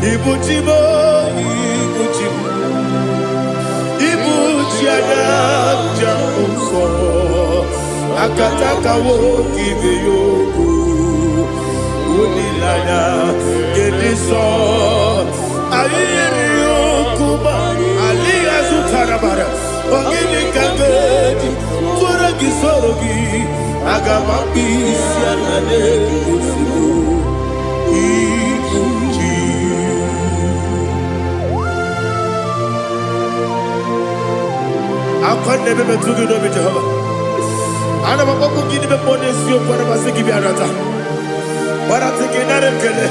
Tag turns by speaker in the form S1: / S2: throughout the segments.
S1: Ibuchimo, Ibuchimo, Ibuchiana, Jamuso, Akataka woki beyoku, Unilana, Gediso, Ayiriokuba, Aliya Zutarabara, Onyedika Gedi, Turagi Sorogi, Agamapi, Sianane, Usibu, Ibuchi. I can't never be too good over Jehovah. I never go give the bonus you for a Masiki Biarata. But I think another killer.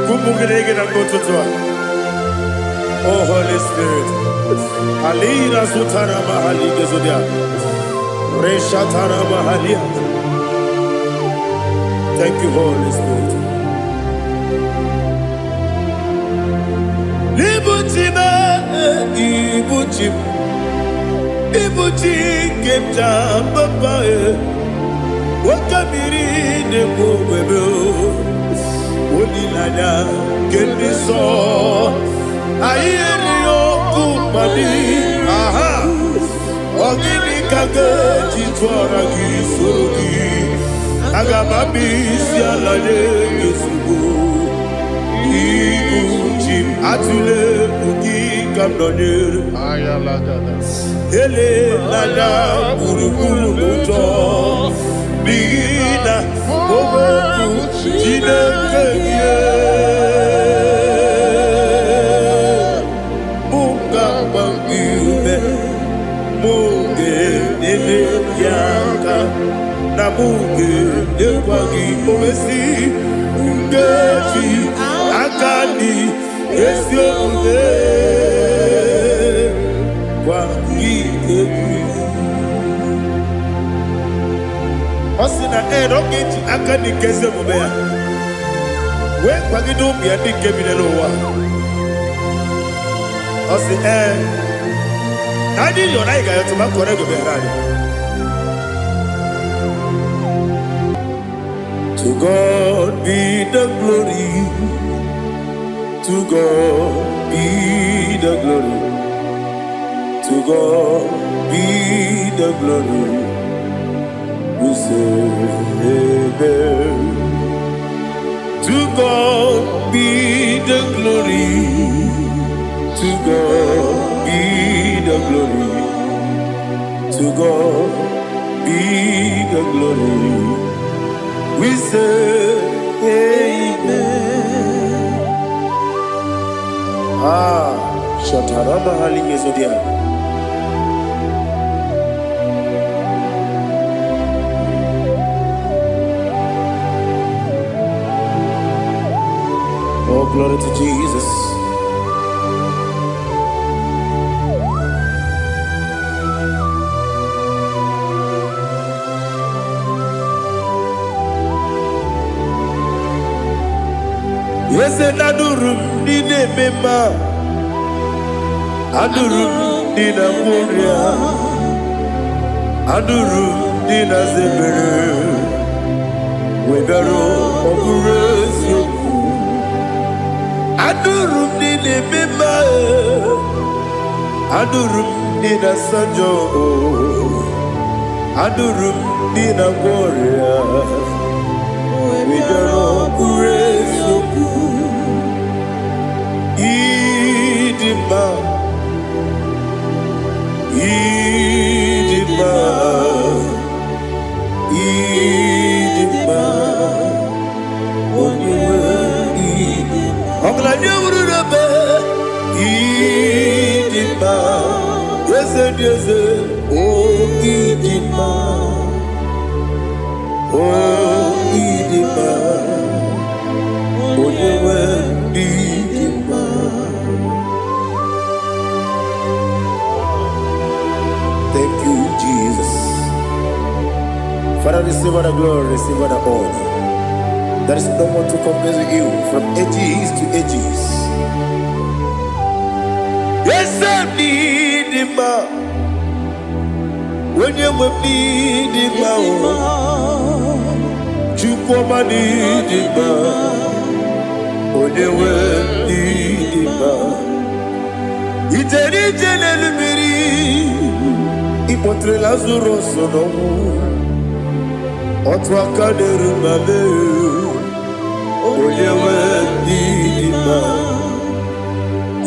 S1: Kumugregin and go to Tua. Oh, Holy Spirit. Alina Sutana Mahali Gezodia. Reshatana Mahalia. Thank you, Holy Spirit. Ibuchima, Ibuchim. Ibuchi kemja papa wakamiri ne bobebe onilanya kendiso ayeni okumani aha ogini kage jitwara gisorogi agamabi sialale yesugo Ibuchi atule bugi kamdonyer ayalagada ele lada buruburu muto bigina oboku jinekeye munga bangiume munge nene yaka na munge nekwagi omesi ngeji akani esiomude kwa Osina rocket akani keze mubea. We kwagido mi adi kebine lowa. Osi adi yona iga yotu makore go berani. To God be the glory. To God be the glory. To God be the glory. We say amen. To God be the glory. To God be the glory. To God be the glory. We say amen. Shataraba hali yezodia. Oh, glory to Jesus. Yes, and Adurum Dina Mema Adurum Dina Moria Adurum Dina Zebere Webero Operation Adurum Dina Mema Adurum Dina Sanjo Adurum Dina Moria Webero Operation Idima, Idima, Idima, Idima, yes, oh Idima, oh Idima, oh Idima. Thank you, Jesus. Father, receive all the glory, receive all the honor. There is no one to compare with you from ages to ages. Yes, I need him. When you will need him, you come and need him. When you will. Ijenelumiri Ipotre Lazaro sonomu Otwaka derumale Oyewe didima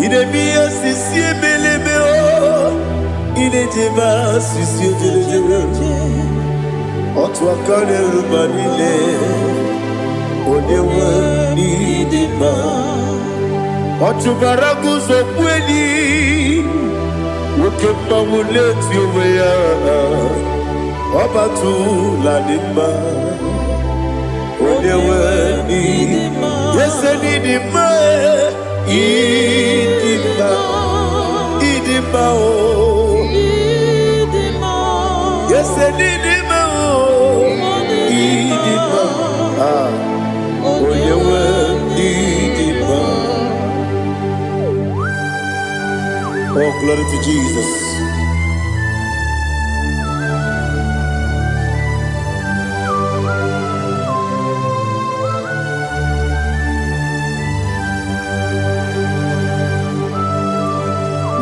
S1: Idemiya sisi belebeo Idejeba sisi ojelejebe Otwaka derumalile Oyewe didima Otubaragu zokweni Wokemba muleti oweya Obatu ladima Oyewe didima Yese didima Idima Idima o Yese didima o Idima Oyewe didima. Oh, glory to Jesus.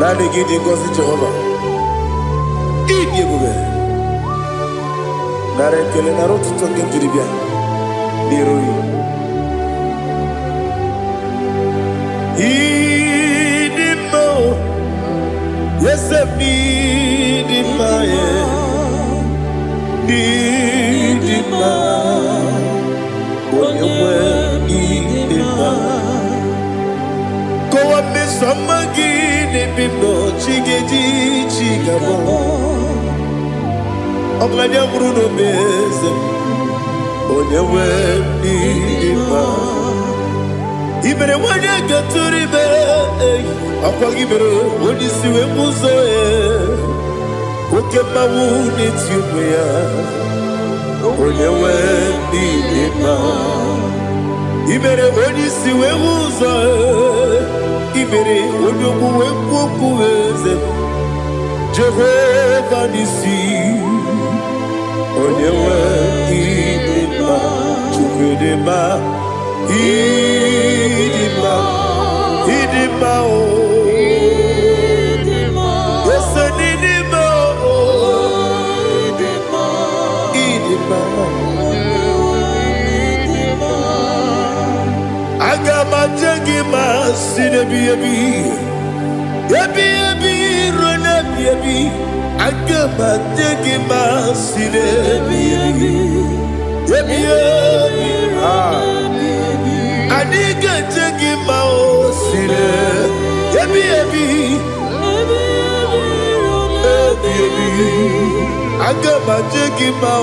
S1: Now they give the gospel to Jehovah. Eat the good. Now they tell you to talk to the bien. Yes, I need in my need in my when you were need in my go up me some again in Bibo Chiggy Chigabo Oglania Bruno Bez when you were need in my even when you get to the bed Apagibero, when you see a muso, okay, my wound it's you, when you went in Ibere, when you see a muso, Ibere, when you go and Jehovah, you see, when you went in Chukudema, Idima, Agama jagima sinebi ebi rona ebi agama jagima sinebi ebi adiga jagima o sine ebi agama jagima o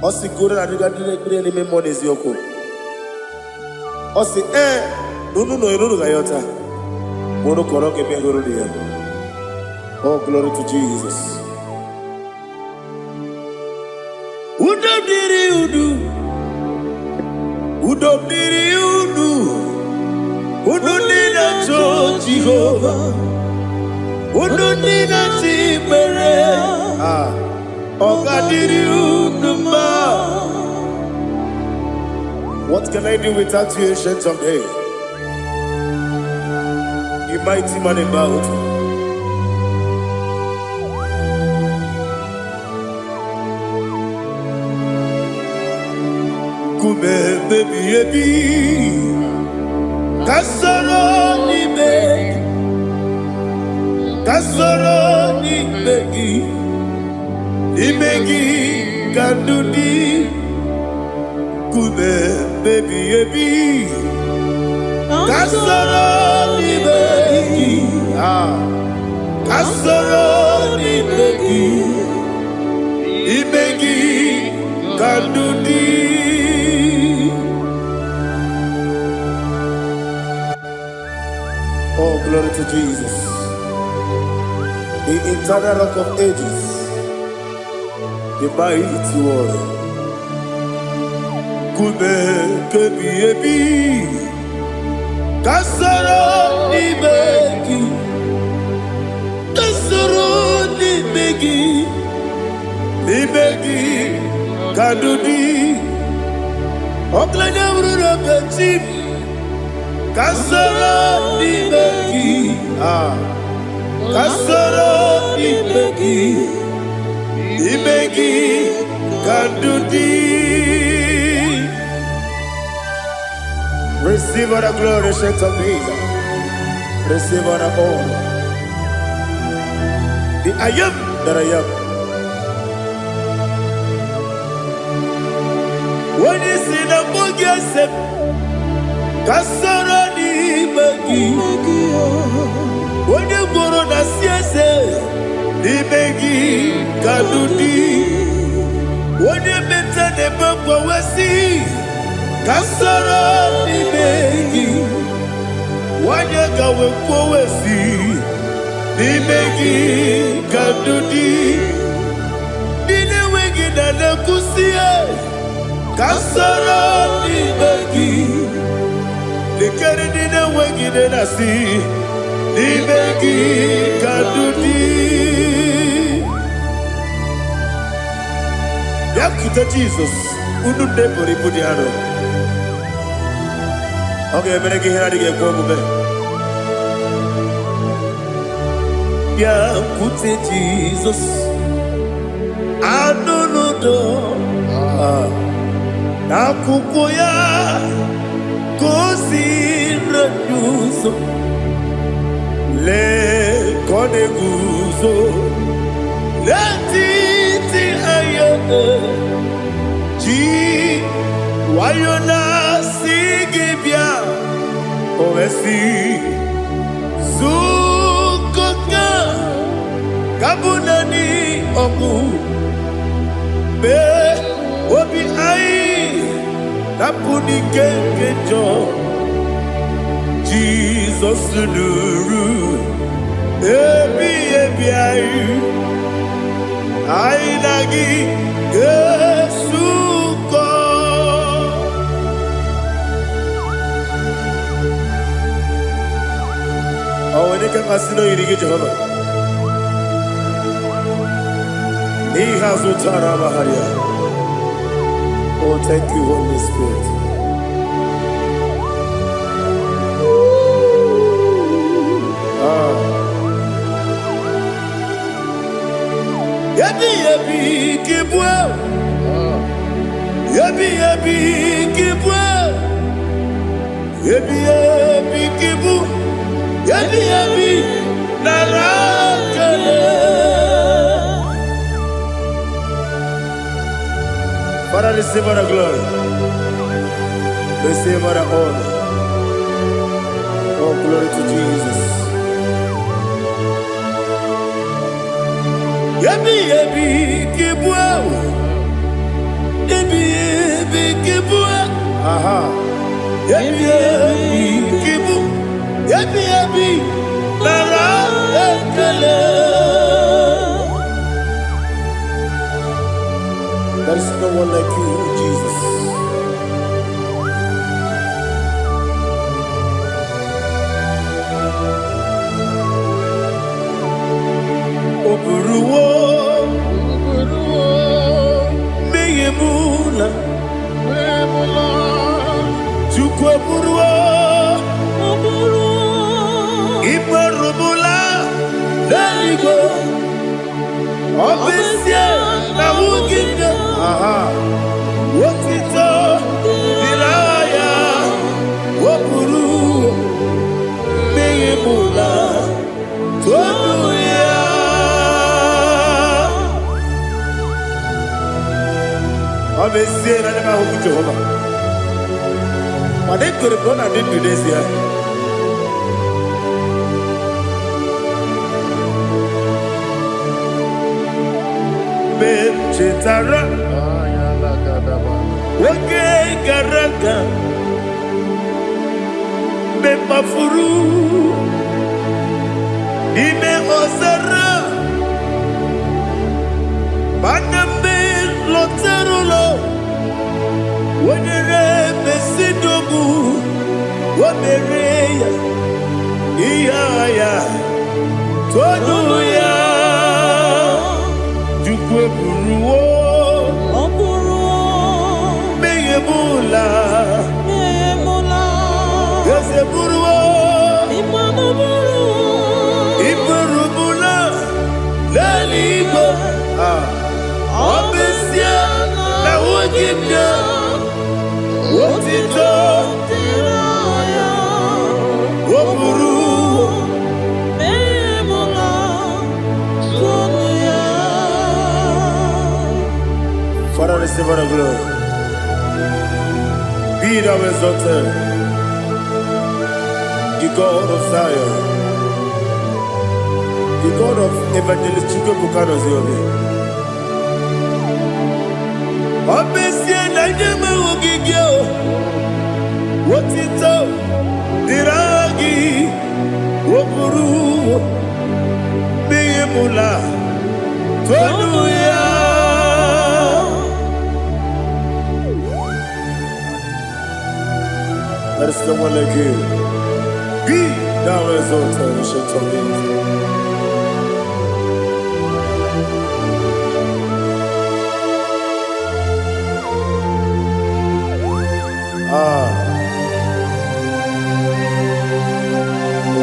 S1: Osi gura na diga dire me monezi yoko. Osi no gayota. Mono koroke me guru dia. Oh, glory to Jesus. Udobdiri udu. Udunina to Jehovah. Udunina tibere. What can I do without you, ancient of days? You mighty man in battle. Kume baby, kasoro ni begi. Imegi kandudi kume baby kasoro ni begi kasoro ni begi imegi kandudi. Oh, glory to Jesus, the eternal rock of ages, the mighty one. Kume kebi kasoro ni begi kadudi oklanya urura beti Kasoro Nimeki. Kasoro Nimeki. Nimeki Kandudi. Receive all the glory, shake of Jesus. Receive all the honor. The I am that I am. When you see the book, yes, Kasoro Nimeki. When you go on the CS, Nimeki Kandudi. When you mention the book, we see. Kasoro Nimeki. Wanyaga wekwowesi Nimeki Kandudi. Nine wegi na nekusie Kasoro Nimeki. Nikeri nine wegi na nasi Nimeki Kandudi. Yakuta Jesus Unu nepori pudiano. Okay, I'm going to get yeah, put it Jesus. I don't know. Nakukoya kosi renuso le kone guzo le titi ayane ji wayona sigibia oesi sukoka kabunani oku be obi ai napuni kenkejo Jesus nuru ebi ai nagi Yesuko. Onyedika masino yirige Jehovah. He has utara baharia. Oh, thank you, Holy Spirit. Yabi yabi kibwa. Yabi yabi kibwa. Yabi yabi kibu. Yabi yabi narakale. Father, receive our glory. Receive our honor. Oh, glory to Jesus. Yabi yabi kibwa. Yabi yabi kibwa. Aha. Yabi yabi kibu. Yabi yabi narakale. There is no one like you, Jesus. Oburuwo, meyemula, chukwe buruwo, imarumula, leligo, obesia na wuginde. Aha, wotito, diraya, wopuru, meyemula, tonuya. Obesia na nema huku Jehovah. But they could have done and did today's year. Chetara, wage garaka, me mafuru, ime osara, banambe loterulo, wenere besidobu, wamereya, iya tonuya. Jukwe buruwo, meyemula, yese buruwa iburubula leligo obesia na wogibya wotito woburu Father, receive our glory. Be thou exalted, the God of Zion, the God of Evangelist Chico Bukano Ziobi. Obesia na nyama wogigyo, wotito diragi, woburu, biyemula, tonuya. Let us come one like you. Be thou exalted, ancient of days.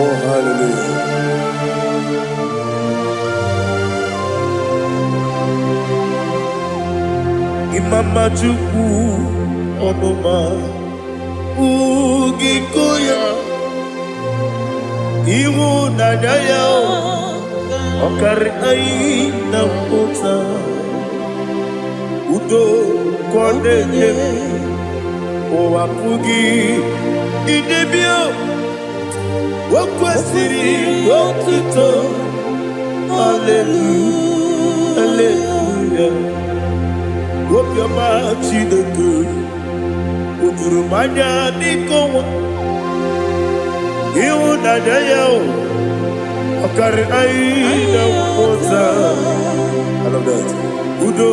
S1: Oh, hallelujah. Imama Chukwu Onoma Ugikoya Iwu Nadaya Okari Aina Mota Udo Kondeye Owapugi Idebio Wakwasiri Wakito Hallelujah Hallelujah Wopiama Chideku Udurumanya Nikowa Iwu Nadaya Okari Aina Mota I love that Udo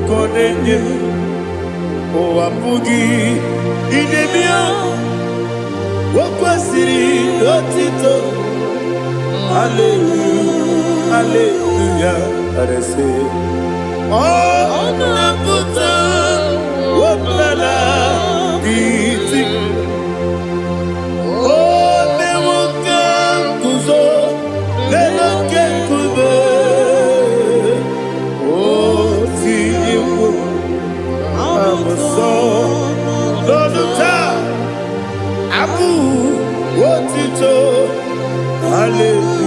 S1: Kondeye Owapugi Idebio Wakwasiri Otito Hallelujah Hallelujah And I say Oh Naputa Wapala Biti Oh Mewoka Kuzo Leloke Kube Oh Tiyiwu Lọ́dúnta, Abu, Wotito, Hallelujah.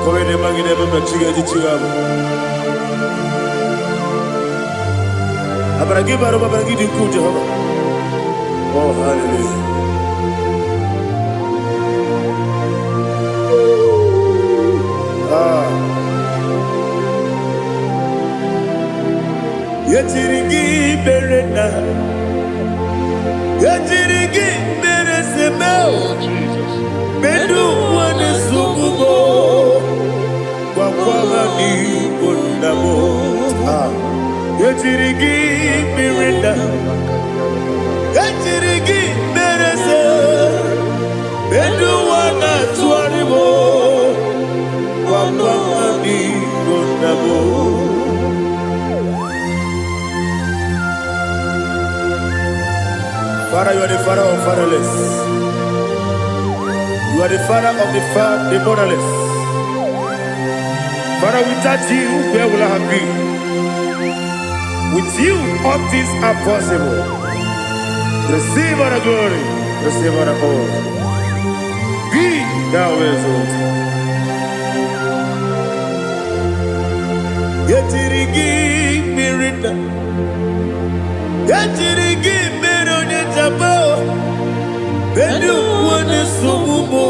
S1: Come ne magine baba chiga di chiga. Abaragi baro babaragi di ku Jehovah. Oh, hallelujah. Yatirigi berena, yatirigi beresebel. Bedu wane sukubo, kwa ni bondabo. Yatirigi berena, yatirigi berese. Bedu wana tuaribo, kwa ni bondabo. Father, you are the father of fatherless. You are the father of the motherless. Father, without you, where will I have been? With you, all things are possible. Receive our glory, receive our honor. Be thou exalted. Yetirigi mirina, yetirigi mirone jabo. Bedu wane sumubo,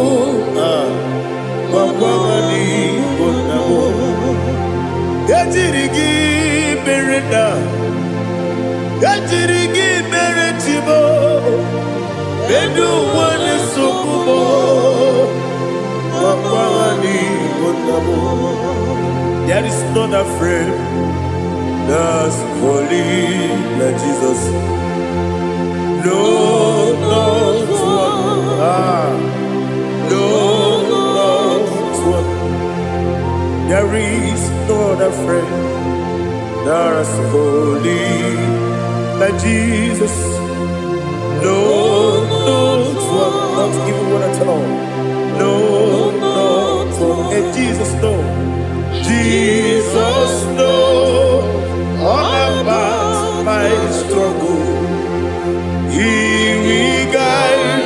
S1: wakwani bonabo. Yatirigi merenda, yatirigi meretibo. Bedu wane sumubo, wakwani bonabo. There is not a friend that's holy like Jesus. No, not one. No, not one. There is no other friend There is holy like Jesus. No, not even one at all. No, and Jesus, no. Jesus, no. All about my struggle. He will guide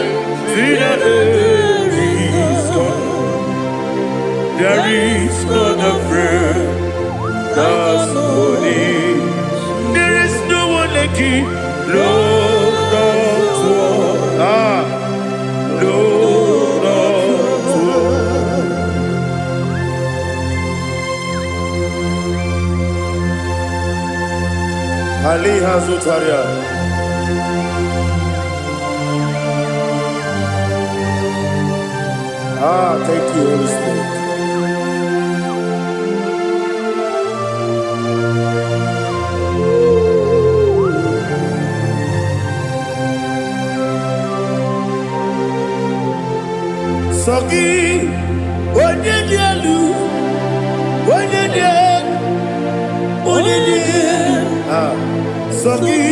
S1: through the days gone. There is not a friend that's holy. There is no one like him. Lord, Ali Hazutaria. Thank you, Holy Spirit. Sogi, Onyedika, Sogi,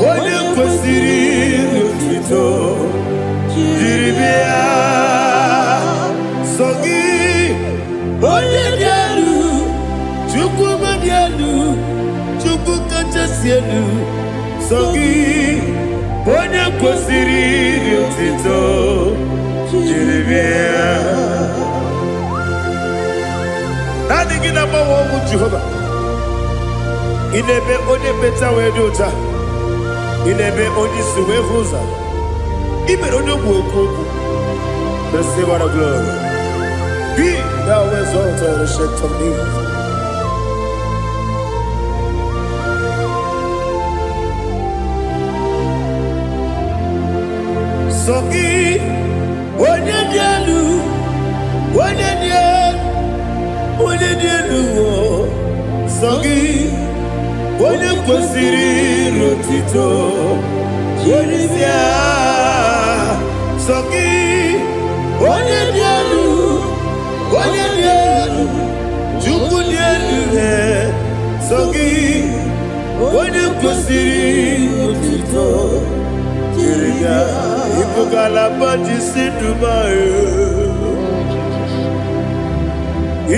S1: Onyekwesiri Otito, Jiribia, Sogi, Onyedika, Chukwu kachasielu, Sogi, Onyekwesiri Otito, Jiribia. Nothing in about what Jehovah. Inebe onye beta wedi uta. Inebe onye suwe huza. Ibe onye buoku. Receive our glory. Be thou exalted and shake of me. Sogi onye dielu. Onye dielu. Sogi Onyekwesiri Otito, Jiribia, Sogi, Onyedielu, Chukwu dielu, Sogi, Onyekwesiri Otito, Jiribia, Ibugalaba Jisidumae,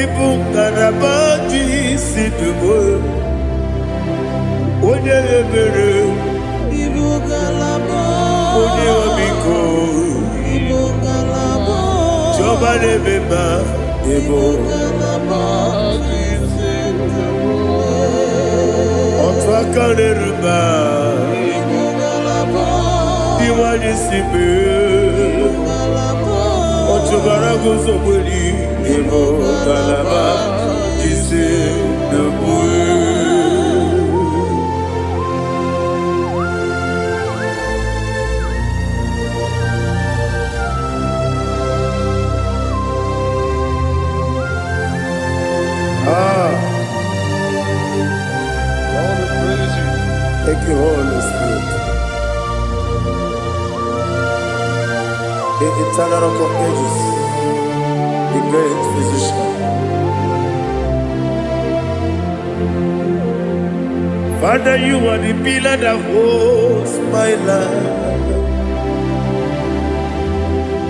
S1: Ibugalaba Jisidumae. Onye ebere, onye omiko, Jehovah nebeba, otu aka na-eruba, iwanye sibe, otubara guzogbeli, galaba, jise n'oboe. Thank you, Holy Spirit. The eternal rock of ages, the great physician. Father, you are the pillar that holds my life.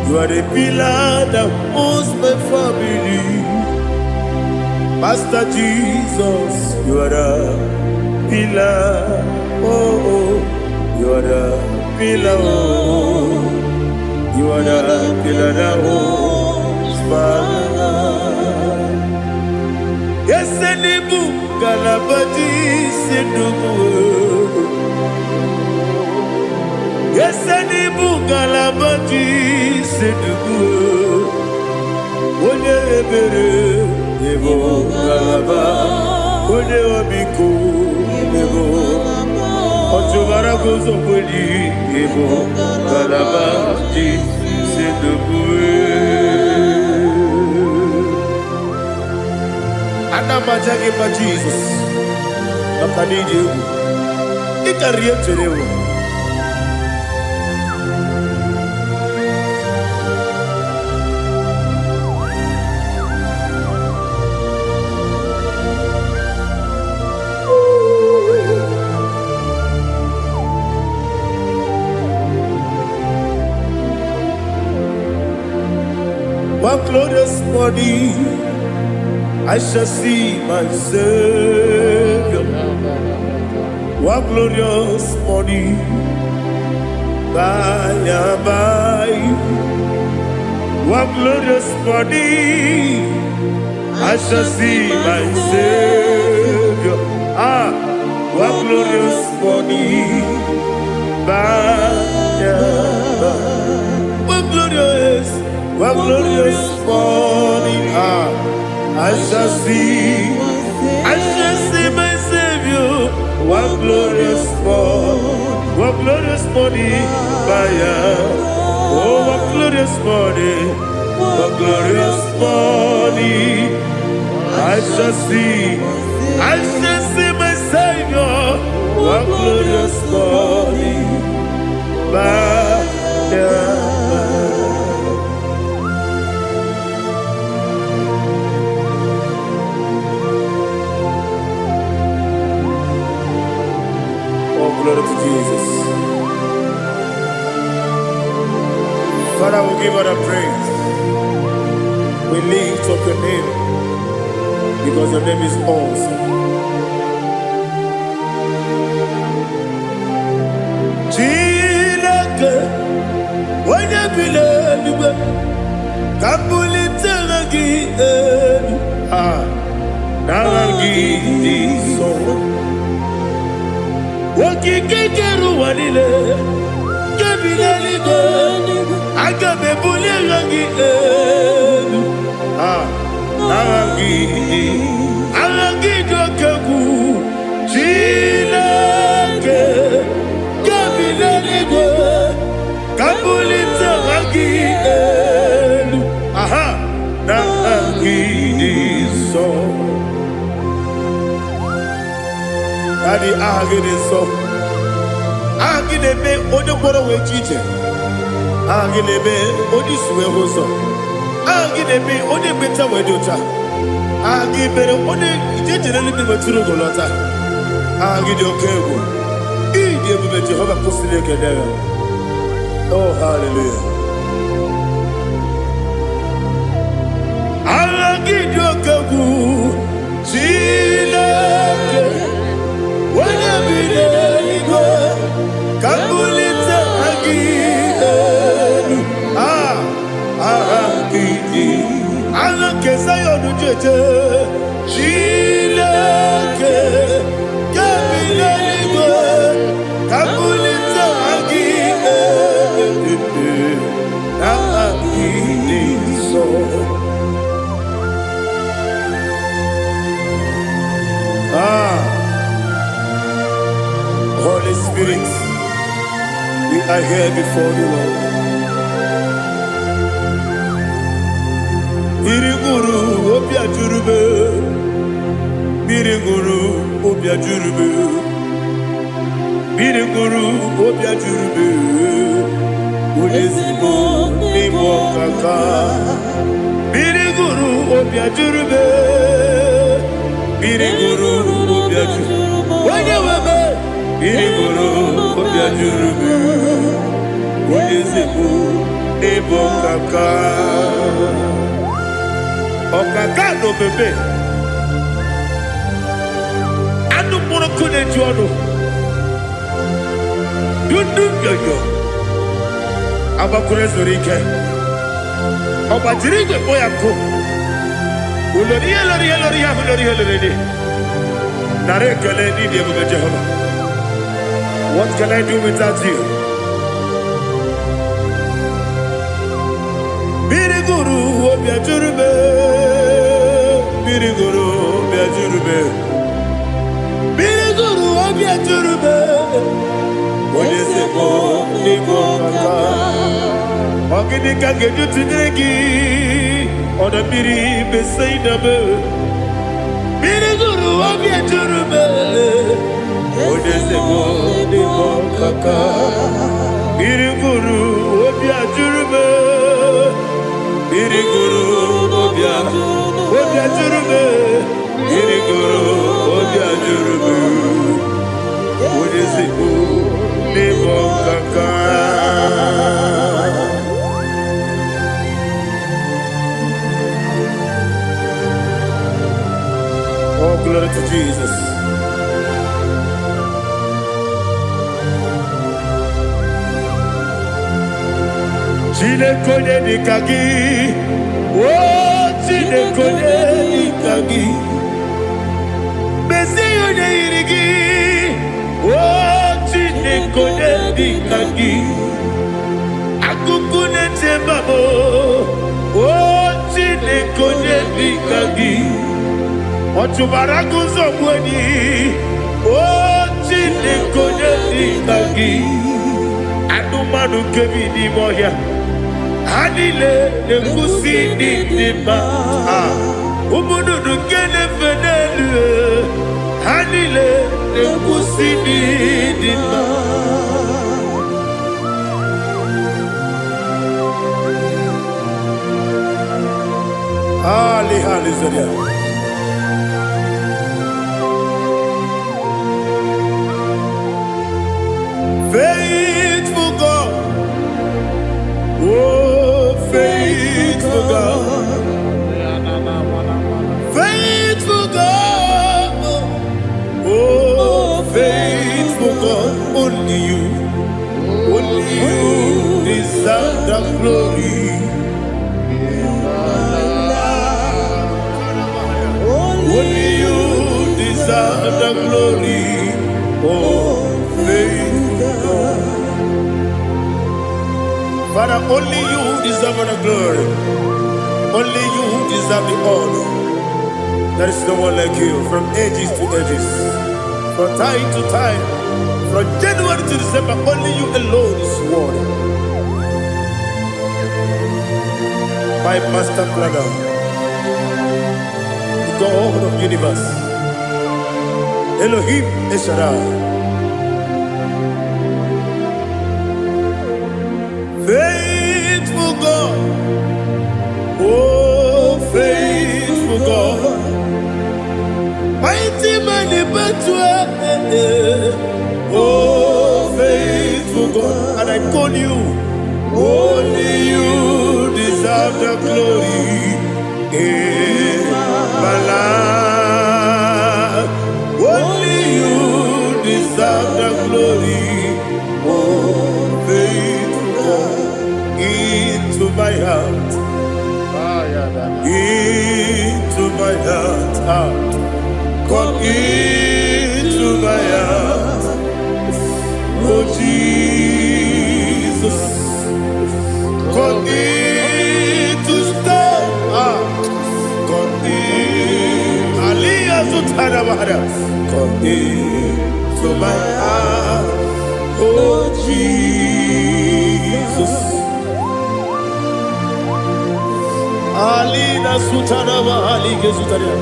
S1: You are the pillar that holds my family. Master Jesus, you are the pillar. Oh, you are the pillar. Oh, you are the pillar that holds my life. Yes, Enibu Galabati Sidubu. Yes, Enibu Galabati Sidubu. Onye ebere, Ebo Galaba. Onye obiko, Ebo. Otubara gozogbeli, Ebo Galaba Sidubu. Anamajagi ma Jesus, Nakaniji, Ikariyeterewo. glorious morning, I shall see my Savior. What glorious morning, by and by. What glorious morning, I shall see my Savior. Ah, what glorious morning, by and by. What glorious morning, ah, I shall see my Savior. What glorious morning, by oh, what glorious morning, I shall see my Savior. What glorious morning, by glory to Jesus. Father, we give all the praise. We lift up your name because your name is awesome. Chilake, when you believe, Kabuli Telagi, Naragi, so. Wakikekeru wanile, kebilaligo, agabe bulirangi arangi dokeku, chilake, kebilaligo, kabulita rangi narangi so. Daddy, agide so. Agide be odoboro we chiche. Agide be odisuwe hoso. Agide be ode beta we dota. Agide be ode ijejele ni weturu golota. Agide okego. Ide be Jehovah kosile kedera. Oh, hallelujah. Agide okego. Chileke. When you believe, Kabulita again. Agidi. Alakesa yonujeje. Chileke. Kabilaligo. Kabulita again. Agidi so. Holy Spirit, we are here before you, Lord. Biriguru obia jurube, biriguru obia jurube, biriguru obia jurube. Ulesibo ni mokaka, biriguru obia jurube, biriguru obia jurube. Biriguru obia jurube, ulesibo ni mokaka. Okaka no bebe. Anu mono kone juano. Dundu yoyo. Abakure zorike. Obajirige boyako. Ulori. Nare kele ni diye Jehovah. What can I do without you? Biriguru obia jurube. Biriguru obia jurube. Biriguru obia jurube. Onyedika ni mokaka. Onyedika geju tinegi. Oda biri beseinabe. Biriguru obia jurube. Onyedika ni mokaka. Biriguru obia jurube. Biriguru obia jurube. Biriguru obia jurube. Onyedika ni mokaka. Oh, glory to Jesus. Chineke Onyedika gị, oh Chineke Onyedika gị, Mesịa onye yiri gị, oh Chineke Onyedika gị, akụkụ na-echebe m, oh Chineke Onyedika gị, ọchụbara guzo gwenyi, oh Chineke Onyedika gị, anụmanụ nke bi n'ime ọhịa ha niile na-ekwusi n'ịdị mma, ụmụ nnụnụ nke na-efe n'elu ha niile na-ekwusi n'ịdị mma. Hallelujah. Faithful God, oh faithful God, faithful God, oh faithful God, only you deserve the glory. Only you deserve the glory, oh faithful God. Father, only you deserve the glory. Only you deserve the honor. There is no one like you, from ages to ages, from time to time, from January to December. Only you alone is worthy. My master planner, the God of the universe, Elohim Eshadai. Faithful God, oh faithful God, mighty man in battle, oh faithful God, and I call you, only you deserve the glory in my life, only you deserve the glory, oh faithful God. Into my heart, into my heart, come into my heart, oh Jesus, come in to stay, come in, Aliyah Zutanabara, come into my heart, oh Jesus. Alina Sutanaba Alige Sutaria.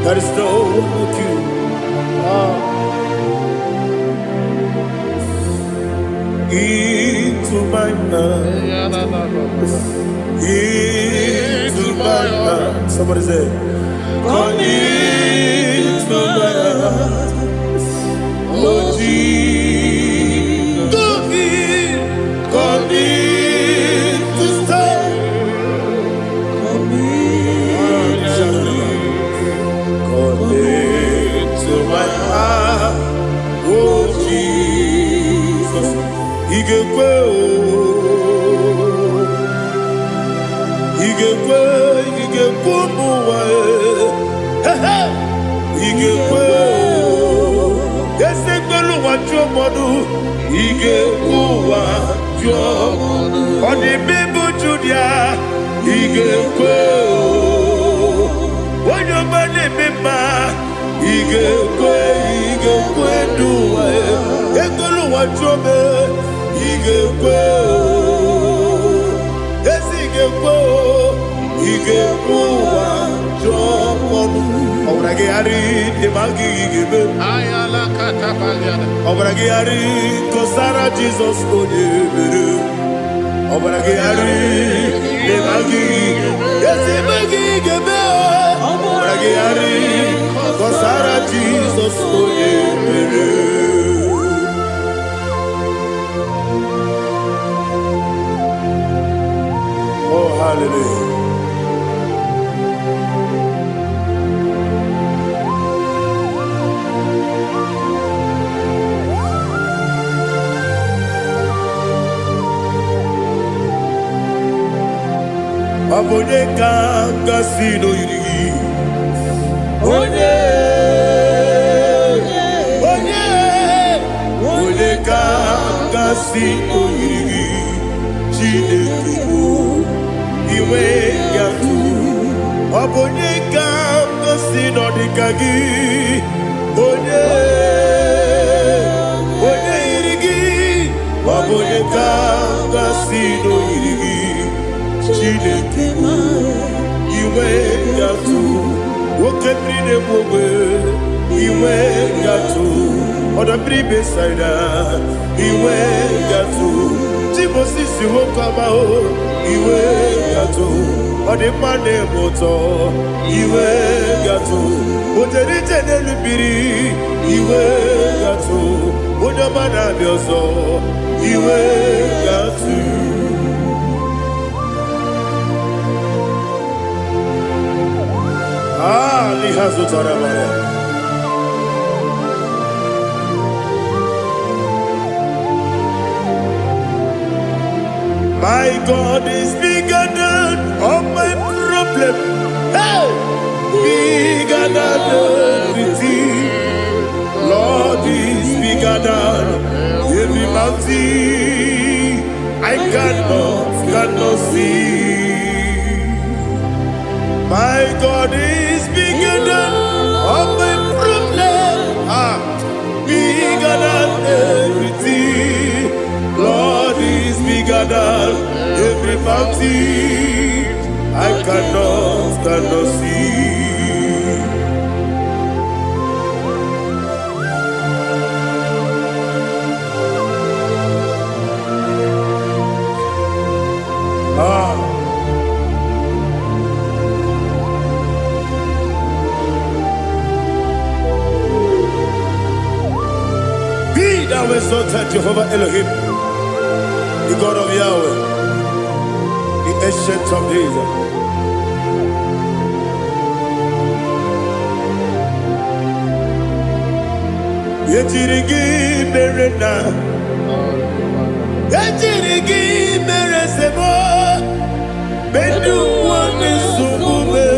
S1: There is no one like you. Into my heart. Into my heart. Somebody say, come into my heart. Oh Jesus. Come in to stay. To my heart, oh Jesus, Igekwe, muwa, Igekwe, Esegbelu wajo modu, Igekwe wajo, Odi bibu Judia, Igekwe, Wanyobane mema. Igekwe duwa, Egolu wajome, Igekwe, Igekwe wajome. Obragi ari demagi igebe. Ayala katapaliana. Obragi ari kosara Jesus onyebere. Obragi ari demagi igebe. Obragi ari kosara Jesus onyebere. Oh hallelujah. Onye kanga sino yiri. Onye kanga sino yiri. Chineke iwe gatu. Onye kanga sino dikagi. Onye yirigi. Onye kanga sino yirigi. Chineke iwe gatu. Woke bride mwe iwe gatu. Oda bribe saida iwe gatu. Timosisi wokama o iwe gatu. Ode mane moto iwe gatu. Oterite nelubiri iwe gatu. Oda mana bioso iwe gatu. Lihazo tarabaya. My God is bigger than all my problem. Hey, bigger than everything. Lord is bigger than every mountain. I cannot see. My God is bigger than all my problems. Bigger than everything. Lord is bigger than every mountain. I cannot see. Thou exalted Jehovah Elohim, the God of Yahweh, the ancient of days. Yetirigi merena, yetirigi meresemo, bedu wane sumume,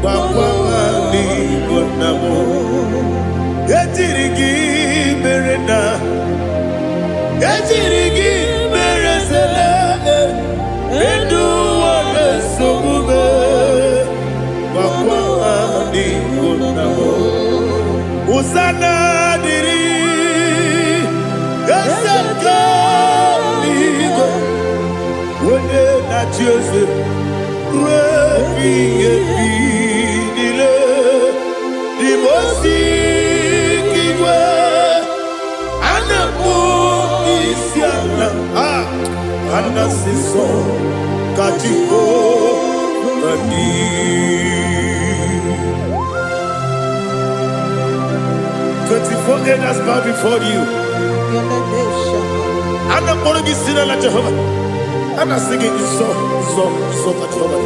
S1: bakwani gonamo. Yetirigi merena, yetirigi meresele, bedu wane sumume, bakwani gonamo. Usana diri, esaka ligo, wone na Joseph, repi nile, di mosi kiwe, anamu isiana, anasiso katiko mani. 24 elders bow before you. And I'm going to be singing like Jehovah. And I'm singing this song like Jehovah.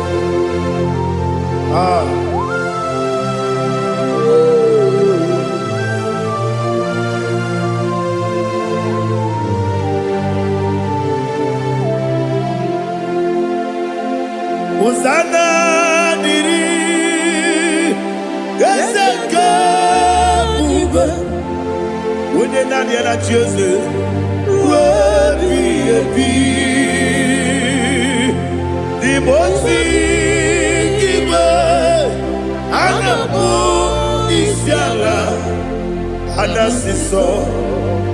S1: Hosanna diri, Ezeka. When you're not yet at Jesus, the most giver, and the moon is yalla, and the siso,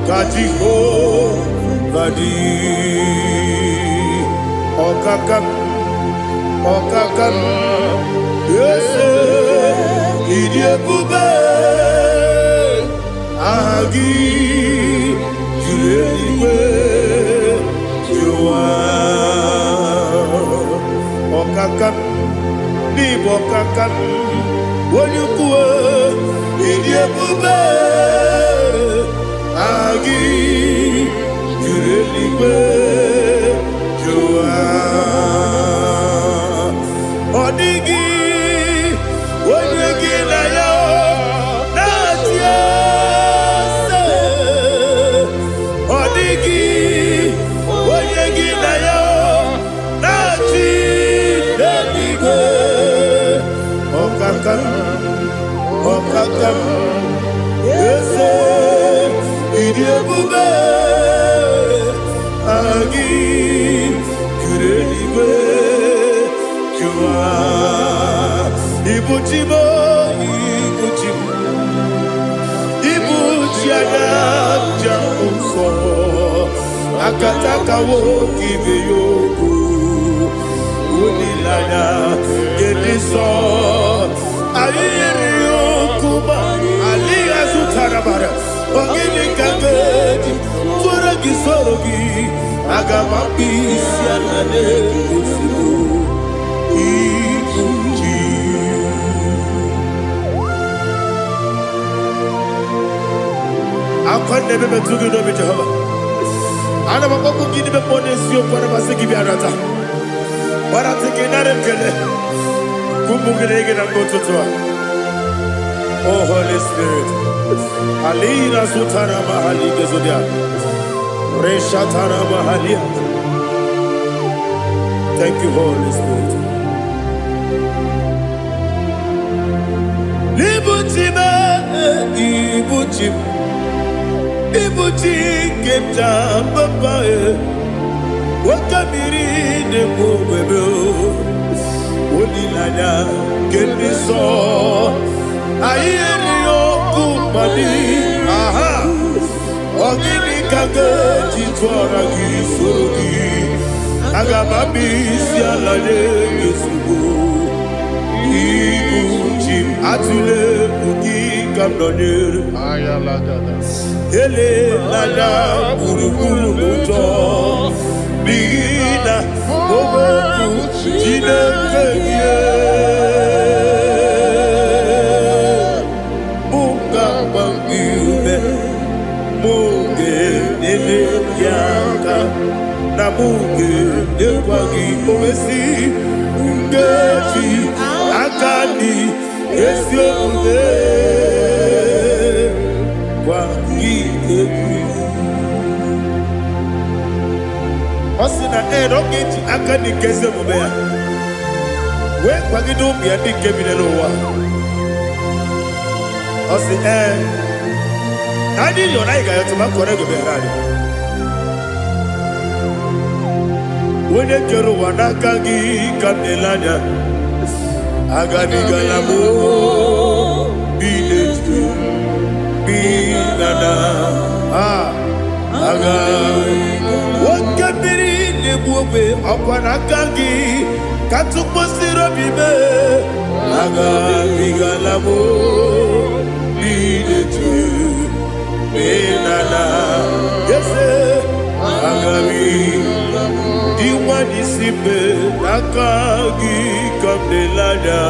S1: Kajiho, Vadi, Okakam, yes, Idiabube. Agi julewe juwa okakam ni bokakam wonyukwe idiebube agi julewe juwa odigi wonyegi na yo natie. Odigi, Onyedika, Nachi. Okakam Ese Idiabube Agi Kureliwe Jua Ibuchimo Ibuchimo Ibuchiana Jamso Akataka wo give yoku Unilaya Gediso Ayeri yokuba Aliya Zutarabara Onyedika gedi Turagi sorogi Agamapi Sianane Kusibu Ibuchi Akwande bebe tugi no be Jehovah Ana makoku gidi be ponesio kwa na basiki bi arata. Bara teke na rekele. Kumbugirege na ngototwa. Oh Holy Spirit. Alina sutara mahali gezodia. Reshatara mahali. Thank you, Holy Spirit. Libutime, ibutime. Ibuti kemta papa wakamiri de bobebe onilanya kemiso ayeri okumani aha ogini kage titwara gisogi agamabi sialale yesugo ibuti atule bugi kamdonir ayalagada ele lala buruburu muto bigina oboku jinekeye munga bangiume munge nene yaka na munge nekwagi omesi ngeji akani esiomune Osina rogeji akani kese mubea. We kwagido biadi kebinelo wa. Osi nani yona iga yotuma korego berani. Wene kero wanakagi kamelanya. Agani galamo binetu binana aga wakabiri nebuwe akwanakagi katuposiro bibe aga bigalamo binetu binana yese aga diwani sipe nakagi kamdelanya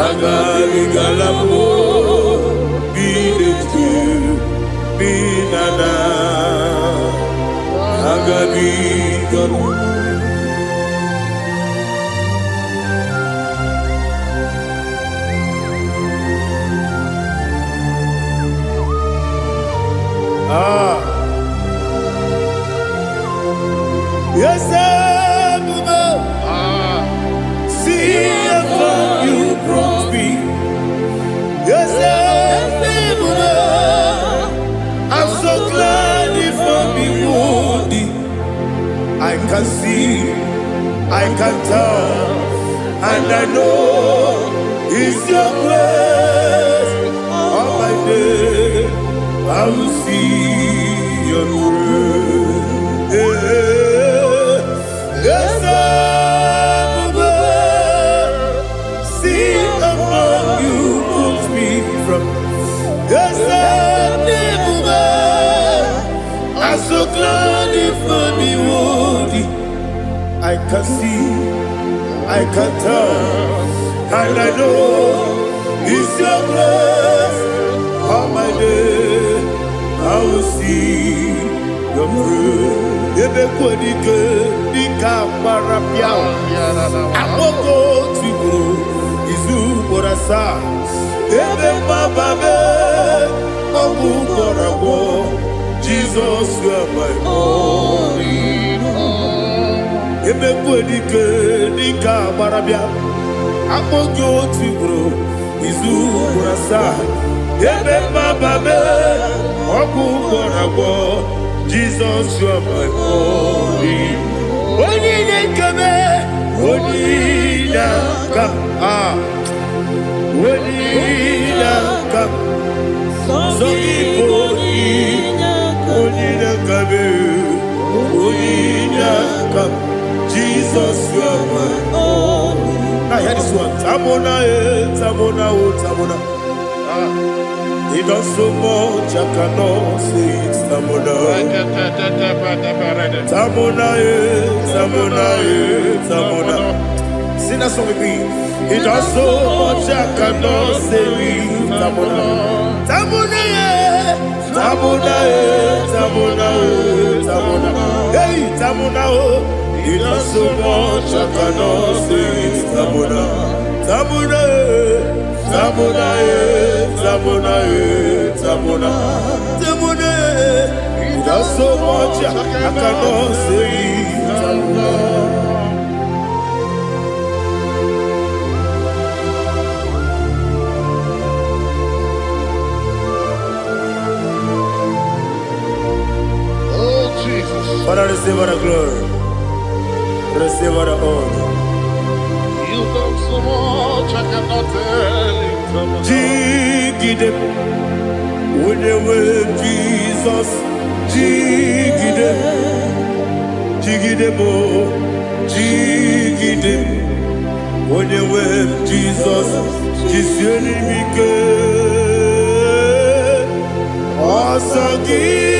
S1: aga bigalamo binetu binana agabi galu yes see if you brought me yes I'm so glad if I'm wounded. I can see, I can tell, and I know it's your grace. On my day, I will see your grace. Yes, see among you puts me from. Yes, I'm so glad if me woody. I can see, I can tell, and I know it's your grace. On my day, I will see your grace. Ebe kwenike, nika marapia. Amoko tibu, izu morasa. Ebe mababe, obu korabo. Jesus, you are my only home. Ebe kwenike, nika marapia. akpọgị otu ugboro izu ugboro asaa ebe mmaba mee ọgwụ gwọrọ agwọ Jesus you are my only onye na-ekebe onye na-aka onye na-aka sọ Igbo onye na-akabe onye na-aka Jesus you are my only. Now hear this one. Tamona, Tamona, Tamona. He does so much, I cannot say it. Tamona, Tamona, Tamona, Tamona. Sing that song with me. He does so much, I cannot say it. Tamona, Tamona, Tamona, Tamona, Tamona. Hey, Tamona, he does so much, I cannot say it. Tamona, Tamona, Tamona, Tamona, Tamona, Tamona. He does so much, I cannot say it. Tamona.
S2: Oh, Jesus.
S1: Father, receive all the glory. Receive all the honor.
S2: You done so much, I cannot tell it.
S1: Jigide, when you were Jesus, Jigide, Jigide mo, Jigide, when you were Jesus, Jiseli Mike, Asagi.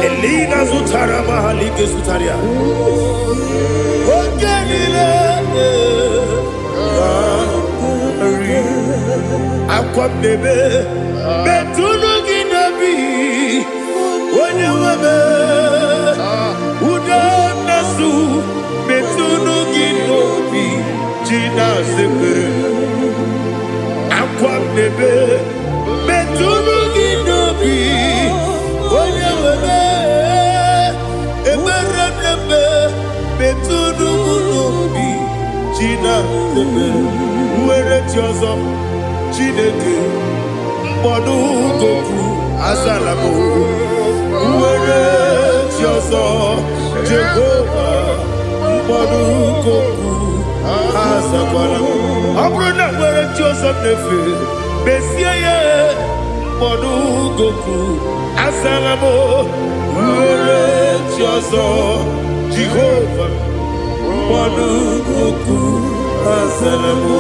S1: Elina Zutara Mahalike Sutaria. Ogenile Aqua bebe Betunu Ginabi Onye webe Uda Nasu Betunu Ginobi Jina Zekere Aqua bebe Betunu Ginobi Onye webe Eberebe Betunu Ginobi Jina Zekere Uwere Tiozo Chineke mkpọdụ goku azalabo uwere Tiozo Jehova mkpọdụ goku azakwala ọ bụrụ na nwere Tiozo nefe besie ya mkpọdụ goku azalabo uwere Tiozo Jehova mkpọdụ goku azalabo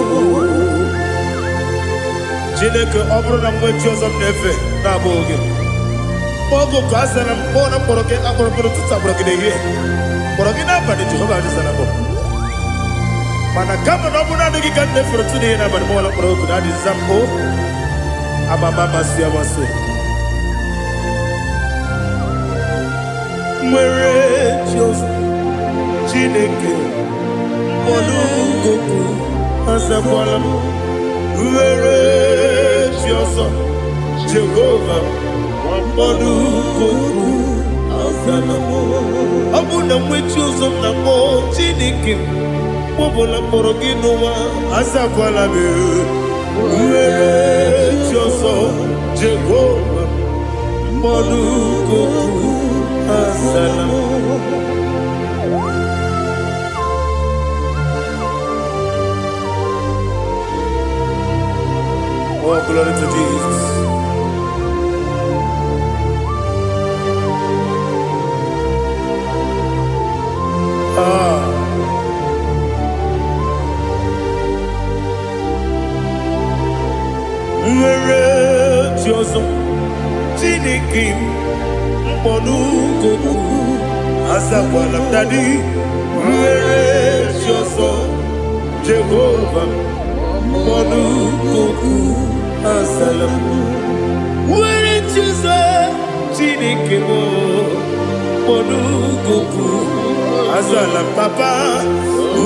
S1: Chineke ọ bụrụ na mgbe Tiozo na-efe na-abụ oge ogo ka a sara mkpọ na mkpọrọ gị akpọrọ mkpọrọ tụta mkpọrọ gị n'ehihie mkpọrọ gị n'abalị Jehova adịzara bụ mana kama na ọ bụrụ na adịghị ka nne fere tụ n'ihe n'abalị mụọla mkpọrọ oku na adịza mpụ amama amasị amasị nwere Tiozo Chineke mkpọrọ oku azakwala m Uwere Tiozo Jehova mkpọdụ goku azalabo ọ bụ na nwe Tiozo na mbọ Chineke kpọbụla mkpọrọ gị n'ụwa azakwala m Uwere Tiozo Jehova mkpọdụ goku azalabo Oh, glory to Jesus. chioso Chinikim Mponukuku Asakwala Dadi Were chioso Jehovah Mponukuku Asalam Were chioso Chinikim Mponukuku Asalam Papa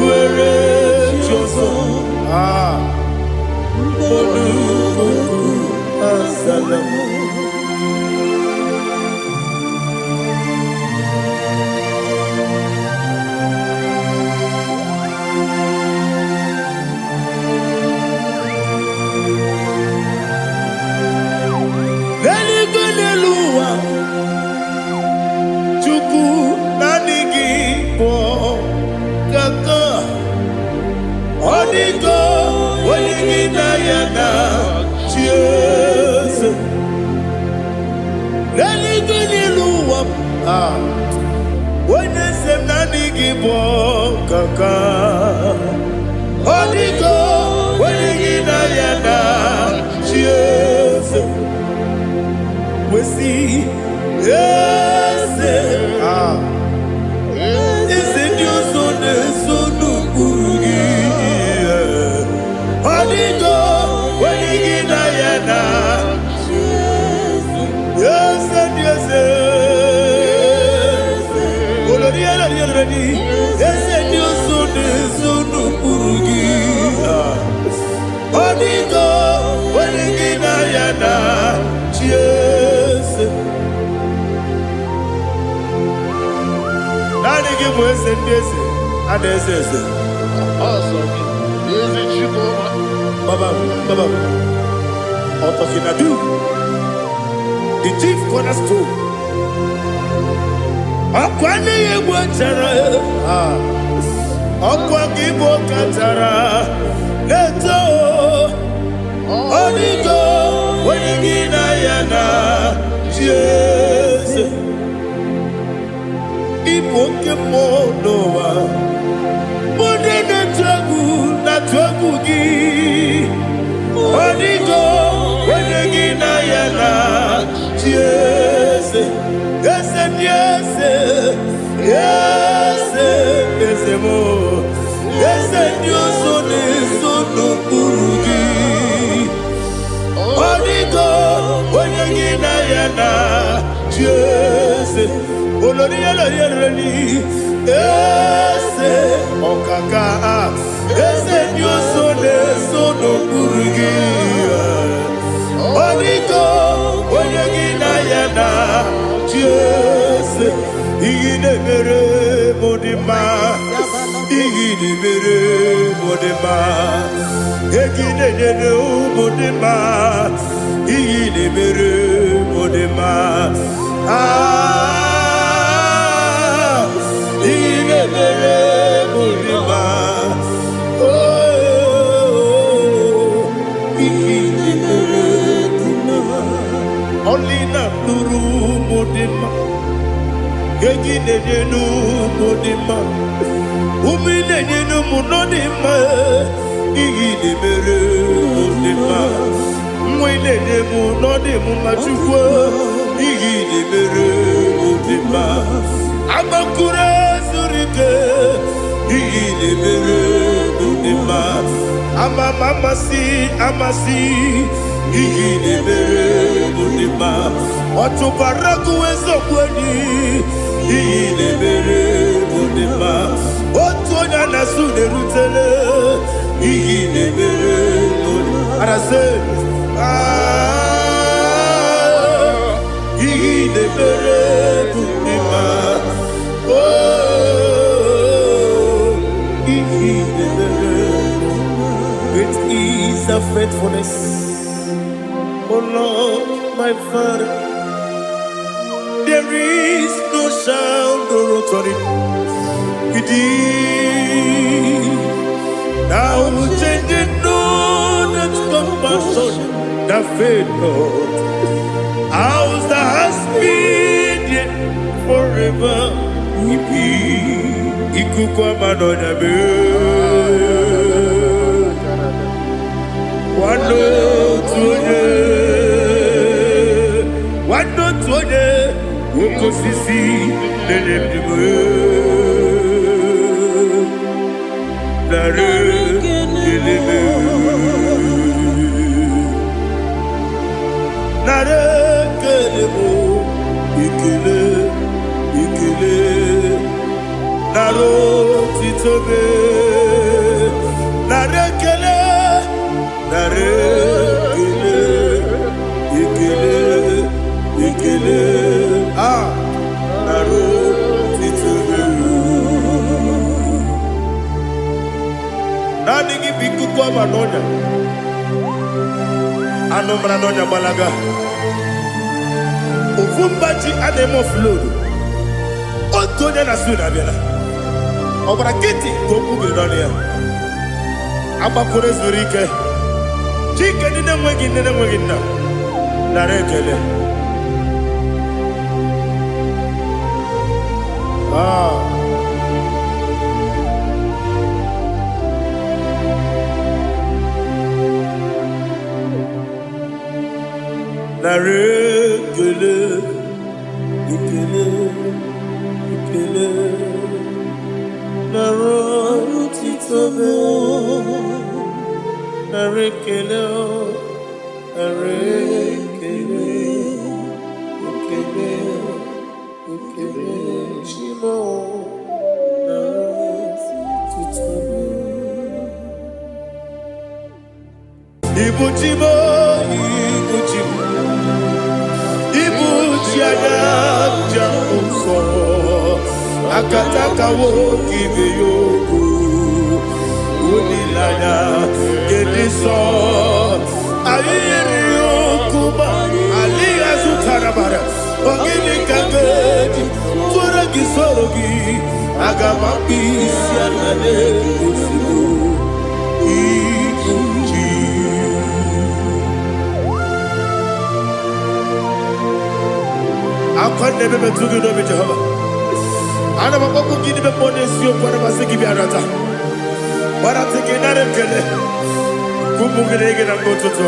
S1: Were chioso Mponukuku Asalam Chuku nanigi po kaka Onyedika wenigi na yana cheers Leliguni luwa Wenesem nanigi po kaka Onyedika wenigi na yana cheers we see, yes, is it your son, son of Urugi? Onyedika, when you get Diana, yes, and yes, yes, and your son, son of Urugi. Onyedika, when you get Diana, cheers. Nani give us and this and this is
S2: awesome. Is it you,
S1: Baba? Otokinadu, the chief cornerstone. Akwani Wachara, Akwagibo Katara, Leto, Onyedika, Wenigina Yana, Jesus. Ipokemonoa Modena tragu na tragugi Onyedika wenegina yana yes yes yes yes yes mo yes Dios sono burugi Onyedika wenegina yana yes Olori ese okaka ese nyoso de sono burugi Onyedika wenegina yana Jese igide mere modima igide mere modima igide nene modima igide mere modima Only na duru modima Gegi nenu modima Umi nenu munodima Igi de mere modima Mwe nenu munodimu machukwa Igi de mere modima Amakure surike Igi de mere modima Amasi Igi de mere modima Watu baraku wezo kweni Igi de mere modima Watu onyana sude rutele Igi de mere modima Arase Igi de mere modima Igi de mere Great is the faithfulness Oh Lord, my Father, there is no sound or authority. Now changing no that compassion, that faith not. Ours that has been yet forever. Ikukwa madonya be. Wando tuye. kosisi nenebdime nare kelebe nare kelebo ikele ikele naro titobe nare kele nare kele ikele ikele naro titobe nani gibiku kwa manonya anomra nonya balaga Ufumbaji anemo flood. Otonya na suna biela. Obra kiti goku bironia. Abakure zurike. Chike nine mwegi na. Narekele. Narekele. Ikele, ikele, naro titobe, narekele, narekele, ikele, ikele, shimo, naro titobe. Ibuchimo, ibuchimo. Akataka woki beyoku unilaya kediso ayiri yokuba aliya zutarabara ogini kagedi tora gisorogi agama bisianane kusibu ikuji akwande bebe tugi no be Jehovah ana makoku gini be ponesio kwa na basiki bi arata bara tekenare kele kumugirege na mtoto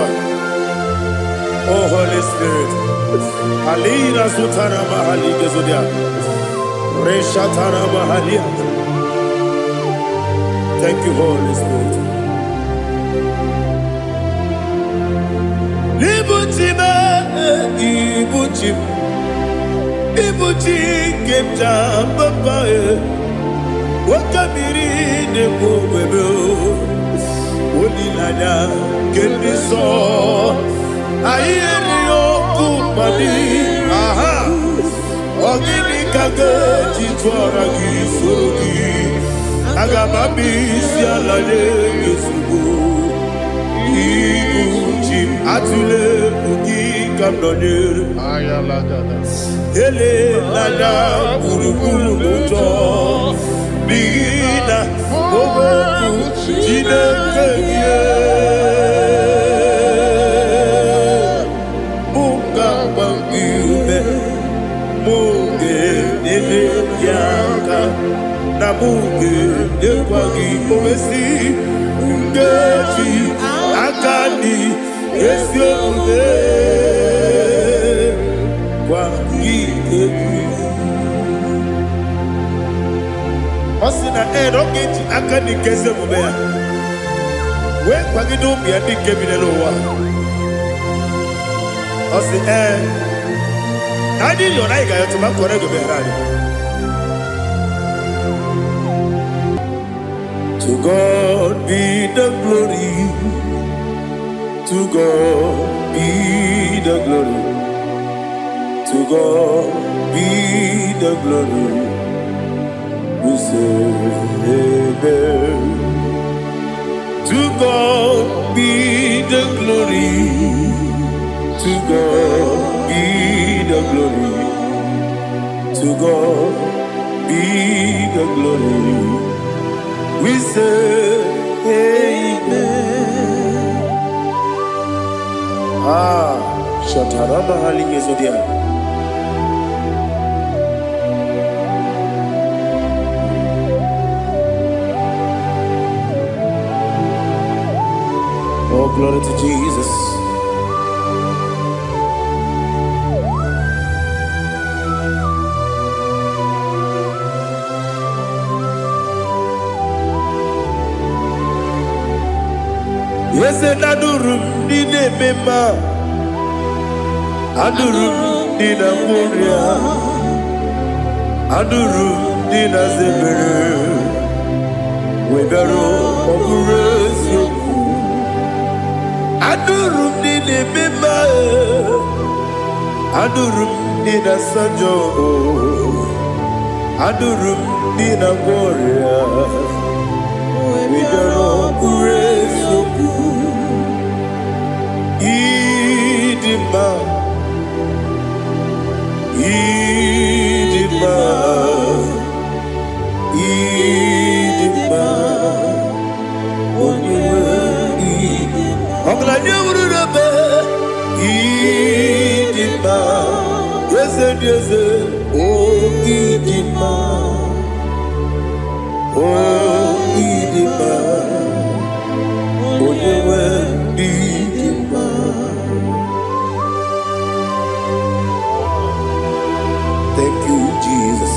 S1: oh Holy Spirit alina sutara mahali gezodia resha tara mahali. Thank you Holy Spirit. Libutime ibutim Ibuti kemta papa wakamiri ne bobebe onilanya kendiso ayeri okumani aha ogini kage titwara gisogi agamabi sialale gesugo ibuti atule ugi kamdonir ayalagada ele lala buruburu moto bigina oboku jinekeye muka bangiume muge nene yaka na muge nekwagi omesi ngeji akani esione Osina rogeji akani keze mubea we kwagido mi adi kebinelo wa osi adi lo na iga yoto makore go berani. To God be the glory, to God be the glory, to God be the glory. We say amen. To God be the glory, to God be the glory, to God be the glory. We say amen. Shatarama halinge zodia. Oh, glory to Jesus. Ese nadurum dine mema, adurum dina muria, adurum dina zebere, webero oburezio, adurum dine mema, adurum dina sanjo, adurum dina muria, webero oburezio. Idima, Idima, Idima, Idima, Idima, yes, yes, oh Idima, oh Idima, oh Idima. Thank you, Jesus.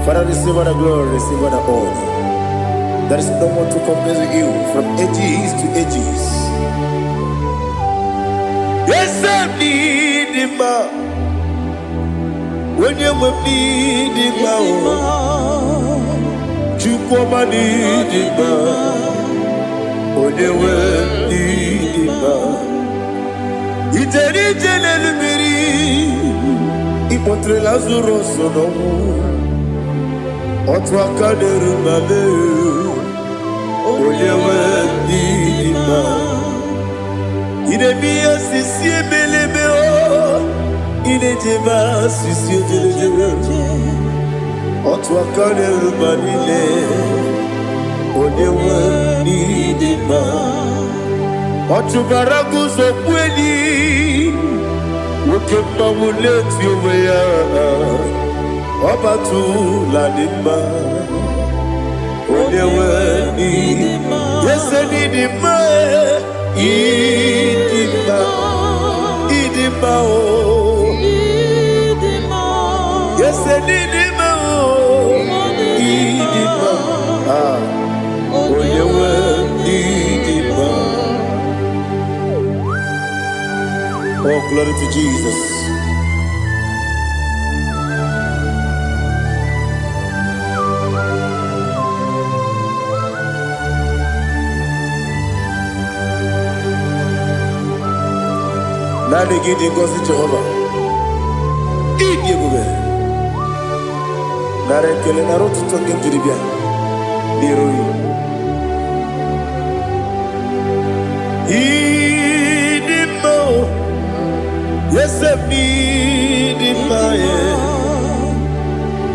S1: Father, receive all the glory, receive all the honor. There is no one to compare with you from ages to ages. Yes, I need him. When you need him, you come and need him. When you need him, it's a little Ipotre lazuro sonomu Otwa kaderu mame Oyewe dima Ine biya sisi belebe o Ine jeba sisi ojelejebe Otwa kaderu manile Oyewe dima Otubaragu zokweni Ukemba muleti uweya Obatu ladima Onewe nidima Yese nidima Idima Idima o Yese nidima o Idima Onewe nidima. Oh, glory to Jesus. Nani gidi ngozi Jehovah. Idi ebube. Nare kele naro tutoke njiribia. Niroi. Idi mo. Yes, I need him,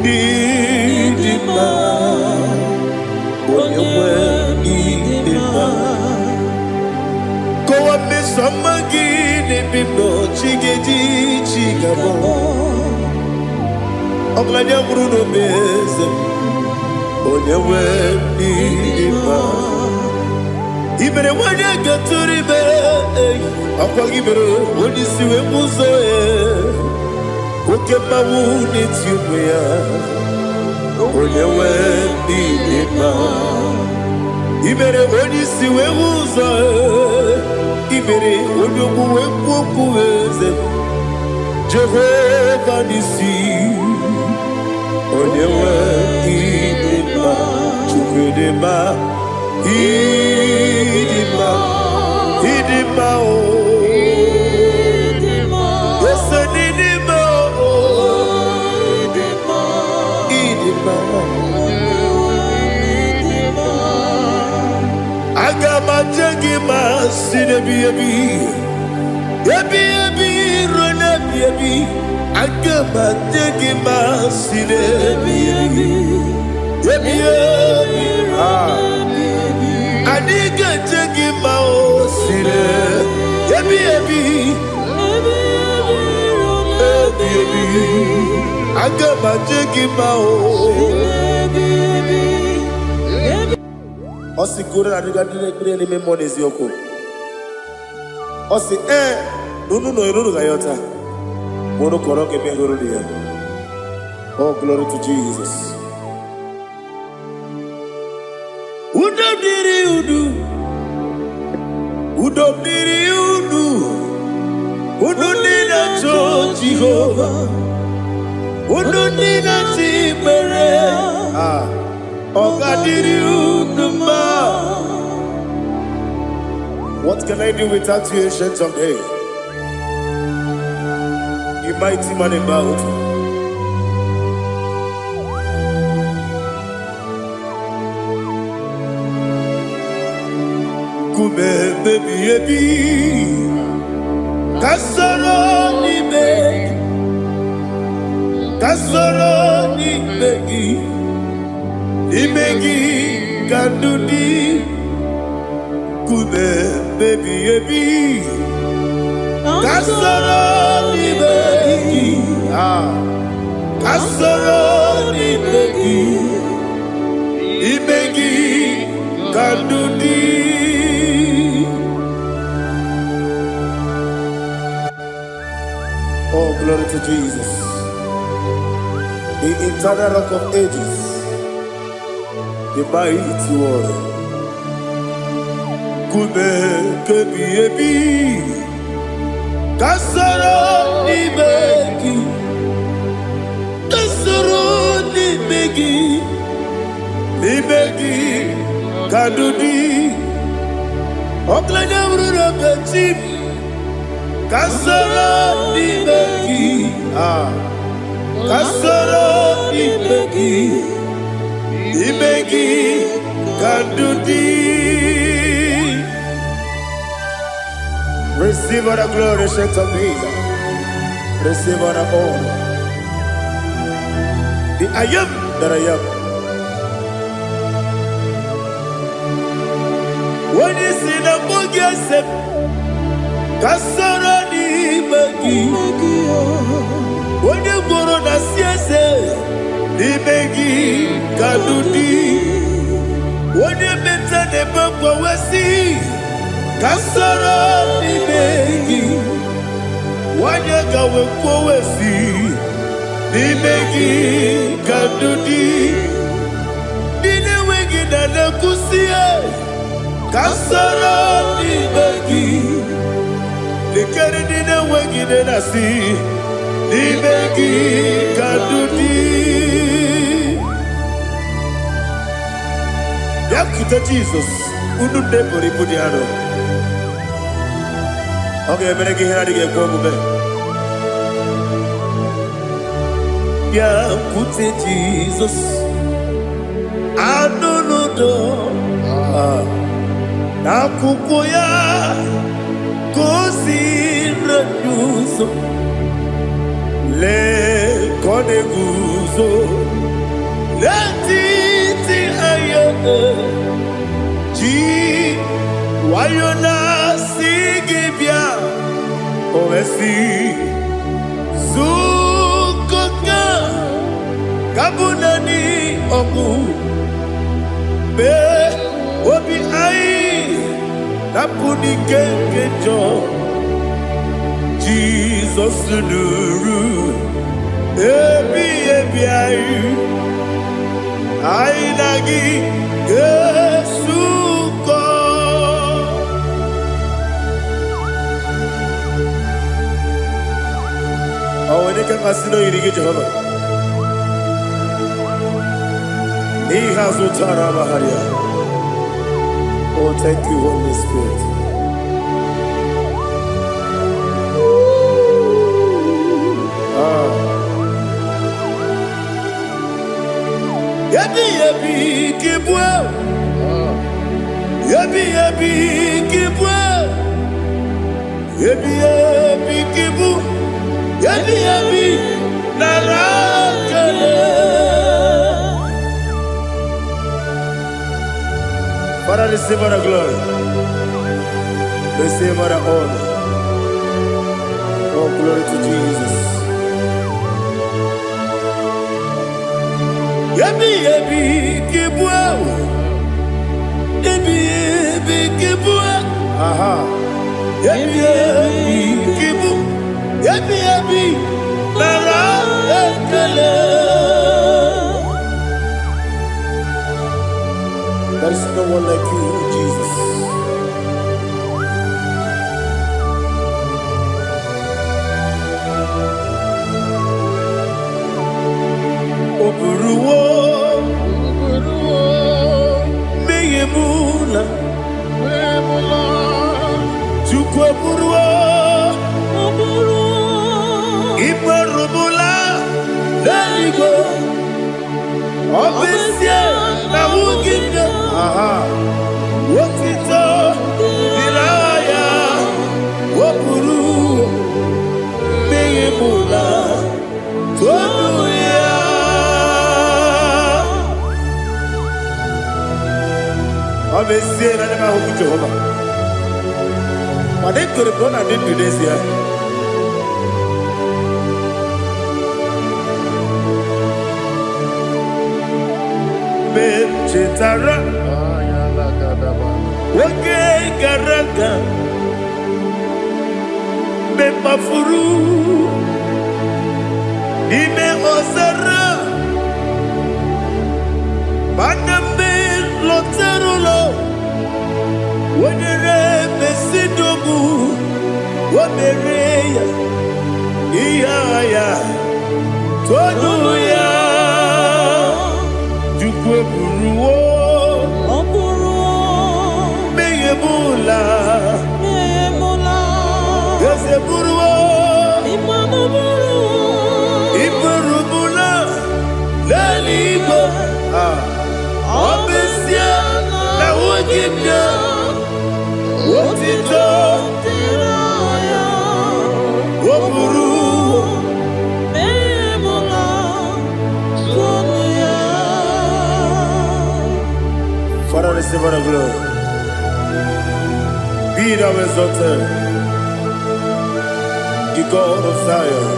S1: need him, when you need him. Go up, Miss Samagin, and be no chiggy chigabo. I'm glad you're Bruno Bez, when you need him. Even when you get to the bed, I'll give it when you see a muso. Okay, my wound, it's you, when you need him. Even when you see a muso, even when you go Jehovah, Nissi, when you need him, to good him. Idima, Idima, oh, yes, Idima, oh, Idima, Agama Jagima, Sidabi, Yabi, Rona, Yabi, Agama Jagima, Sidabi, Yabi, Adiga jagi mao sile, ebi ebi, agama jagi mao. Osi kure adiga dire ni memonize yoko. Osi nunu no irunu gayota, mono koroke me huru dia. Oh, glory to Jesus. Ununina to Jehovah. Ununina Timere. Ogadiriunuma. What can I do without you, ancient of days? You mighty man in battle. Kume baby baby, kasoro ni megi kandudi. Kume baby baby, kasoro ni megi kandudi. Oh, glory to Jesus, the eternal rock of ages, the mighty one. Kume kebi ebi, kasoro ni megi, kadudi, oklanya urura bechim. Kasoro ni megi, kandudi. Receive all the glory, shake of Jesus. Receive all the honor. The I am that I am. When you see the book, yourself. Kasoro ni megi, onye gworo na siese ni megi kadudi, onye meta nebe kwawesi. Kasoro ni megi, onye gawe kwawesi ni megi kadudi, nine wegi na nekusie. Kasoro ni megi. Likere dine wengine nasi, nimegi kadudi. Yakuta Jesus, ununde pori pudiano. Okay, menegi hira dige kwa mube. Yakute Jesus, anunudo. Nakukoya. Kosi renuso, le koneguzo, le titi aye, ji wayona sigibia, oesi zukoka, kabunani oku, be obi ai. Napuni kenkejo, Jesus nuru, ebi ayu, ainagi Yesuko. Onyedika masino yirigi Jehovah. He has utara baharia. Oh, thank you, Holy Spirit. Yebi kibwe, yebi kibwe, yebi kibu, yebi narakale. Father, receive all the glory. Receive all the honor. Oh, glory to Jesus. Yebi kibwe, yebi kibwe. Aha. Yebi kibu, yebi narakale. There is no one like you, Jesus. go. Obesia na wugibia. Aha. Wotito diraya. Wopuru meyemula. Tonuya. Obesia na nema huku Jehovah. But they could have done it today's year. Chitara, okay, Garaka, Bemafuru, Ime Osara, Baname Loterulo, Wenere Mesidogu, Wamereya, Iaya, Toduya. Buruo, Meyemula, Yese Buruo, Iburubula, Laligo, Obesia, na wugibia, Wotito, Woburu. Father, receive all the glory. Be thou exalted, the God of Zion,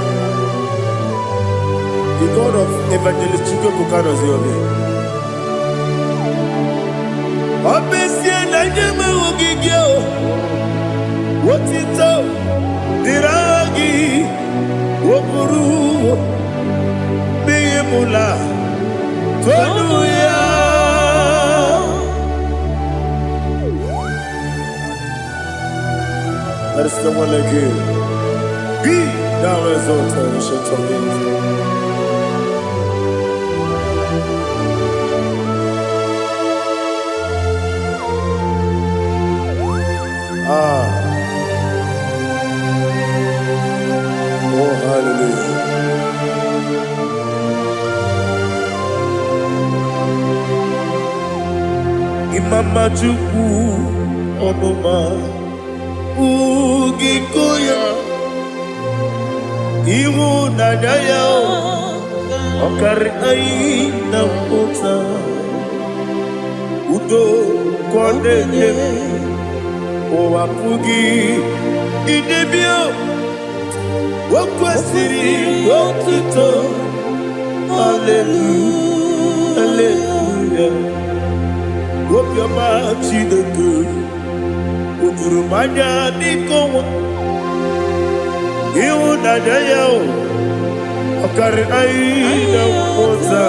S1: the God of Evangelist Chukwu Bukanos Yobe. Obesia na nyeme wugigio, wotito diragi, wopuru meyemula, tonuya. There is someone like you. Be thou exalted, ancient of days. Oh, hallelujah. Imama Chukwu Onoma Ugikoya Iwu Nadaya Okari Aina Mota Udo Kondene Owapugi Idebio Wakwasiri Wakito Hallelujah Hallelujah Whoop your mouth, see the good. Udurumanya Nikowa. You Nadaya. Okari Aina Mota.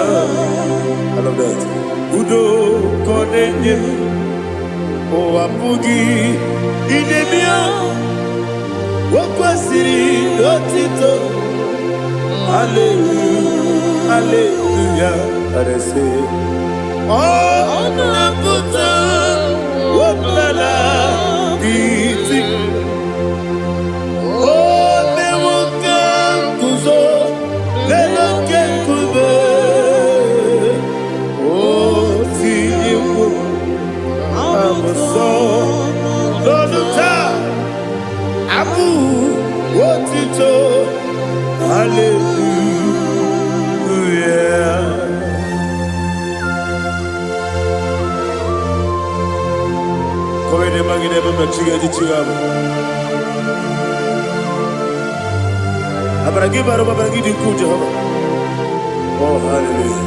S1: I love that. Udo Konenye. Owapugi Idebio. Wakwasiri Otito. Hallelujah. Hallelujah. And I say, oh, Nabuta, Wapala, Piti. Oh, Newoka, Kuzo, Lenoke Kube. Oh, Tibu, Amaso, Loduta, Abu, Wotito, Hallelujah. Komene magine baba chiga jichiwabo. Abaragi baro babaragi diku Jehovah. Oh hallelujah.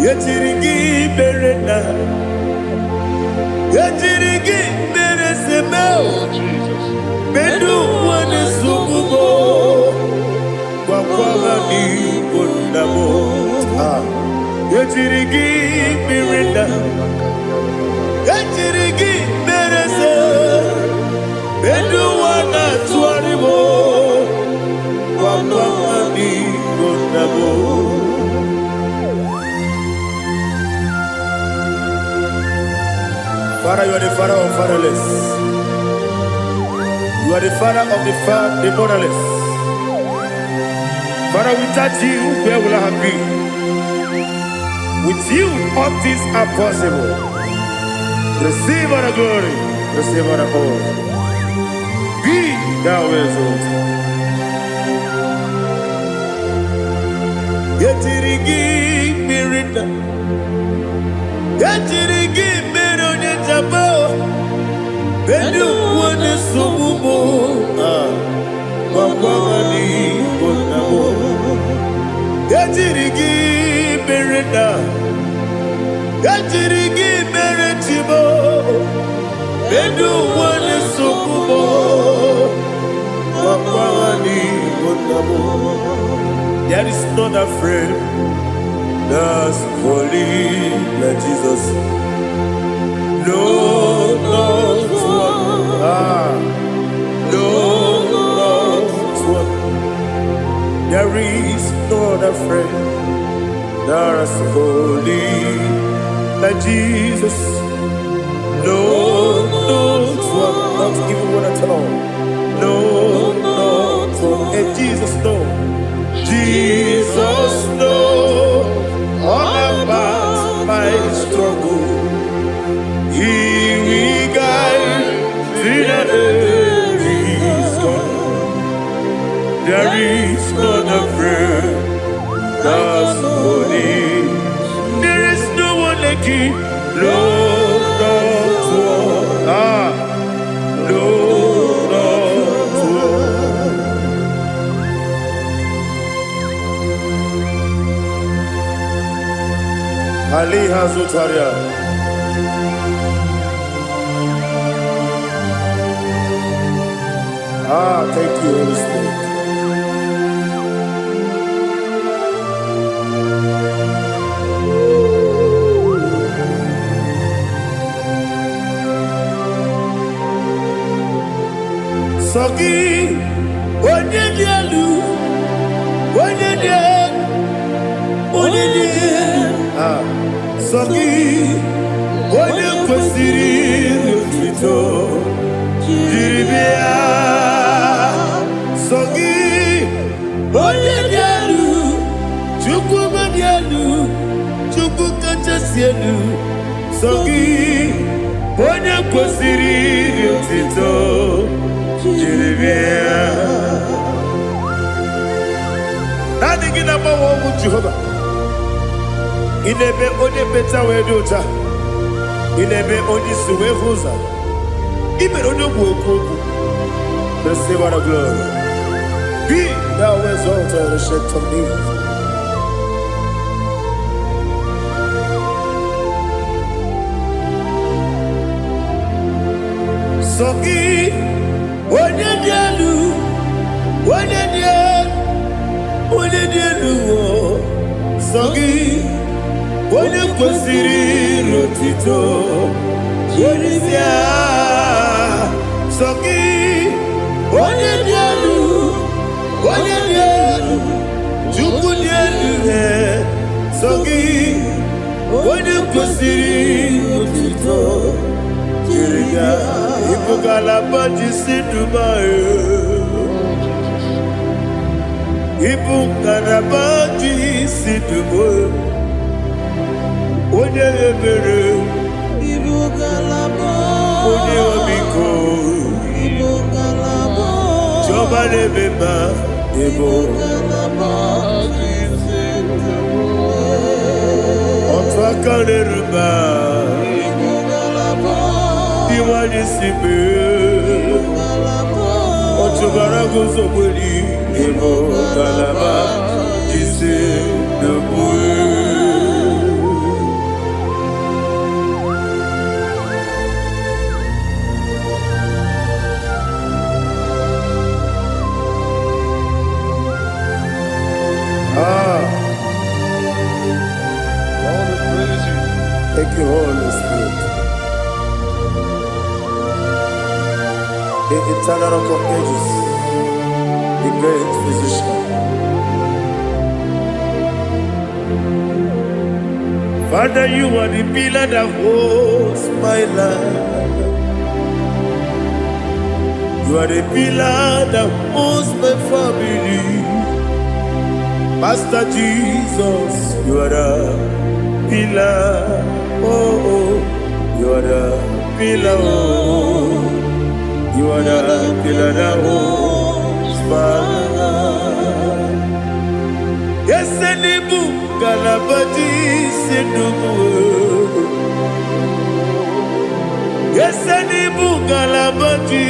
S1: Yetiringi berena. Yetiringi beresebeo. Bedu wane sukubo. Wakwamani kundabo. Yetiringi berena. Yetiringi berese. Bedu wana tuaribo. Wakwamani kundabo. Father, you are the father of fatherless. You are the father of the motherless. Father, without you, where will I have been? With you, all things are possible. Receive all the glory, receive all the honor. Be thou exalted. Yetirigi mirina, yetirigi mironye jabo, benu wane sumumo, wakwani bonamo. Yetirigi mirina, yetirigi meritibo, benu wane sumumo, wakwani bonamo. There is none afraid that's holy like Jesus. No, not one. No, not one. There is none afraid that's holy like Jesus. No, not one. Not even one at all. No, not one. And Jesus, no. Jesus knows all about my struggle. He will guide me to His God. There is none afraid that's holy. There is no one like Him. No, not one. No, not one. Ali Hazutaria. Thank you, Holy Spirit. Sogi, Onyedialu, Onyedialu. Sogi, Onye kwesịrị otuto jiri bịa. Sogi, Onye dị elu, Chukwu dị elu, Chukwu kachasị elu. Sogi, Onye kwesịrị otuto jiri bịa. Naanị gị na-agbanwe ọgwụ Jehova. Inebe onye beta wee dị ụcha. Inebe onye isi wee hụ ụzọ. Imere onye okwu okwu. Receive all the glory. Be thou exalted, ancient of days. Sogi, onye dị elu, onye dị elu, onye dị elu. Sogi, onye kwesịrị otuto jiri bịa. Sogi, onye dị elu, onye dị elu, Chukwu dị elu. Sogi, onye kwesịrị otuto jiri bịa. Ibu ngalaba jisi Dubai. Ibu ngalaba jisi Dubai. Onye ebere, Ibu ngalaba. Onye obiko, Ibu ngalaba. Jọba n'ebeba, Ibu ngalaba. Otu aka n'eruba, Ibu ngalaba. Iwani sibe, Ibu ngalaba. Otu bara guzo mweli, Ibu ngalaba. Jisi Dubai. Thank you, Holy Spirit. The eternal rock of ages, the great physician. Father, you are the pillar that holds my life. You are the pillar that holds my family. Master Jesus, you are the pillar. Oh, you are the pillar. Oh, you are the pillar that holds my life. Yes, Enibu Galabadi Sedubu. Yes, Enibu Galabadi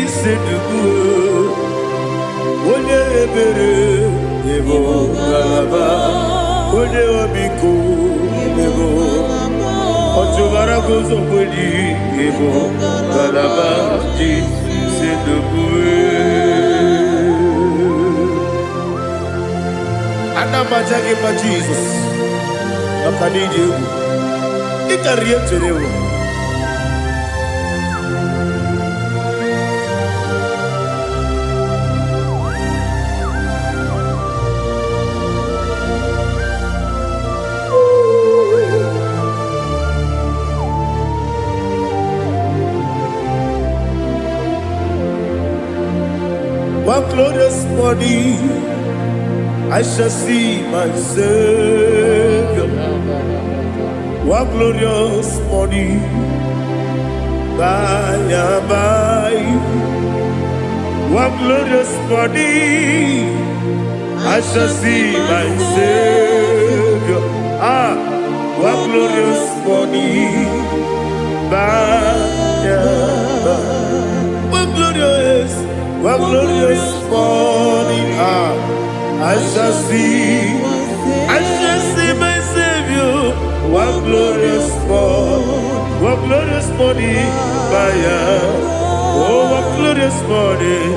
S1: Sedubu. Ole ebere ebo galaba. Ole obiku ebo. Otubara gozo bodi ebo galabadi Sedubu. Anamajage by Jesus. Akanidi. Ikariye terewo. One glorious body, I shall see my Savior. One glorious morning, by and by. One glorious morning, I shall see my Savior. One glorious morning, by and by. One glorious morning, I shall see my Savior. One glorious morning, oh, one glorious morning,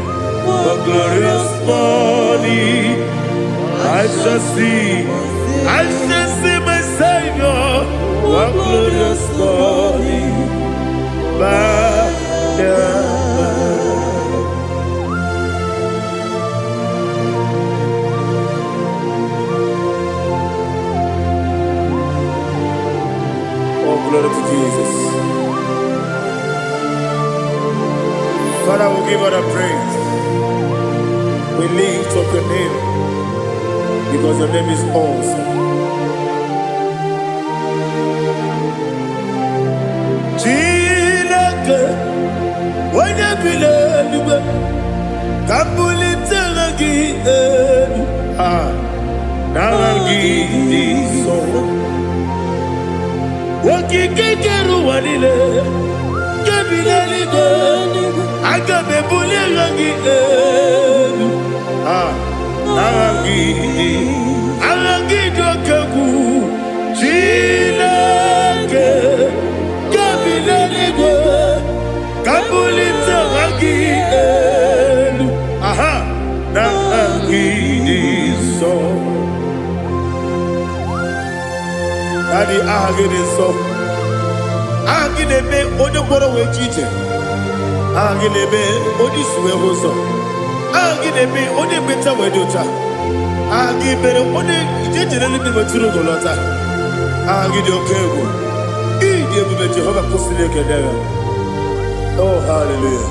S1: I shall see my Savior. One glorious morning, glory to Jesus. Father, we give all the praise. We lift up your name because your name is awesome. Chilake, when you believe, Kabuli Telagi, Nagi, so. Wakikeru wanile, kebilali go, agabe bulirangi arangi dokeku, chilake, kebilali go, kabulita rangi nangi so. Daddy, agide so. Agide be odoboro we chiche. Agide be odisuwe hoso. Agide be odebeta we dota. Agide be ode ijejere libi meturu golota. Agide okego. Ide ebube Jehova kusile kedere. Oh, hallelujah.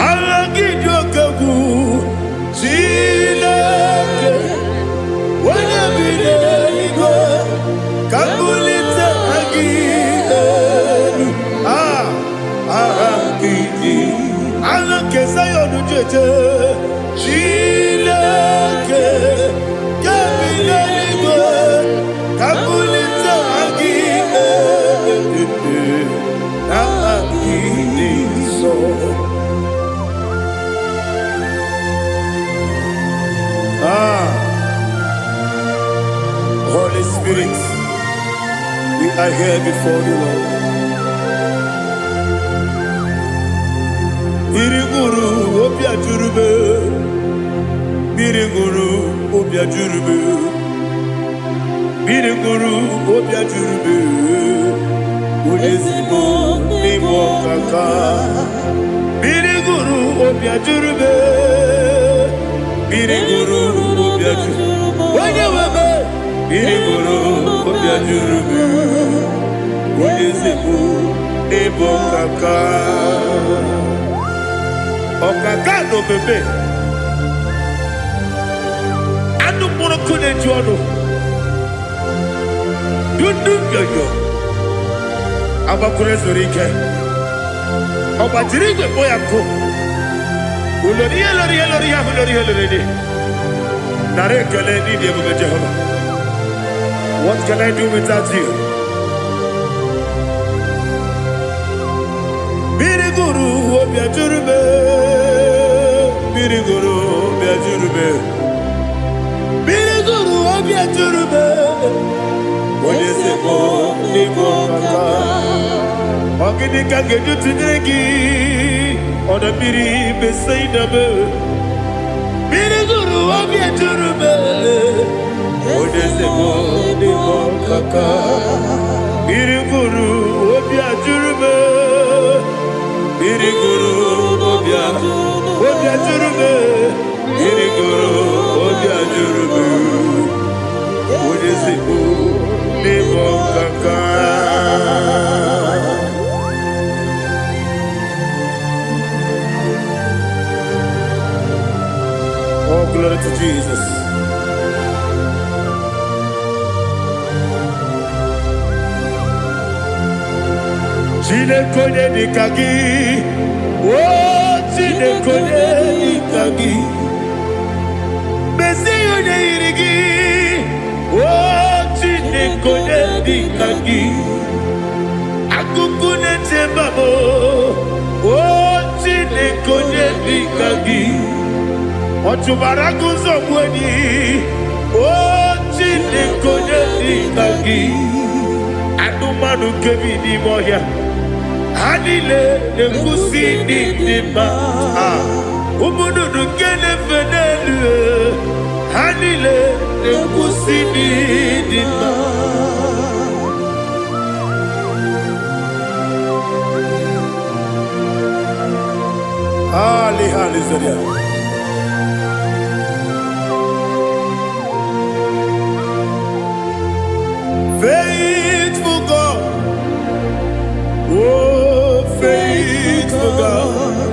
S1: Agide okego. Chilake. When you believe, Kabulita again. Alake Sayonu Jeje. Chilake. Kabulita again. Holy Spirit, we are here before you, Lord. Biriguru obia jurube, biriguru obia jurube, biriguru obia jurube. Ulezimo nimo kaka, biriguru obia jurube, biriguru obia jurube. Irigoro obiajurube Onyezebo ebo kaka Okaka no bebe Anu mono kune juono Dundu yoyo Abakure zorike Obajirigwe boyako Uloriye Narekele nidi ebe Jehovah. What can I do without you? Biriguru obiajurube Biriguru obiajurube Biriguru obiajurube Onyezebo nigo kaka Onyedika geju tinegi Oda biri beseinabe Biriguru obiajurube Onyezebo nigo kaka Biriguru obiajurube Biriguru obiajurube Biriguru obiajurube Onyezebo nigo kaka Oh, glory to Jesus. Onyedika gi, oh Onyedika gi, Besi Onyedika, oh Onyedika gi, Akukune Tebabo, oh Onyedika gi, Otubaraguzo Mweni, oh Onyedika gi, Adumanu Kevini Moya. Hanile nekusi nidima Umudu nukene fenelu Hanile nekusi nidima Hali Zaria Faithful God Faithful God,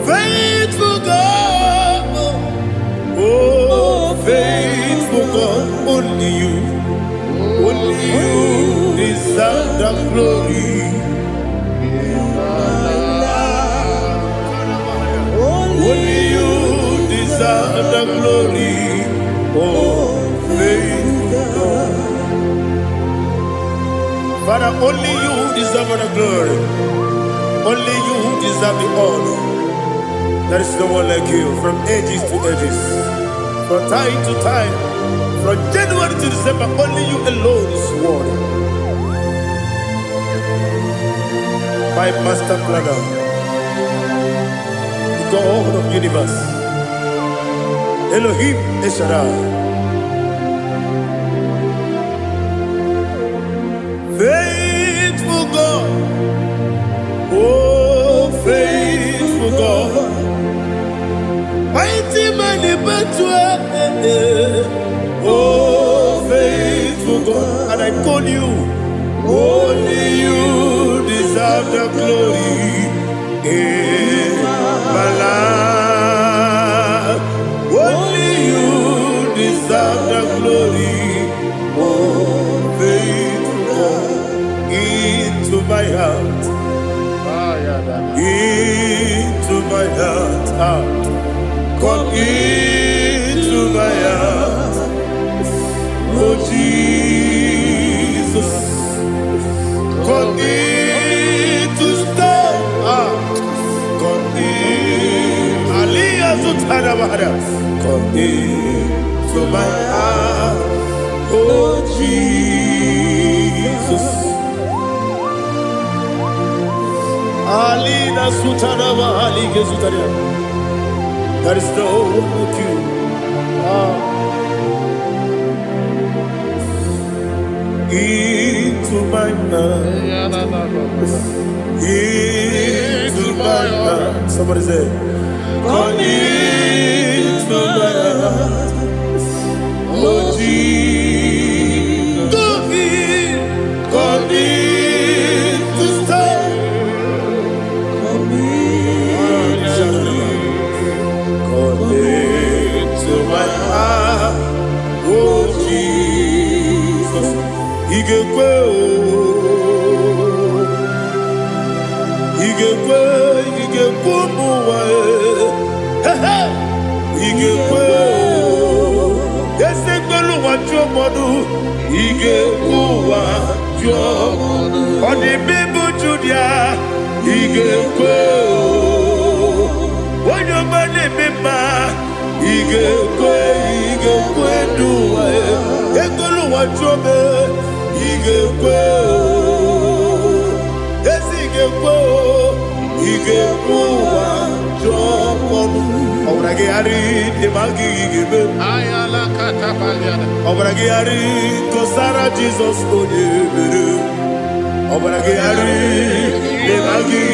S1: faithful God, oh faithful God, only you deserve the glory. Only you deserve the glory, oh faithful God. Father, only you deserve the glory. Only you deserve the honor. There is no one like you from ages to ages. From time to time. From January to December, only you alone is worthy. My master planner, the God of the universe, Elohim Eshadai. Faithful God, oh faithful God, mighty man in battle, oh faithful God, and I call you, only you deserve the glory in my life, only you deserve the glory, oh faithful God. Into my heart, into my heart, come into my heart, oh Jesus, come in to stay, come in, Aliyah Zutanabara, come into my heart, oh Jesus. Alina Sutanava Ali Gezutaria. There is no one like you. Into my heart. Into my heart. Somebody say, come into my heart. Oh igekwe muwa igekwe esegbelu waju modu igekwe waju odi bibu judia igekwe onye mane mema igekwe duwa egbelu waju me igekwe esigekwe igekwe waju modu Obragi ari demagi igebe
S2: Ayala katapaliada.
S1: Obragi ari kosara Jesus onyebere Obragi ari demagi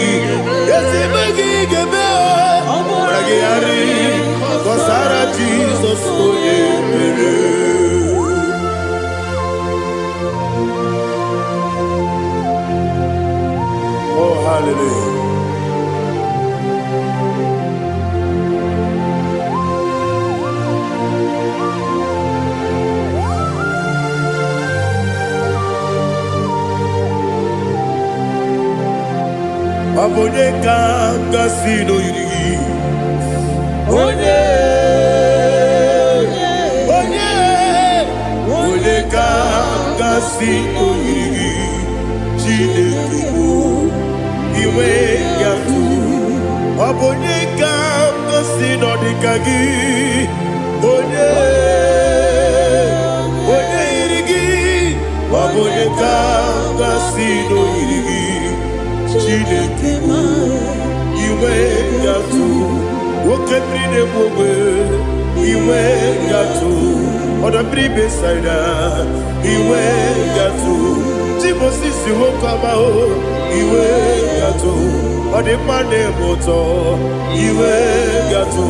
S1: esimagi igebe Obragi ari kosara Jesus onyebere Oh hallelujah. Onyedika ngasi no yiri Onyedika ngasi no yiri Chineke iwe yatu Onyedika ngasi no dikagi Onyedika ngasi no yiri Chineke iwe yatu Wokebrine mwe iwe yatu Odabri besaida iwe yatu Timosisi wokama iwe yatu Odimane moto iwe yatu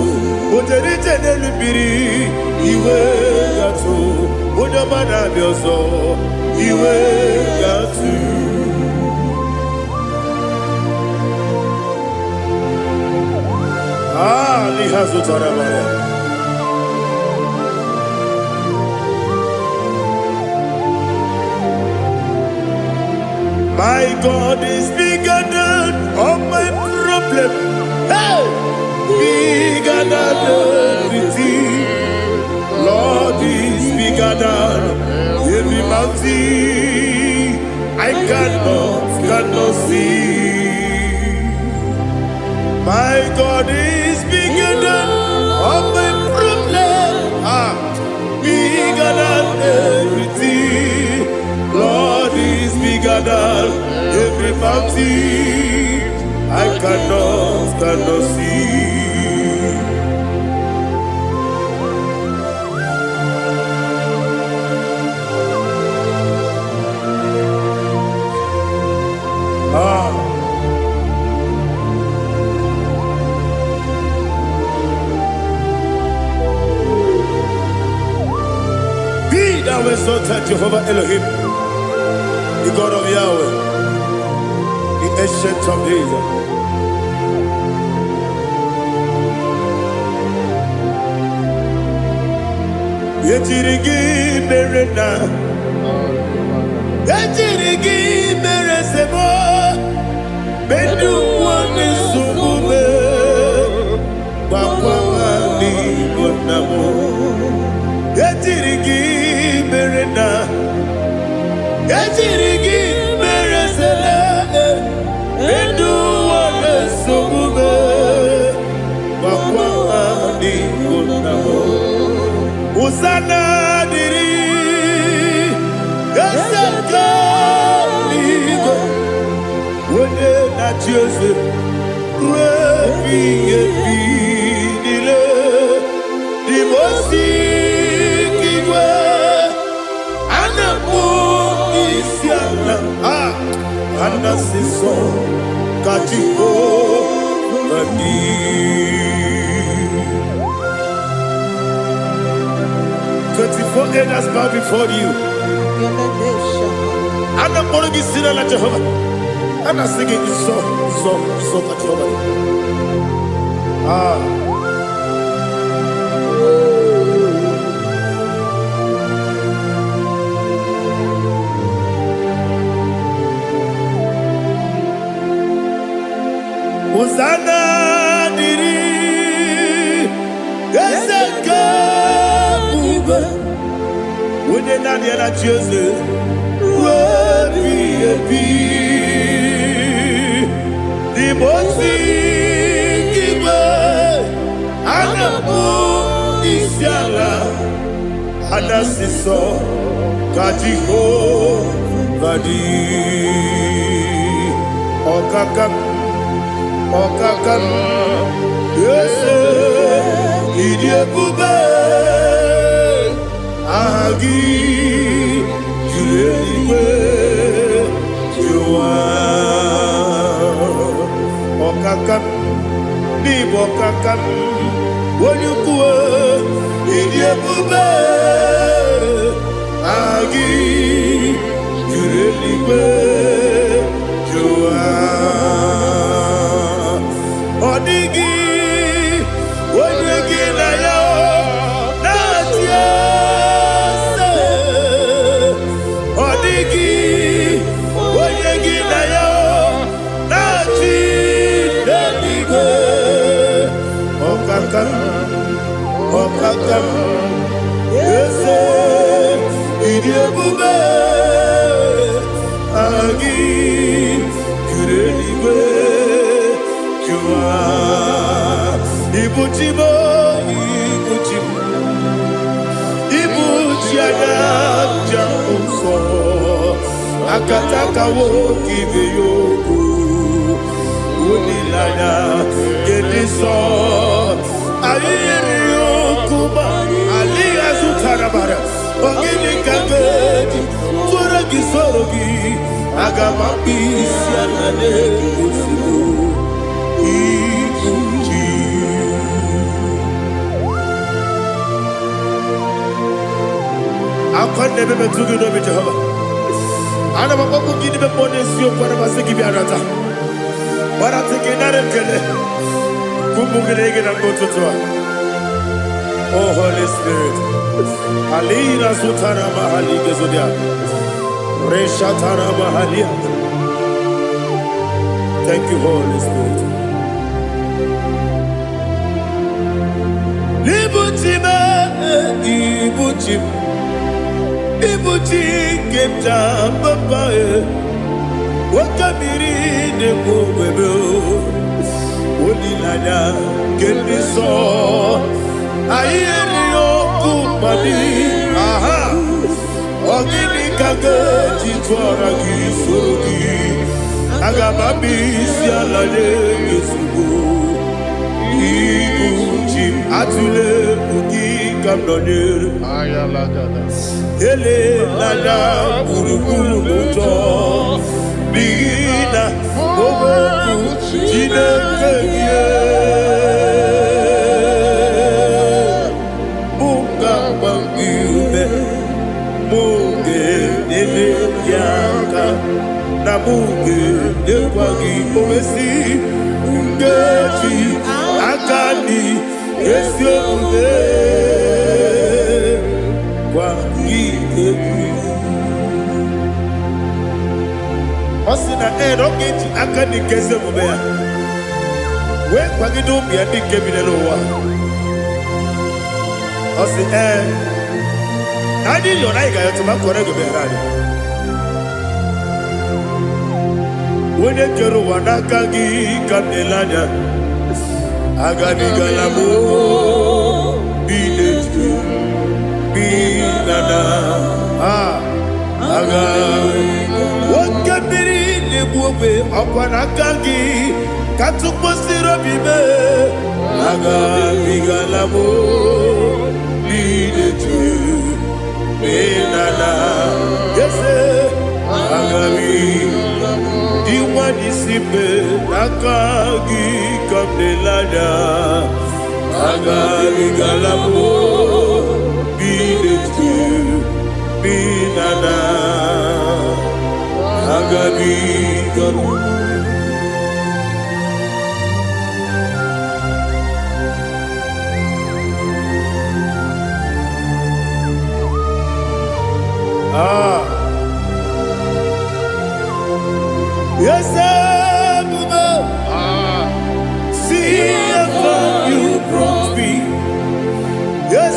S1: Oterite nelubiri iwe yatu Onyamana biozo iwe yatu My God is bigger than all my problem. Hey! Bigger than everything. Lord is bigger than every mountain I cannot see. My God is bigger than all my problems. Bigger than everything. Lord is bigger than every mountain I cannot see. Thou exalted Jehovah Elohim, the God of Yahweh, the ancient of days. Yetirigi merena, yetirigi meresemo, bedu wani sumume, bakwa wani bonamo. Yetirigi merena, yetirigi meresele, bedu wani sumume, bakwa wani bonamo. Usana diri, yasaka ligo, wone na Jose, wepi nile, dimosi kigwe, anamu isiana, anasiso kachiko kadi. 24 elders bow before you. And I'm going to be singing like Jehovah. And I'm singing this song like Jehovah. When you're not here, that's yours. The most Anapo Isiala Anasiso Kajiho Vadi Okakam Yes Idiakube Agi Juliwe Jua Okakam Nibokakam Wonyukue Idiakube Agi Juliwe Jua Odigi Wonyegi na yo Natia Odigi Wonyegi na yo Nati Deligwe Okakam Yese Idiakube Agi Juliwe Jua Ibuchimo Ibuchiana Jamuso Akataka woki beyoku Unilana Gediso Ayiriyokuma Aliya Zutarabara Ogini Kagedi Tura Gisorogi Agamapisi Anane Kusibu Akonde bebe tugi no Jehovah. Ana maboku gidi be ponesio kwa basiki bi arata. Bara teke narekele. Kumugirege na gototoa. Oh Holy Spirit. Alira sutara mahali gezodia. Reshatara mahalia. Thank you, Holy Spirit. Ibuchi kemta papa wakamiri ne mwebe Onilanya kendiso ayeri okumani aha Ogini kage jitwara gisorogi Agamami sialane yesugo Ibuchi atule ugi kamdonere Ele lada buruburu luto Bigina oboku jinekeye Munga bangiume Munge nene yaka Na munge nekwagi omesi Ungeji akani Esyo ude Osina rogeji akani keze mubea We kwagido bia dike binelowa Osi Nani yona iga yotuma korego beharani Wene kero wanakagi kanelanya Agani galamo Binetu Binana Aga Wakabiri nebuwe Akwanakagi Katuposiro bibe Aga Bigalamo Binetu Binana Yese Aga Diwani sipe Nakagi Kamdelada Aga Bigalamo Binana Agabi Galu Yes, see how far you brought me. Yes,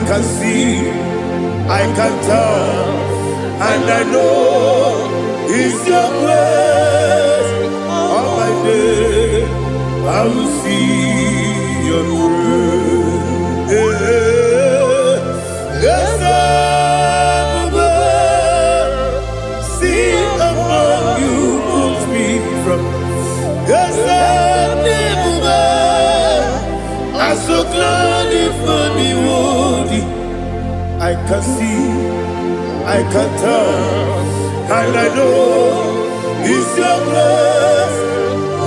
S1: can see, I can tell, and I know it's your grace. All my day I will see your grace. Yes, I will see among you moves me from. Yes, I'm so glad for me, Woody. I can see, I can tell, and I know it's your grace.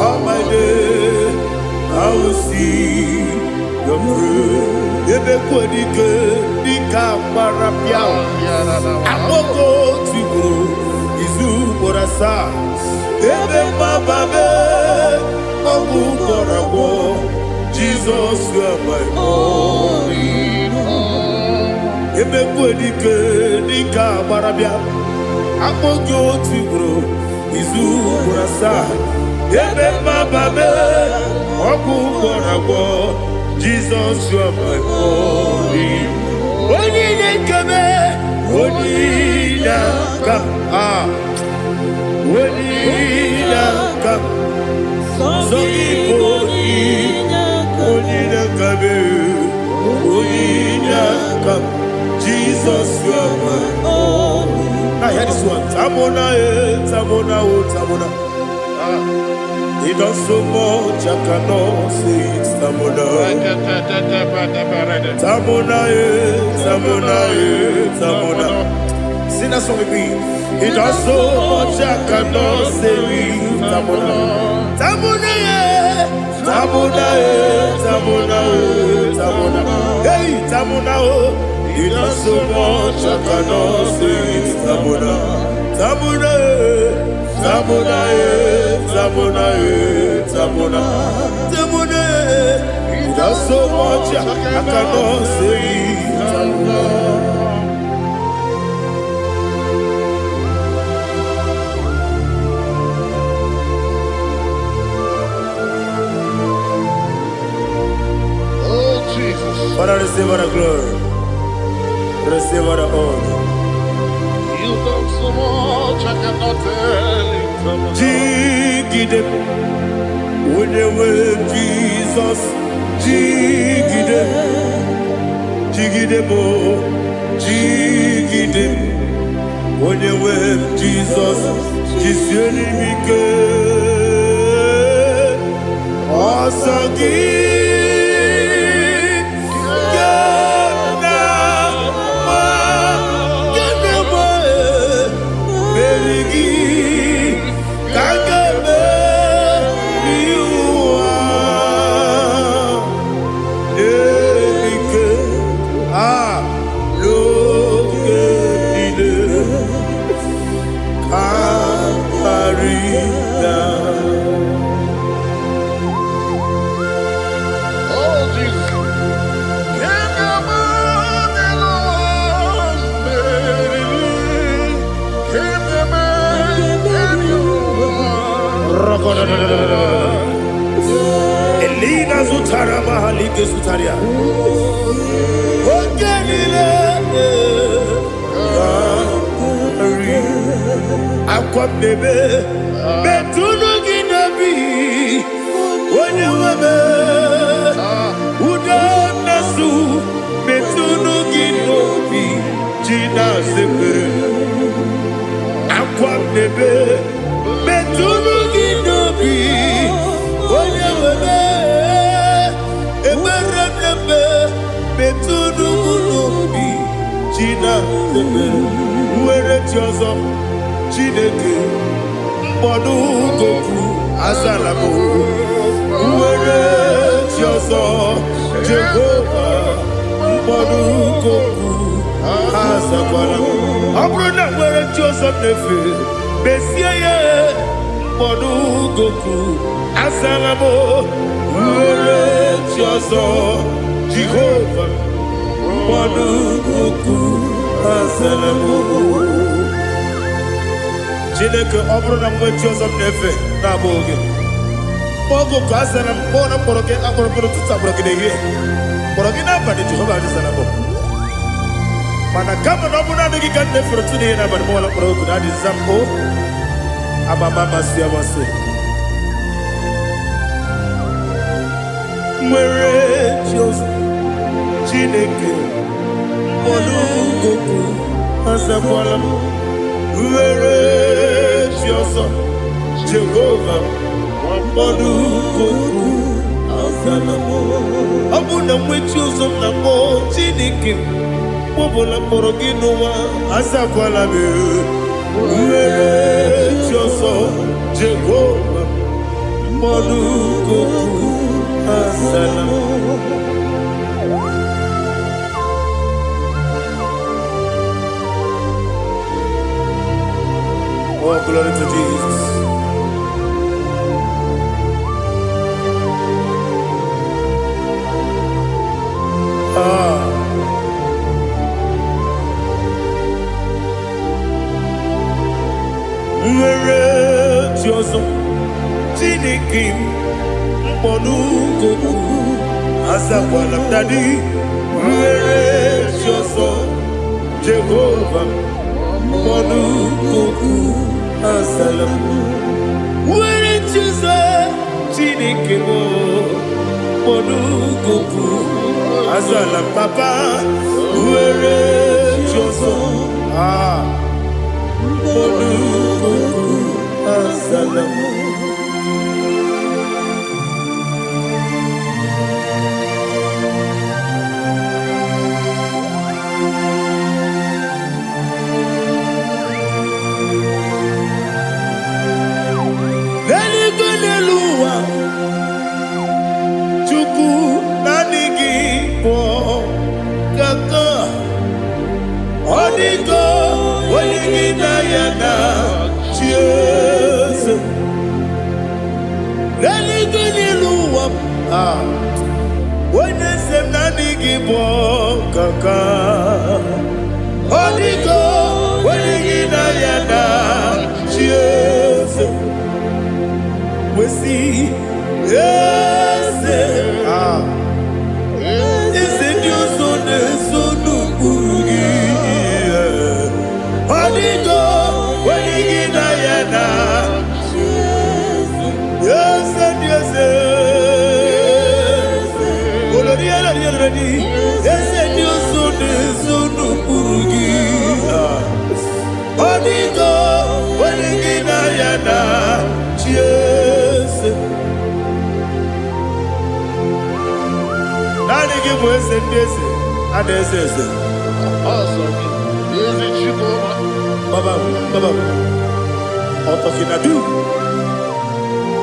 S1: All my day I will see your grace. Ebekodike, Nika Marapia, Amoko Tigo, Izu Borasa, Ebe Mababe, Ogu Borabo. Jesus, you are my only home. Ebekodike, Nika Marapia, Amoko Tigo, Izu Borasa, Ebe Mababe, Ogu Borabo. Jesus, you are my only. Onyedika, Onyedika, Onyedika, so Onyedika, Onyedika. Jesus, you are my only. I hear this one. Tamona, Tamona, Tamona. He does so much, I cannot say it. Tamona, Tamona, Tamona, Tamona. Sing that song with me. He does so much, I cannot say it. Tamona, Tamona, Tamona, Tamona, Tamona. Hey, Tamona, he does so much, I cannot say it. Tamona, Tamona. Tamona, Tamona, Tamona, Tamona. He does so much, I cannot say Tamona.
S2: Oh, Jesus.
S1: Father, receive all the glory, receive all the honor.
S2: You done so much, I cannot tell it.
S1: Jigide, when you were Jesus, Jigide, Jigide mo, Jigide, when you were Jesus, Jisyenimike, Osagi. Elina Zutara Mahalike Zutaria. Ogenile Akwam Debe Betunu Ginabi Wanyewebe Uda Nasu Betunu Ginobi Jina Zebe Akwam Debe Betunu Ginobi Wanyewebe Eberenebe Betunu Ginobi Jina Zebe Uwere Tiozo Chineke Mbodu Goku Azalamo Uwere Tiozo Jehovah Mbodu Goku Azakwalamo Abrona Uwere Tiozo Nefe Besiye Mbodu Goku Azalamo Uwere Tiozo Jehovah Mbodu Goku Azalamo Chineke Obrona Uwere Tiozo Nefe Naboge Bogo Kazana Bona Poroke Aporo Tuta Brokide here. Porogina Badi Jehovah Azalamo Mana kama no muna nigi kan ne fortune na ban mola pro kuna di zampo. Aba mama sia wase. Mwere Dios Chineke Molu goku Asakwala Mwere Dios Jehovah Molu goku Asalamo Abuna mwechi uzom na mo Chineke Mobola poroginowa Asakwala Mwere Dios Jehovah Molu goku Oh, glory to Jesus. Asakwala Daddy, Jehovah, Monu Goku, Asalam. Where is Jesus? Chinikimo, Monu Goku, Asalam Papa. Where is Jesus? Monu Goku, Asalam.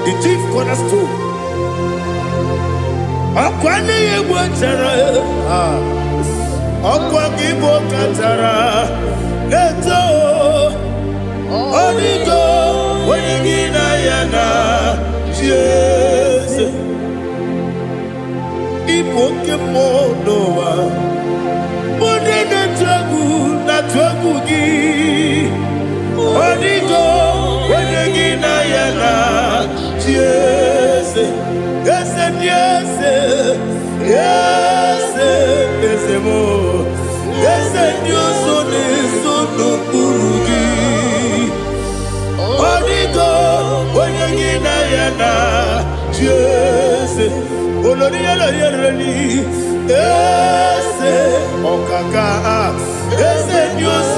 S1: The chief cornerstone. Akwani yebo tara. Akwagibo katara. Leto. Onigo. Wenigina yana. Jesus. Ipoke monowa. Mone na tragu gi. Onigo. Wenigina yana. Yes, yes, yes, yes, yes, more. Yes, Dios sono kurugi. Onigo, oyegina yana. Yes, olori yelori. Yes, okaka. Yes, Dios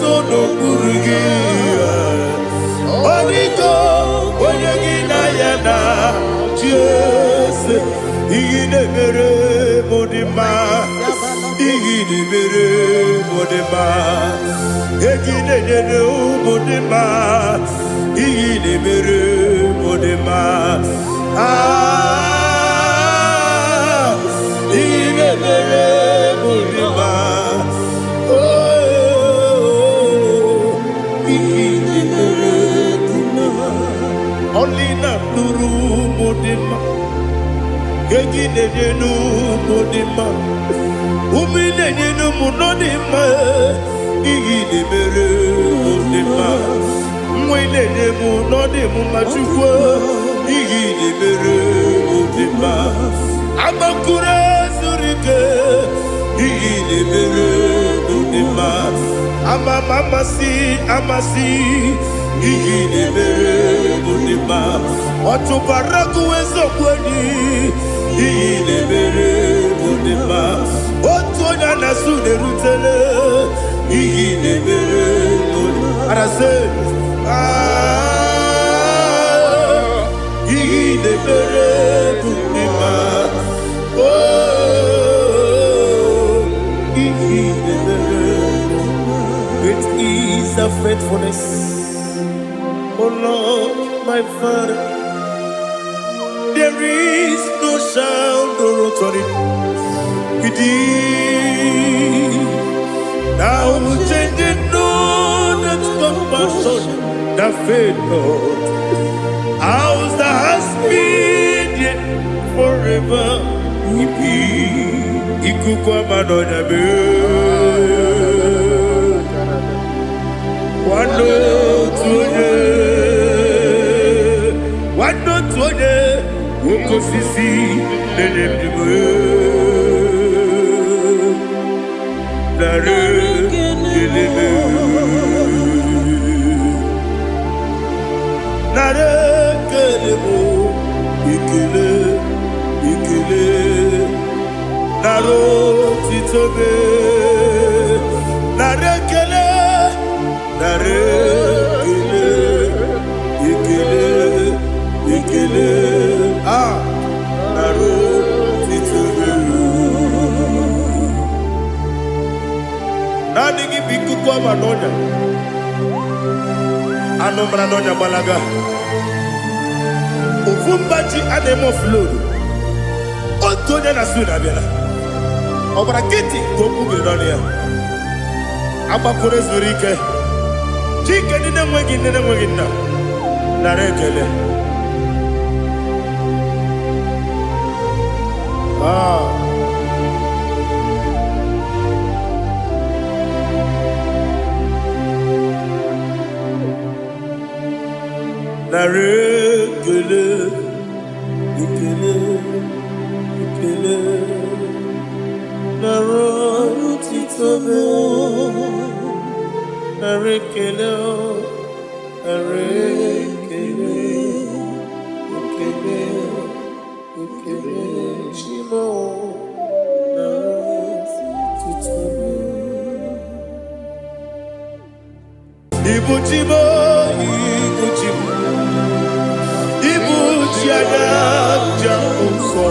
S1: sono kurugi. Onigo. Jesus, Igine mere modima, Igine mere modima, Igine mere modima, Igine mere modima, Igine mere modima, Igine mere modima, only na nuru modima. Gegine nenu modima, umine nenu munodima, igine mere modima, mwine nemu nodimu machukwa, igine mere modima, amakure surike, igine mere modima. amasi igine mere bunima otubaraku ezokweni igine mere bunima otonya nasu derutele igine mere bunima arase igine mere bunima igine mere. It is the faithfulness, oh Lord, my Father. There is no sound or authority. It is now changing, no that's compassion, the faith, Lord. Ours that has been yet forever. Ikukwa manonabe. Wando tuone woko sisi nelemdiwe nare keleme nare kelemo ikele naro titobe nare kele nare ikele naro titobe nani gibiku kwa manonya anomra nonya balaga ufumbaji anemo flodo otonya na suna bela obra kiti koku bidonia abakure zurike chike nene mwegi na narekele narekele ikele naro titobe narekele chimo naro titobe ibuchimo Jamuso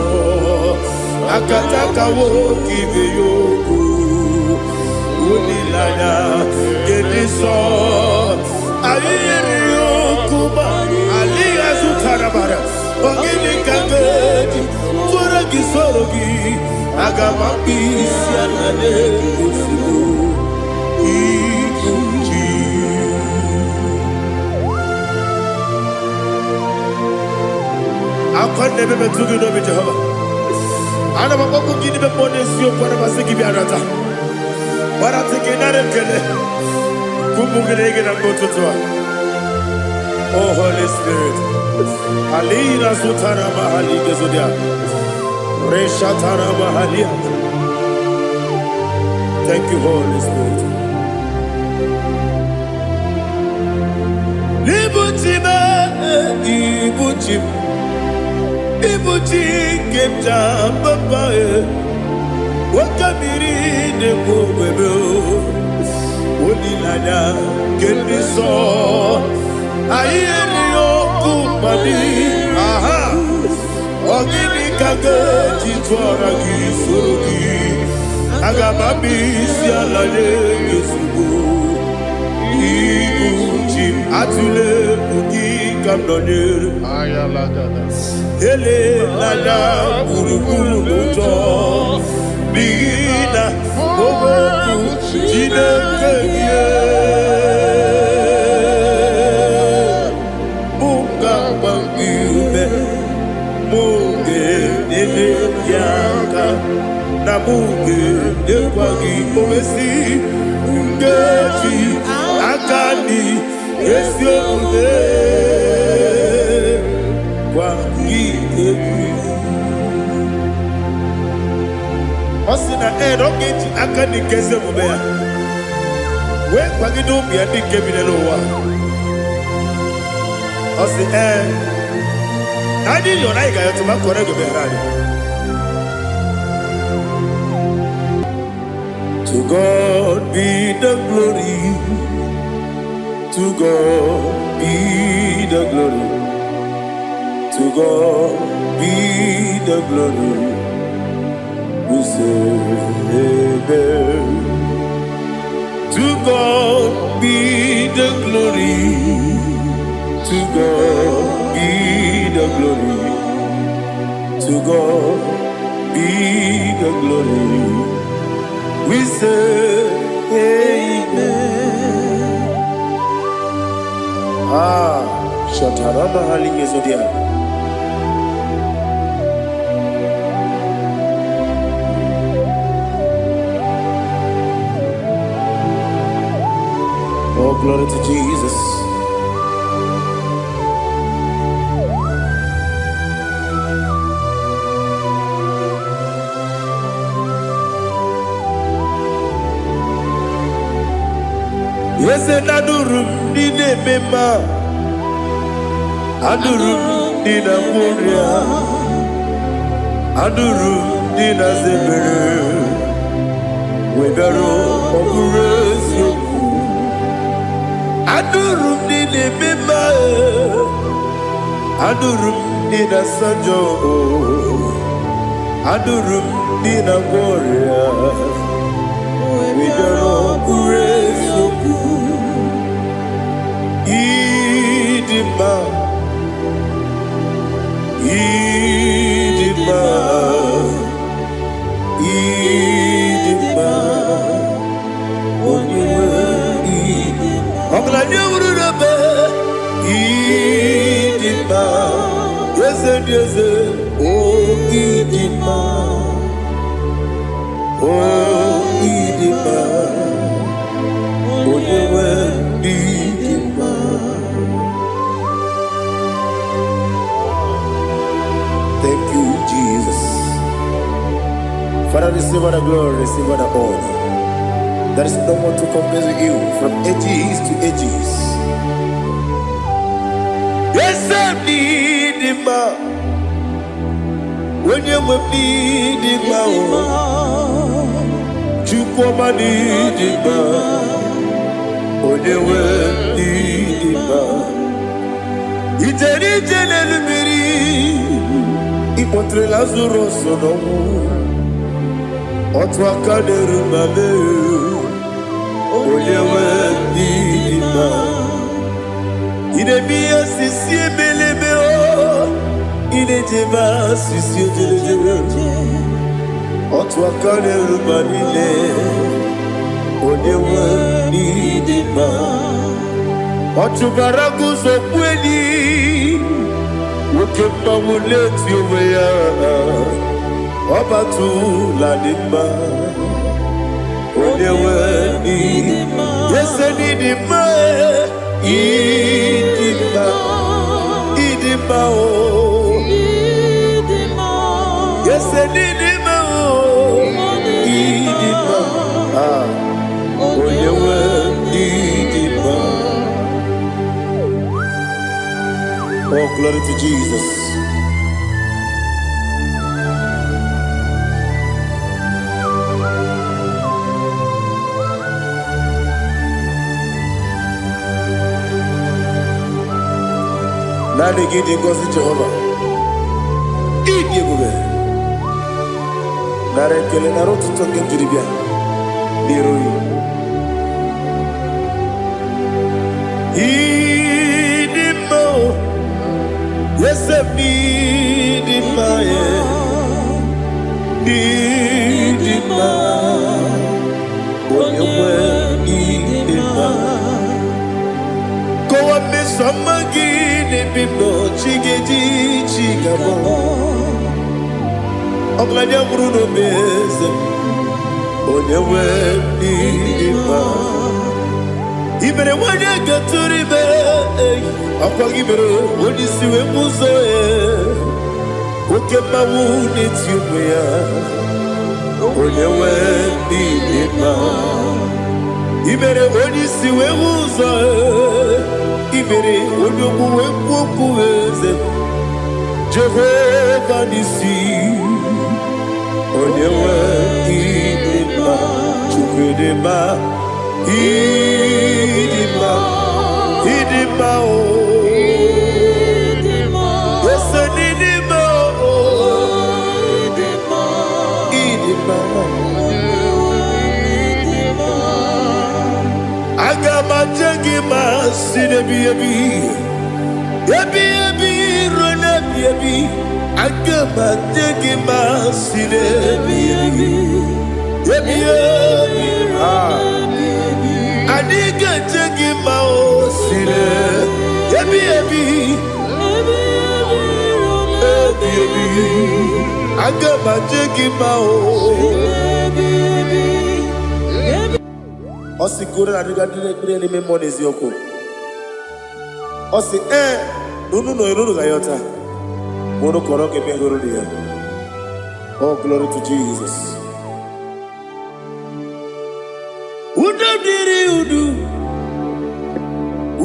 S1: akataka woki beyoku unilaya gediso ayiri yokuba aliya zutarabara ogini kangedi tura gisorogi agamapi sianane kusibu ikuji akonde bebe tugi no Jehova ana maboko gini be ponesio kwa basiki bi arata bara tekenare kele kumugirege na mototwa. Oh Holy Spirit alira sutara mahali gezodia reshatara mahali. Thank you Holy Spirit. Ibuchi kemja papa wakamiri ne kwebe onilanya kendiso ayeri okupani aha ogini kage jitwara gisorogi agamabi sialale yesugo ibuchi atule ugi kamdonere ayalagada ele lala buruburu luto bigina oboku jinekeye munga bangiube munge nene yaka na munge nekwagi omesi ngeji akani esiode Osina don't get akani keze mubea When Pagido be a big cabin and over. I say, I did your like I to my correct of To God be the glory. To God be the glory. To God be the glory. We say amen. To God be the glory. To God be the glory. To God be the glory. We say amen. Shatarama halinge zodia. Oh, glory to Jesus. Yes, and Adurum did a member. Adurum did a warrior. Adurum did a zebra. We got all Adurum did a member. Adurum did a sanjo. Adurum did a warrior. We got all praise Idima. Idima. Idima. Idima, yes, oh Idima, oh Idima, oh Idima. Thank you, Jesus. Father, receive all the glory, receive all the honor. There is no one to compare with you from ages to ages. Yes, I need him. When you need him, you come and need him. When you need him, it's a little bit. He put the Lazarus on. Otwa kaderu mame, oyewe dima. Ine biya sisi belebe o, ine jeba sisi jebe. Otwa kaderu manile, oyewe dima. Otubaragu so kweli, ukemba muleti oweya. Obatu la dima, onewe dima, yes dima, idima, idima o, yes dima o, idima, onewe dima. Oh, glory to Jesus. Nani gidi ngozi Jehova. Idi gube. Nare kele naro tutoke njuribia. Niroi. Idi mo. Yesef idi ma ye. Idi ma. Onyewe idi ma. Kowa mesamagi. Bibo chigeji chigabo Oglanya Bruno Beze Onyewe Biba Ibere wanya gaturibe Akwa gibere Onisiwe muzoe Okema wuni tiumya Onyewe Biba Imere onisi we uzo. Imere onyoku we kwoku eze. Jehovah nisi. Onyewe idima. Chukwudima. Idima. Idima o. Yesu idima o. Idima. Agama jengima sinebi ebi. Ebi ebi rona ebi. Agama jengima sinebi ebi. Ebi ebi Adiga jengima o sine. Ebi ebi. Ebi ebi. Agama jengima o. Osi kura na diga dire ni memoni zioko. Osi nunu no iruru gayota. Mono koroke me iruru dia. Oh, glory to Jesus. Udo diri udu.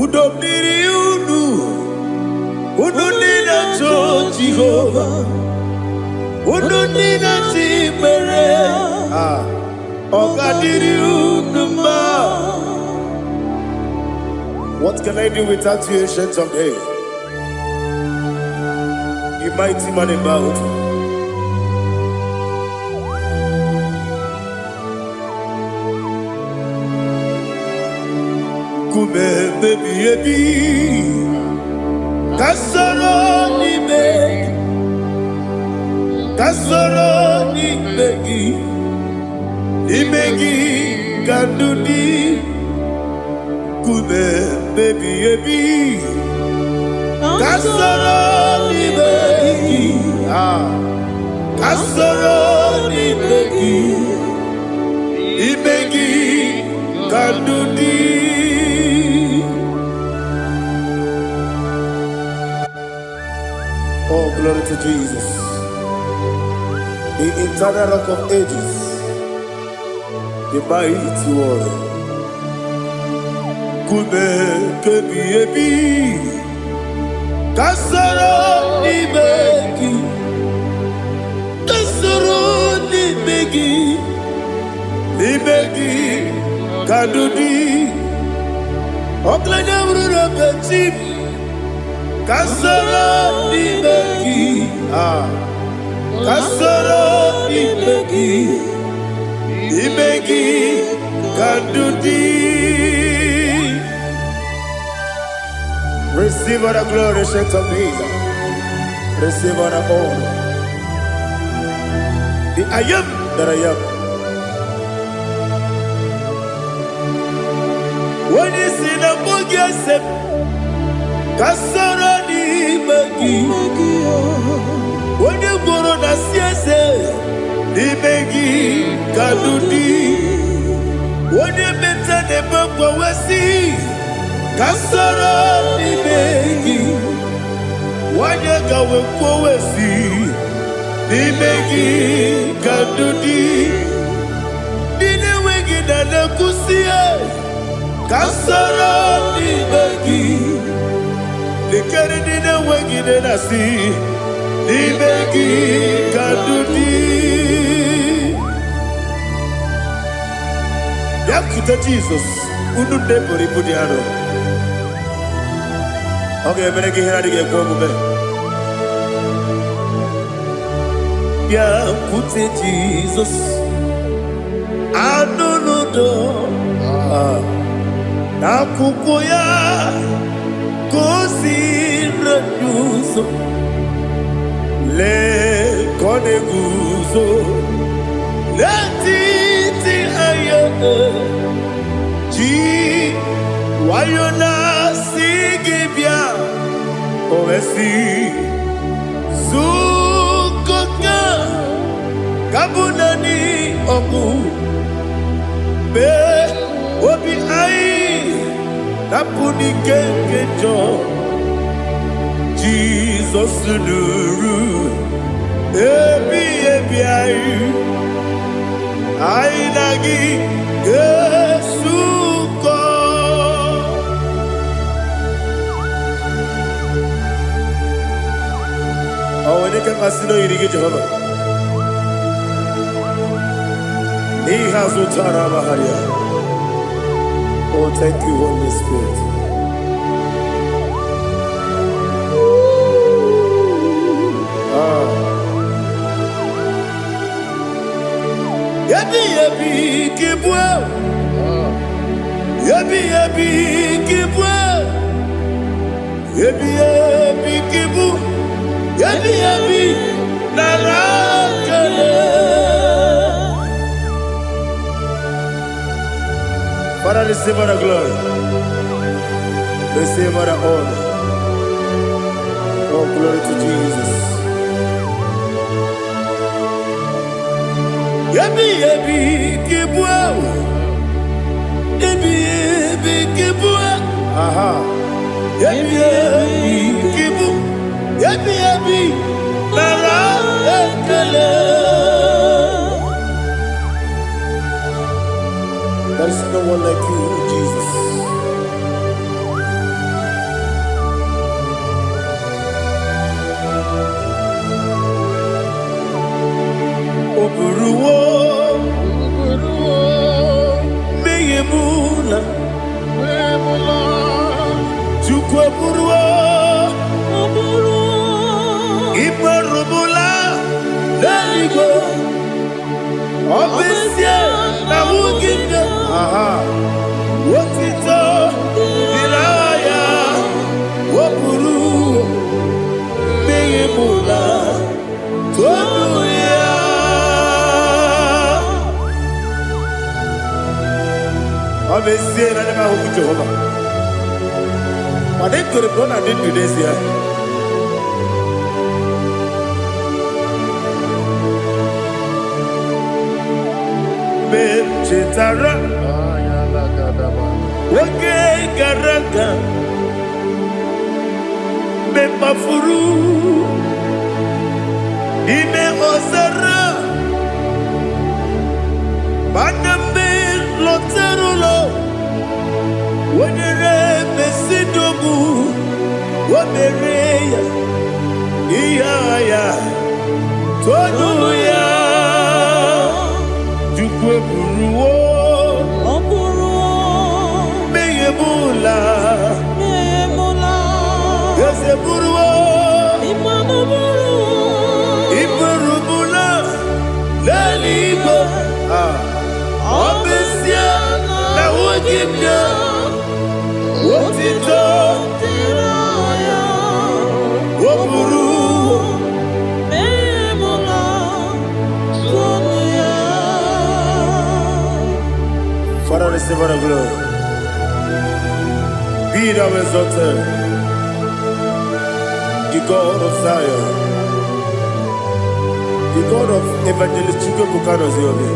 S1: Udo diri udu. Udo nina to Jehovah. Udo nina tibere. What can I do without you, ancient of days? You mighty man in battle. Kume baby baby, kasoro ni begi. Imegi kandudi kube baby baby kasoro ni begi kasoro ni begi imegi kandudi. Oh, glory to Jesus, the eternal rock of ages, the mighty one. Kube kebi ebi, kasoro ni begi, ni begi, kadudi. Oklanya urura beti, kasoro ni begi, kasoro ni begi. Imegi Kadudi. Receive all the glory, shake of Jesus. Receive all the honor. The I am that I am. When you see the book, you say, Kasarani Magi. When you go on a siese. Imegi Kadudi. Wone meta ne bangwa wasi. Kasara imegi. Wanya gawe kwa wasi. Imegi Kadudi. Dine wengi na nakusia. Kasara imegi. Nikari dine wengi na nasi. Imegi Kadudi. Yakuta Jesus, unu debori pudiano. Okay, mene ki hira dige kwa mube. Yakute Jesus, anunudo. Nakukoya, kosi renuso. Le kone guzo, le titi ayane. Ji wayona sigibia, oesi zukoka kabunani oku be obi ai napuni kenkejo. Jesus nuru ebi ai nagi Yesu Onyedika kasino yirigi Jehovah. He has utara baharia. Oh, thank you, Holy Spirit. Yabi yabi kibwa. Yabi yabi kibwa. Yabi yabi kibu. Yabi yabi narakale. Father, receive our glory. Receive our honor. Oh, glory to Jesus. Yabi yabi kibwa. Yabi yabi kibwa. Aha. Yabi yabi kibu. Yabi yabi narakale. There is no one like you, Jesus. Oburuwo, meyemula, chukwu oburuwo, imarubula, leligo, obesia na wugide. Aha, wotito, diraya, oburuwo, meyemula, toduya. Obesia na nema huku Jehovah. Made kore bona din Indonesia. Chetara wake garanga me mafuru ime ozara banambe loterulo wonere mesidobu womereya iyaya toduya jukwe buruwo meyemula yese buruwo iburubula leligo obesia na wogibia wotito woburuwo Father, receive our glory. Be thou exalted, the God of Zion, the God of Evangelist Chukwu Bukano Ziobi.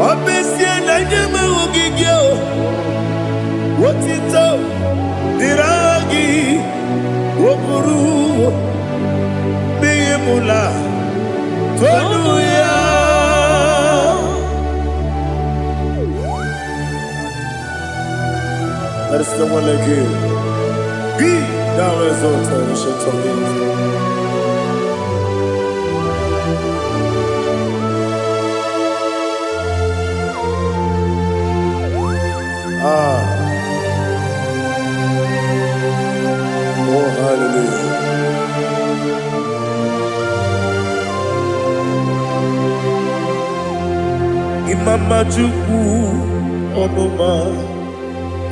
S1: Obesie na nyeme ogigio, wotito, diragi, woburu, meyemula, toduya. There is no one like you. Be thou exalted, ancient of days. Oh, hallelujah. Imama Chukwu Onuma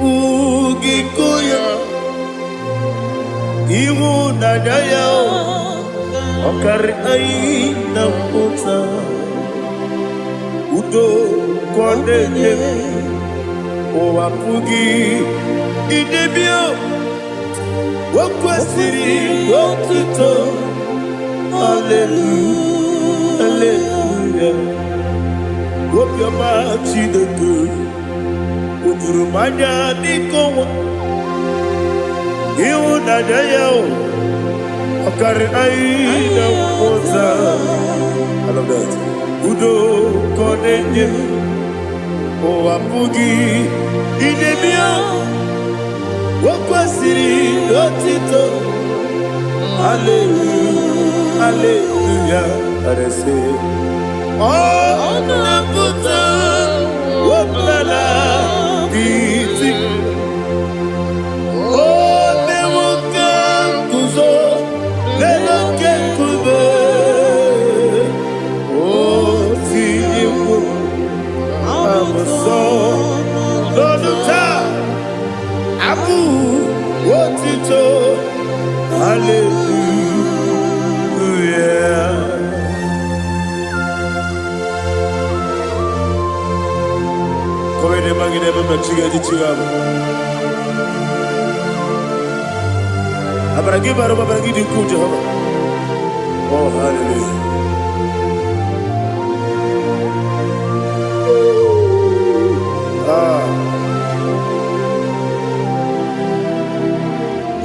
S1: Ugikoya Iwu Nadaya Okari Aina Kota Udo Kondene Owapugi Idebio Wakwasiri Wakito Hallelujah Hallelujah Wopioma Chideku Udurumanya Nikowa Iwu Nadaya Okari Aina Kota I love that Udo Kondene Owapugi Idebio Wakwasiri Otito Hallelujah, hallelujah. Let us say, oh, Nabuta, what Nana, Easy. Oh, Nemuka, Kuzo, Nemuka, Kuzo. Oh, Tiyu, I'm a son, Doduta, Abu, what it all. Hallelujah. Come in, Maggie, never met you. I'm going to give you good Jehovah. Oh, hallelujah.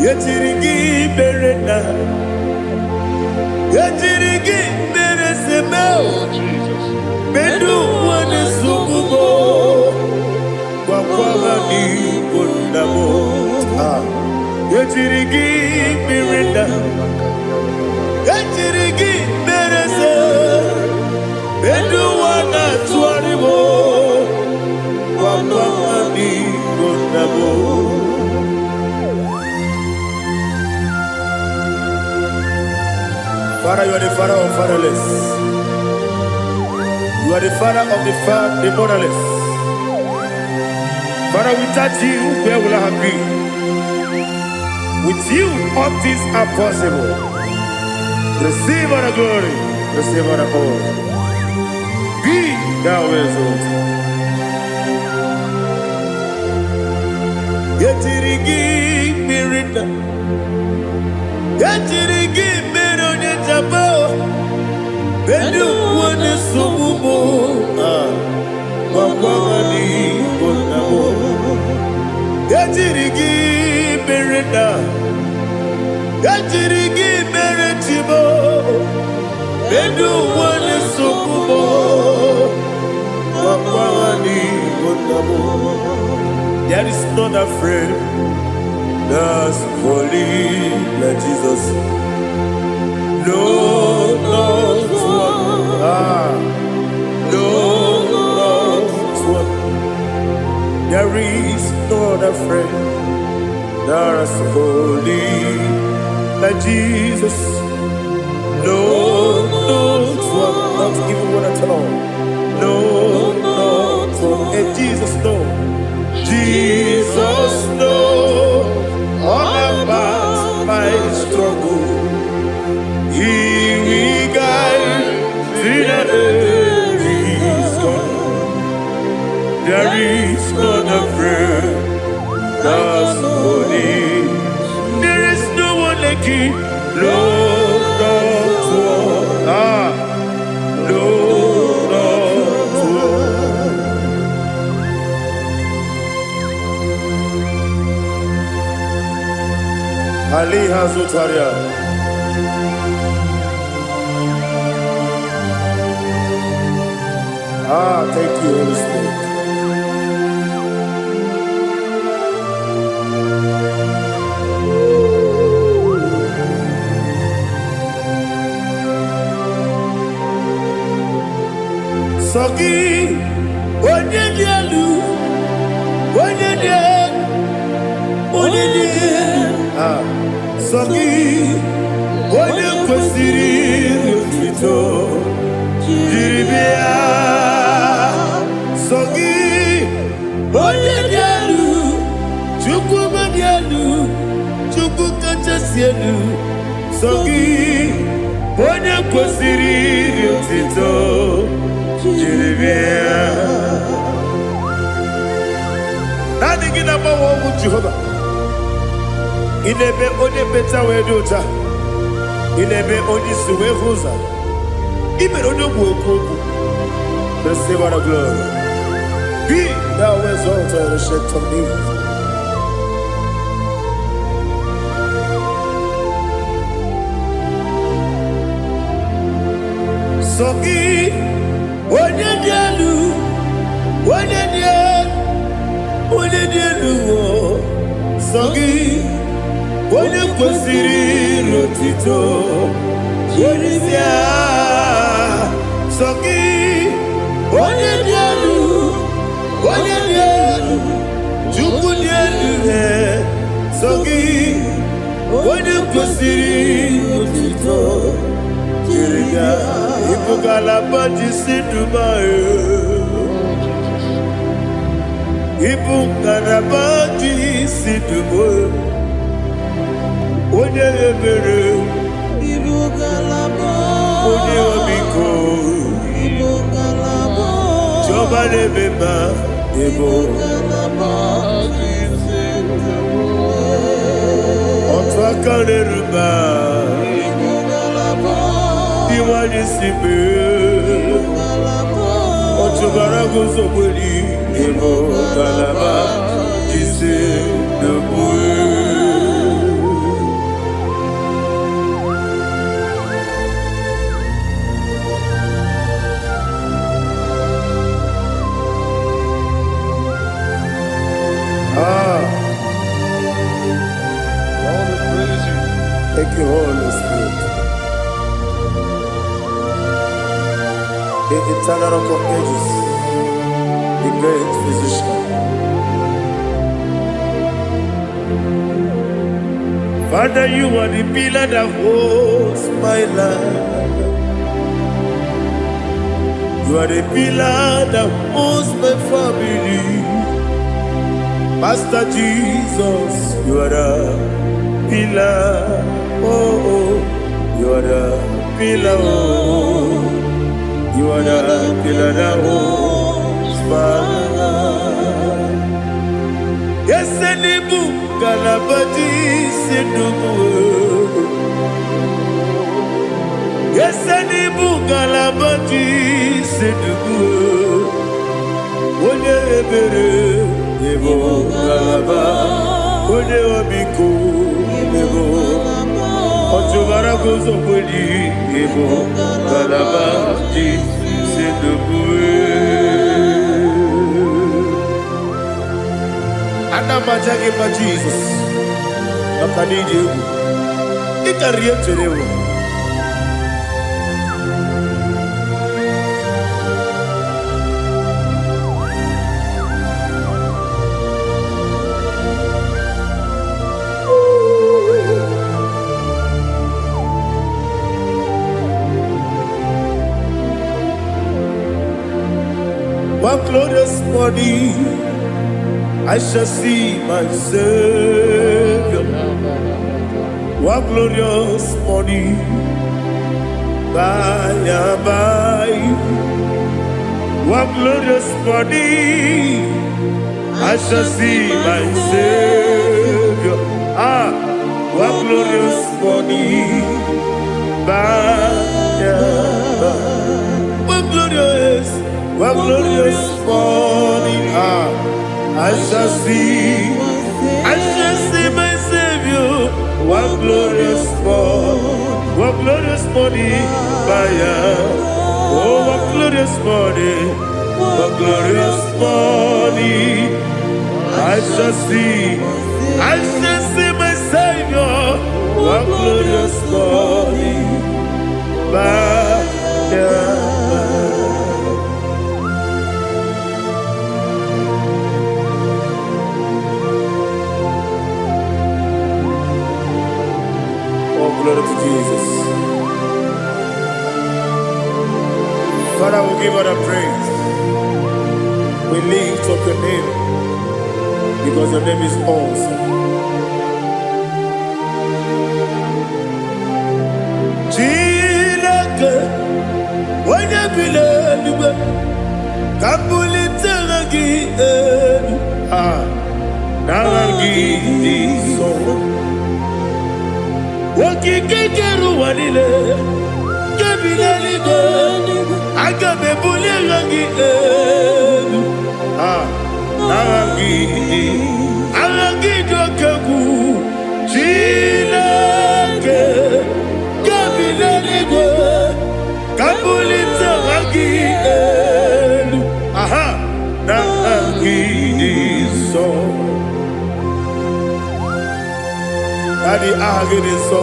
S1: Yetirigi berena, yetirigi beresemeo, bedu wane sukubo, kwa ni kundamo. Yetirigi berena, yetirigi berese, bedu wana tuaribo, kwa ni kundamo. Father, you are the father of fatherless. You are the father of the motherless. Father, without you, where will I have been? With you, all things are possible. Receive all the glory, receive all the honor. Be thou exalted. Yetirigi mirina, yetirigi mironye jabo, bedu wane sumumo, wakwani bonamo. Yetirigi mirina, yetirigi miretibo, bedu wane sumumo, wakwani bonamo. There is not a friend that's holy like Jesus. No, not one. No, not one. There is no other friend that's holy like Jesus. No, not one. Not even one at all. No, not one. And Jesus, no. Jesus knows all about my struggle. He will guide through the days gone. There is not a friend that's holy. There is no one like him. Lord, not one. Lord, not one. Ali Hazutaria. Thank you, Holy Spirit. Sogi, Onyedika, Onyedika, Sogi, Onyedika, Jiribia, Sogi, Onyedika, Chukubadialu, Chukukachasialu, Sogi, Onyedika, Jiribia. Nothing in about what Jehovah. In a be only better way to ta. In a be only suwe huza. Even on the work. Receive our glory. Be thou exalted and shake of me. Sogi, Onyedika, Onyedika, Sogi, onye kwesịrị otito Jerisia sọ gị onye dị elu Chukwu dị elu sọ gị onye kwesịrị otito Jerisia ịbụ ngalaba jisi ndụma ịbụ ngalaba jisi ndụma onye ebere
S3: Ibu galaba,
S1: onye omiko
S3: Ibu galaba,
S1: Jọba n'ebeba ebo
S3: galaba,
S1: otu aka na-eruba
S3: Ibu galaba,
S1: iwanye si mee otu bara guzo gberi ebo galaba jise n'ogbu Thank you, Holy Spirit. The eternal rock of ages, the great physician. Father, you are the pillar that holds my life. You are the pillar that holds my family. Master Jesus, you are the pillar. Oh, you are the pillar. Oh, you are the pillar that holds my life. Yes, any book, Galabadi, Sidubu. Yes, any book, Galabadi, Sidubu. Onye ebere, Ebo Galaba, Onye Obiko, Ebo. Otubara gozo boli ebo galaba di sedubue. Adama jage pa Jesus. Nakanidi ebu. Ikariye cherewo. One glorious morning, I shall see my Savior. One glorious morning, by and by. One glorious morning, I shall see my Savior. One glorious morning, by and by. One glorious morning, I shall see my Savior. One glorious morning, oh, one glorious morning, I shall see my Savior. One glorious morning, glory to Jesus. Father, we give all the praise. We lift up your name because your name is awesome. Chilake, when you believe, Kabuli Telagi, Naragi, so. Wakikekeru wanile Kabila ligo Agabe bule rangi Arangi dokagu Chilake Kabila ligo Kabulita rangi Narangi so Daddy, so.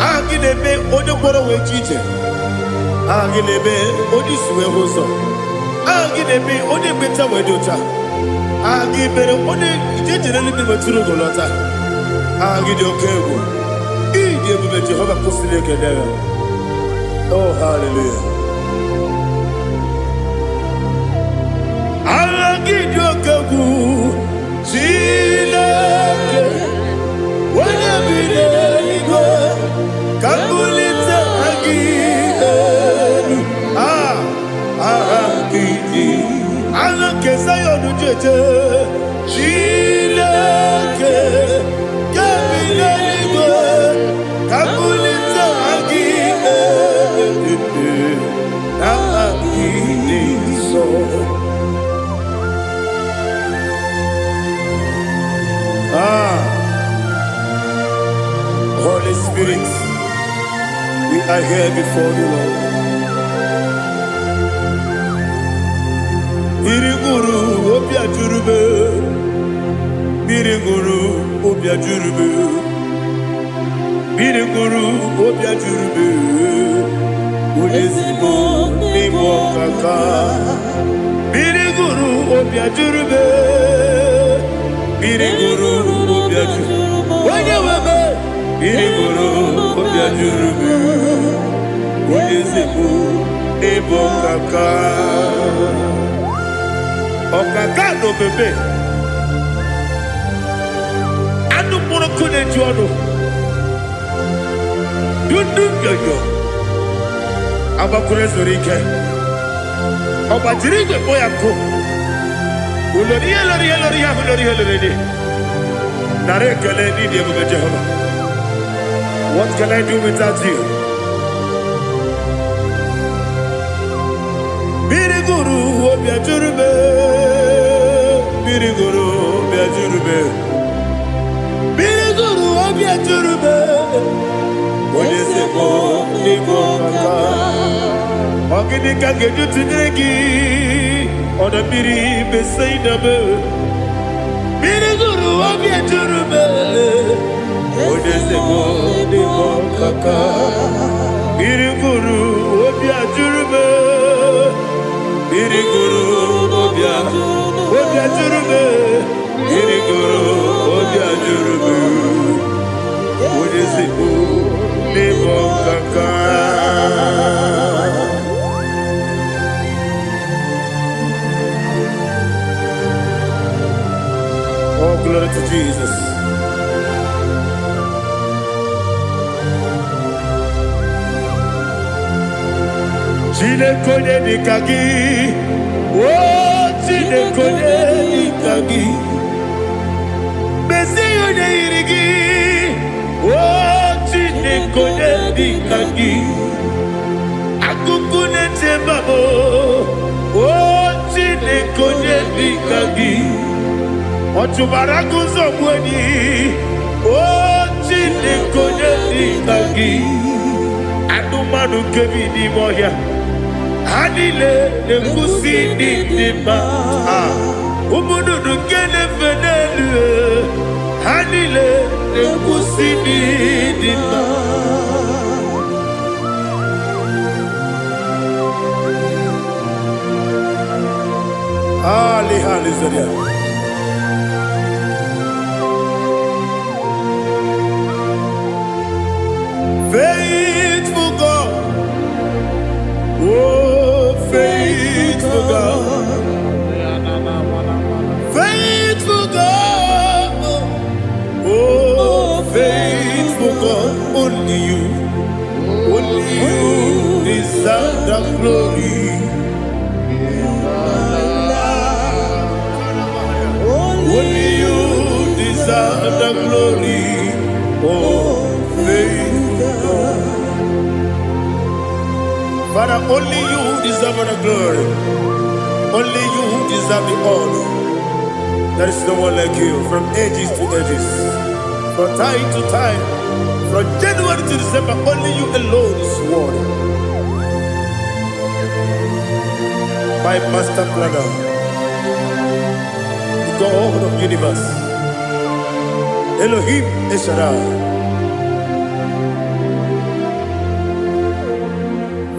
S1: Agilebe, Odoboro Wechite. Agilebe, Odiswe Hoso. Agilebe, Odebeta Wedota. Agibere, Ode, Generally Maturu Golota. Agidio Kego. Idi Jehovah Kusileke Deva. Oh, hallelujah. Agidio Kego. Chileke. Wanyabide Igwe. Kabulita Agidelu. Agidi. Alake Sayonu Jeje. Chileke. Kabile Igwe. Kabulita Agidelu. Agidi so. Holy Spirit, we are here before you, Lord. Biriguru obia jurube, Biriguru obia jurube, Biriguru obia jurube, Ulesibo nibo kaka, Biriguru obia jurube, Biriguru obia jurube, Wanyawebe. Biriguru obia jurube, Ulesibo nibo kaka. Okaka no bebe. Anu puro kune juano. Dundu yoyo. Abakure zorike. Obajiri boya ko. Uloriya. Nare kele ni de Jehovah. What can I do without you? Biriguru obia jurube, Biriguru obia jurube, Biriguru obia jurube. Onyedika nibo kaka, Onyedika geju tunegi, ona biri besaida be. Biriguru obia jurube, Onyedika nibo kaka, Biriguru obia jurube. Biriguru obia jurube, Biriguru obia jurube, Onyedika nibo kaka. Oh, glory to Jesus. Onyedika gi, oh Onyedika gi, Besi Onyedika, oh Onyedika gi, Akukune Tembabo, oh Onyedika gi, Otubaraku Zobweni, oh Onyedika gi, Adumanu Kevini Moya. Hanile ne kusini nima, umududu kene fenelu. Hanile ne kusini nima. Hallelujah. Faithful God, oh faithful God, faithful God, oh faithful God, only you deserve the glory. Only you deserve the glory, oh faithful God. Father, only you deserve the glory. Only you deserve the honor. There is no one like you from ages to ages, from time to time, from January to December. Only you alone is worthy. My master planner, the God of the universe, Elohim Eshadai.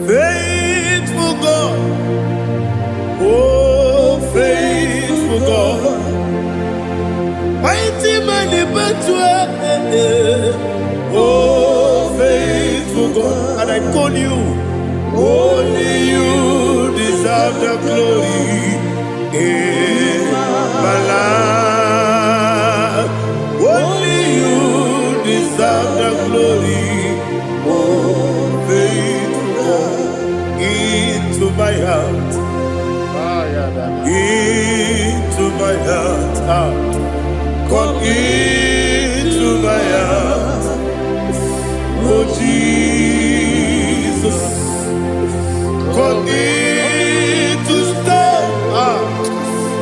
S1: Faithful God, oh faithful God, mighty man in battle, oh faithful God, and I call you, only you deserve the glory in my life, only you deserve the glory, oh faithful God. Into my heart, into my heart, come into my heart, oh Jesus, come in to stay,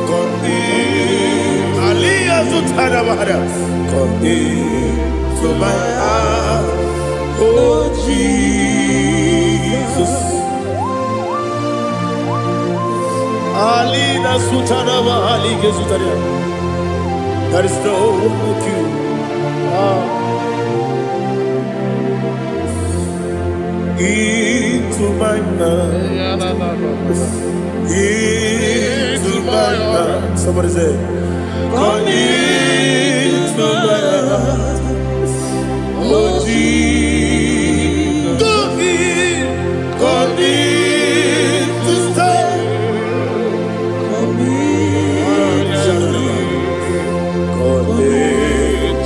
S1: come in, Aliyah Zutanabara, come into my heart, oh Jesus. Alina Sutanaba Ali Gesutaria. There is no one like you. Into my heart. Into my heart. Somebody say, come into my heart. Oh Jesus. Come in to stay.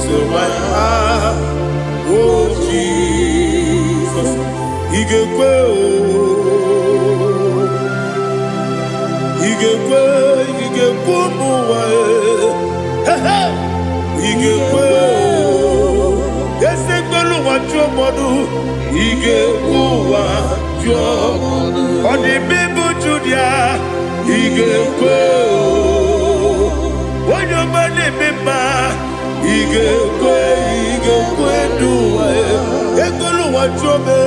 S1: To my heart, oh Jesus, Igekwe, Igekwe, Esegbelu wajomodu, Igekwe wajomodu, Odi bibu Judia, Igekwe, Wanyomane mema. Igekwe duwa Egolu wachome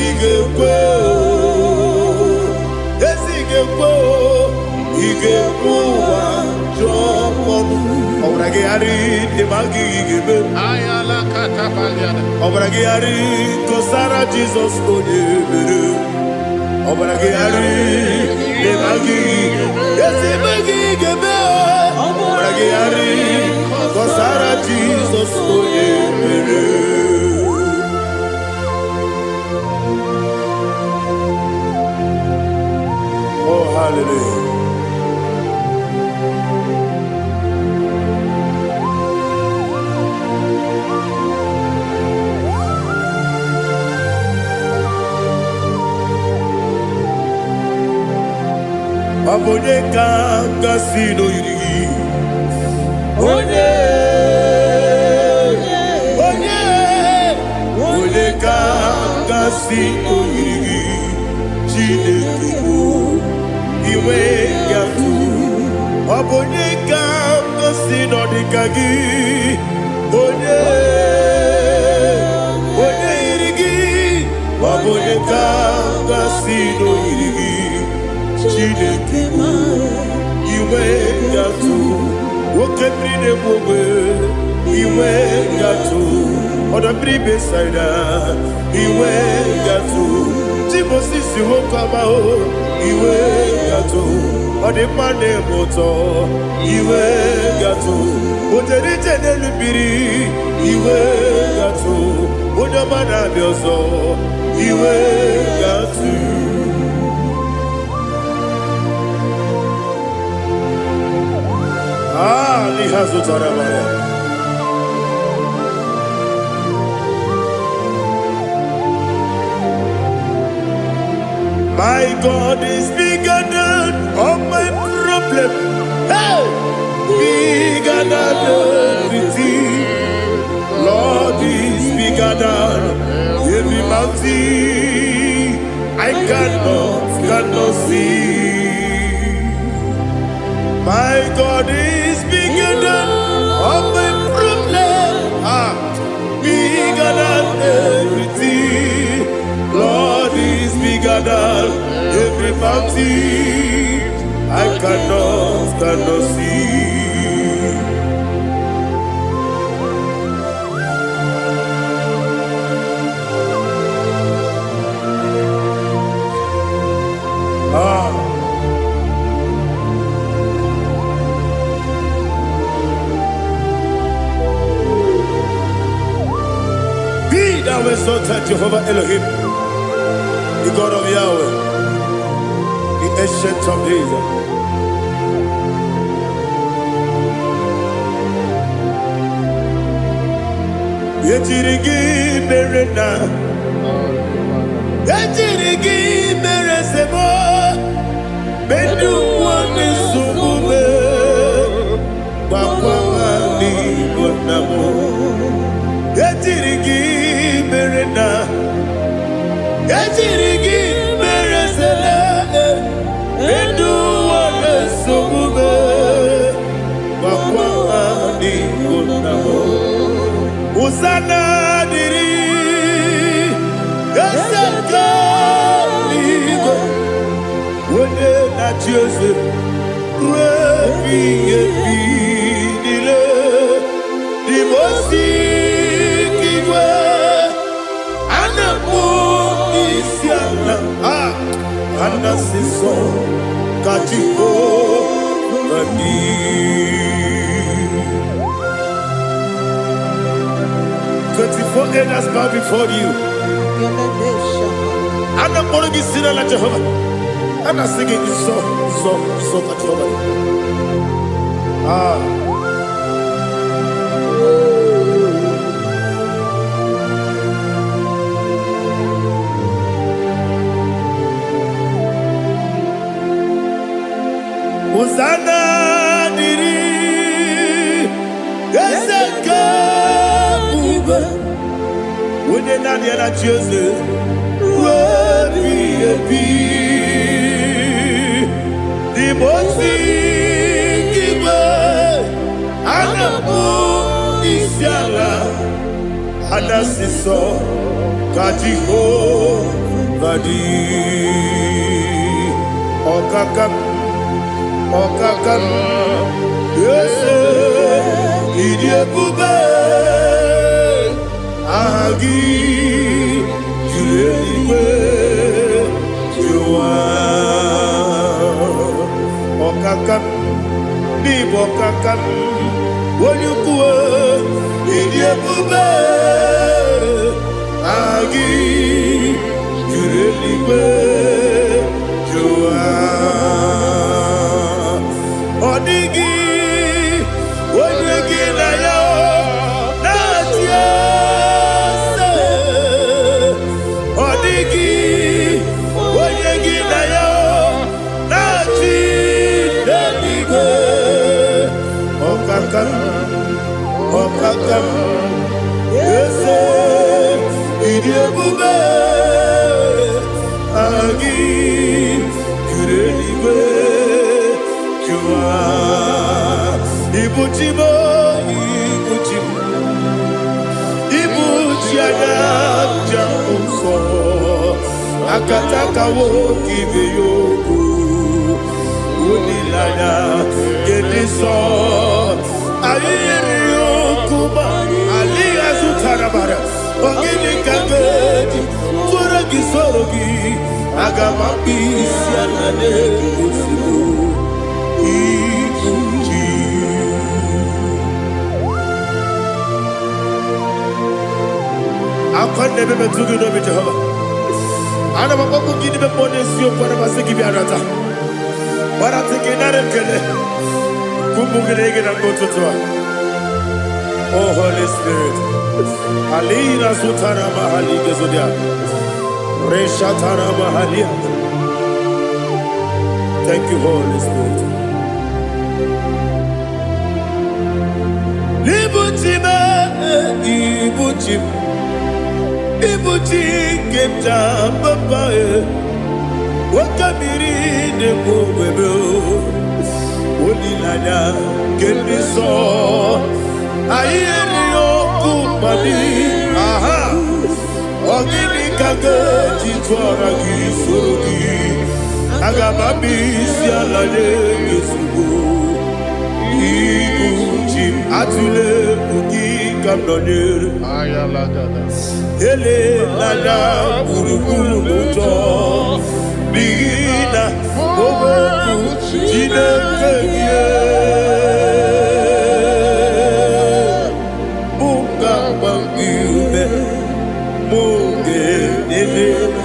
S1: Igekwe Esi Igekwe wachome Obrage ari Demagi igebe
S2: Ayala katapaliana.
S1: Obrage ari Kosara Jesus Onyebere Obrage ari Demagi Esi magi igebe Obrage ari Kosara Jesus Onyebere. Oh hallelujah. Onyedika kasino yiri. Onyedika kasino yiri. Chineke iwe yatu. Onyedika kasino dikagi. Onyedika Onyedika kasino yiri. Chineke iwe yatu. Woke bride mwe iwe yatu. Oda bribe saida iwe yatu. Timosisi wokama o iwe yatu. Ode mane moto iwe yatu. Oderite nelubiri iwe yatu. Oda mana bioso iwe yatu. Lihazu Tarabaya. My God is bigger than all my problem. Hey! Bigger than everything. Lord is bigger than every mountain. I cannot see. My God is bigger than all my problem. Bigger than everything. Lord is bigger than every mountain. I cannot see. exalted Jehovah Elohim, the God of Yahweh, the ancient of days. Yetirigi merena, yetirigi meresemo, bedu wani sumube, wakwamani bonamo. Yetirigi merena, yetirigi meresele, bedu wani sumube, wakwamani bonamo. Usana diri, yasaka ligo, wone na Jose, rebi dile, di mosi kiwe, anamu isiana, anasiso katiho bani. 24 elders bow before you. And I'm going to be singing like Jehovah. And I'm singing this song like Jehovah. Hosanna diri, yeseka. When you're not here at Jose, the most giver, and a book is yala, and a siso, Kajiho, Badi, Okakam, yes, Idiot Bube. Agi juliwe juwa okakam ni bokakam wonyukuwe idiebube agi juliwe juwa odigi wonyegi na yo natia. Okakam, yes, idiebube, agi, kureliwe, jua, ibuchimo, ibuchiana, jamuso, akataka wo kiveyoku, unilana, gediso. Ali azutarabara, Onyedika gedi, Zorogi Zorogi, Agamambi sianane kusimu, Ibuji. Akwande bebe tugi no bi Jehovah. Ana maboko gidi be ponesio kwa basiki bi arata. Bara tekenare kele. Kumbugirege na ngototwa. Oh Holy Spirit, Alina Sutana Mahali Gezodia, Reshatana Mahalia. Thank you, Holy Spirit. Libutime, Ibuchi, Kemta, Papa, Wakamiri, the Bobebo, Olilana, Kendiso. Ayeri okupani, aha. Onyedika jitwara gisurugi, agamami sialade yesugo. Ibuchi atule buki kamdonere.
S2: Ayalagada.
S1: Ele lala buruburu muto, bigina oboku jinekeye. Munga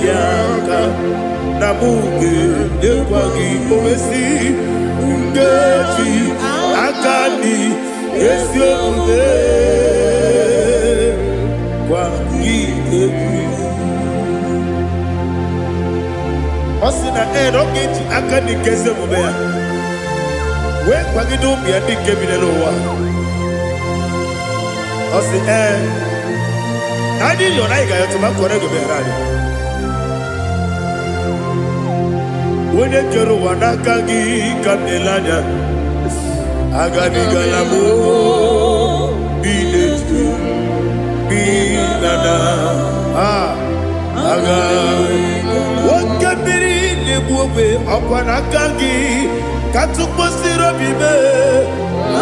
S1: yaka namuge dekwagi owesi ngeji akani esi omume kwagi ebi osina ogeji akani kese omume ya we kwagi do bi adi kebile lowa osi nadi yo na igayo to makore go be rari wone kero wanaka gi kamelanya agani galamo binetu binana aga wakabiri ne buwe akwanaka gi katupo siro bibe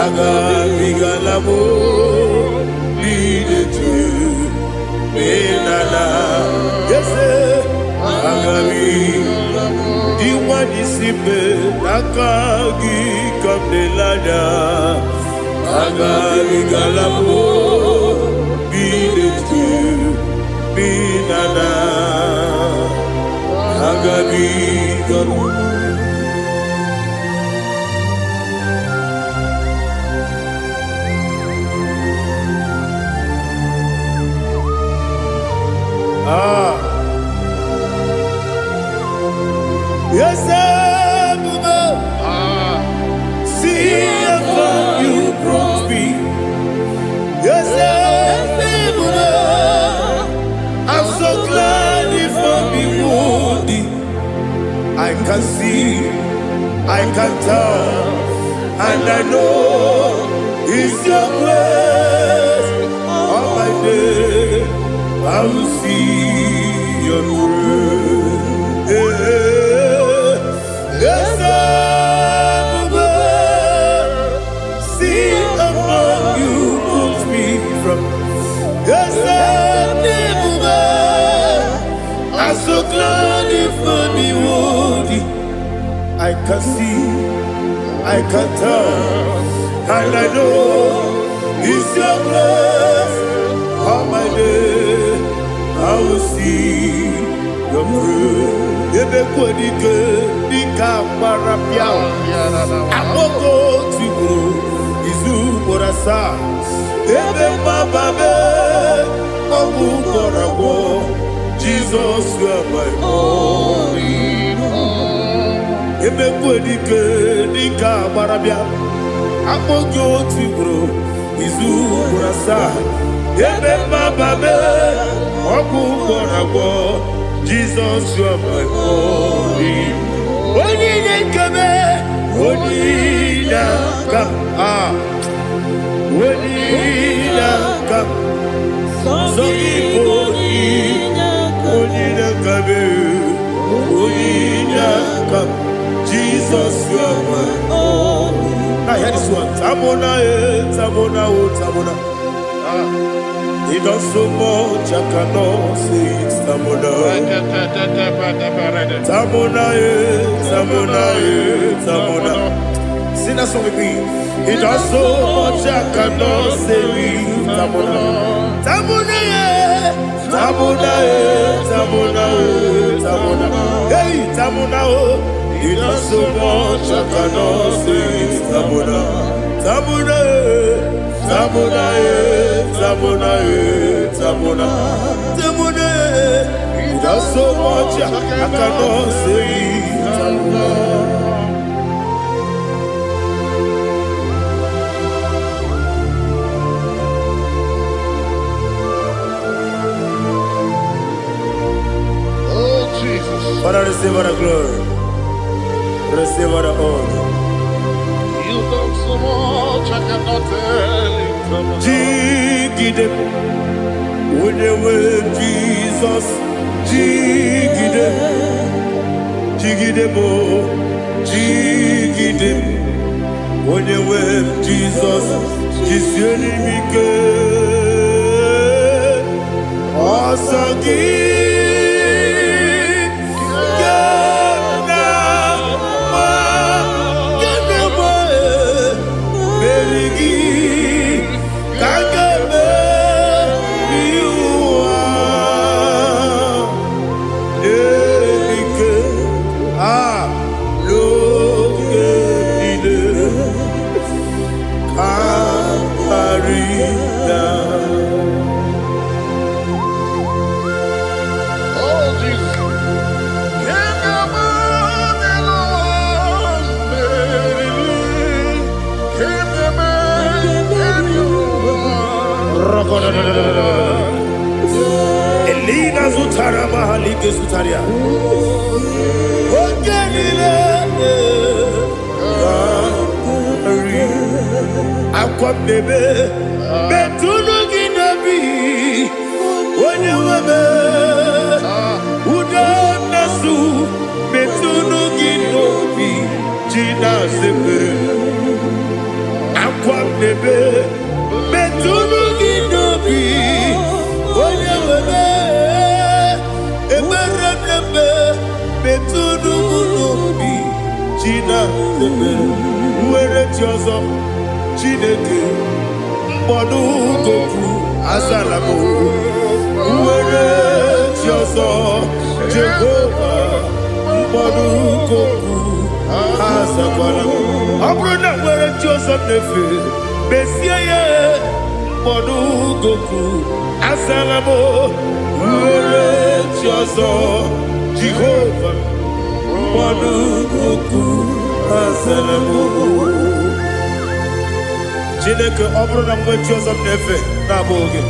S1: agani galamo binetu binana yese agami diwani sipe nakagi kamelanya agami galamo binetu binana agami galamo. Yes, see how far you brought me. Yes, I'm so glad if I'm wounded. I can see, I can tell, and I know it's your grace. On my day, I will see your grace. Yes, see how far you put me from. Yes, I'm so glad if me woody. I can see, I can tell, and I know it's your grace. On my day, I will see your grace. Ebe kodike dika parapia amoko tibro izu borasa ebe mababe obu korabo Jesus you are my only hope. Ebe kodike dika parapia amoko tibro izu borasa ebe mababe obu korabo Jesus, you are my only. Onyedika, Onyedika, Onyedika, Onyedika, Onyedika, Jesus, you are my only. Now hear this one. Tamona, Tamona, Tamona. He does so much, I cannot say it. Tamona, Tamona, Tamona, Tamona. Sing that song with me. He does so much, I cannot say it. Tamona, Tamona, Tamona, Tamona, Tamona. Hey, Tamona, he does so much, I cannot say it. Tamona, Tamona, Tamona, Tamona, Tamona, Tamona. He does so much I cannot say. Tamona.
S2: Oh Jesus.
S1: Father, receive all the glory. Receive all the honor.
S2: You've done so much I cannot tell it.
S1: Jigide, when you were Jesus, Jigide, Jigide mo, Jigide, when you were Jesus, Jisieni mike, Osagi. Gesutaria. Ogenile Akwam nebe Betunu ginabi Onye webe Uda nasu Betunu ginobi Jina sebe Akwam nebe Betunu ginobi Onye webe Ebere nebe Betunu ginobi Jina sebe Uwere tiozo Chineke mkpọdụ goku azalamo uwere chiozo Jehova mkpọdụ goku azakwalamo ọ bụrụ na nwere chiozo nefe besie ya mkpọdụ goku azalamo uwere chiozo Jehova mkpọdụ goku azalamo Chineke ọ bụrụ na mgbe chi ọzọ na-efe na-abụ oge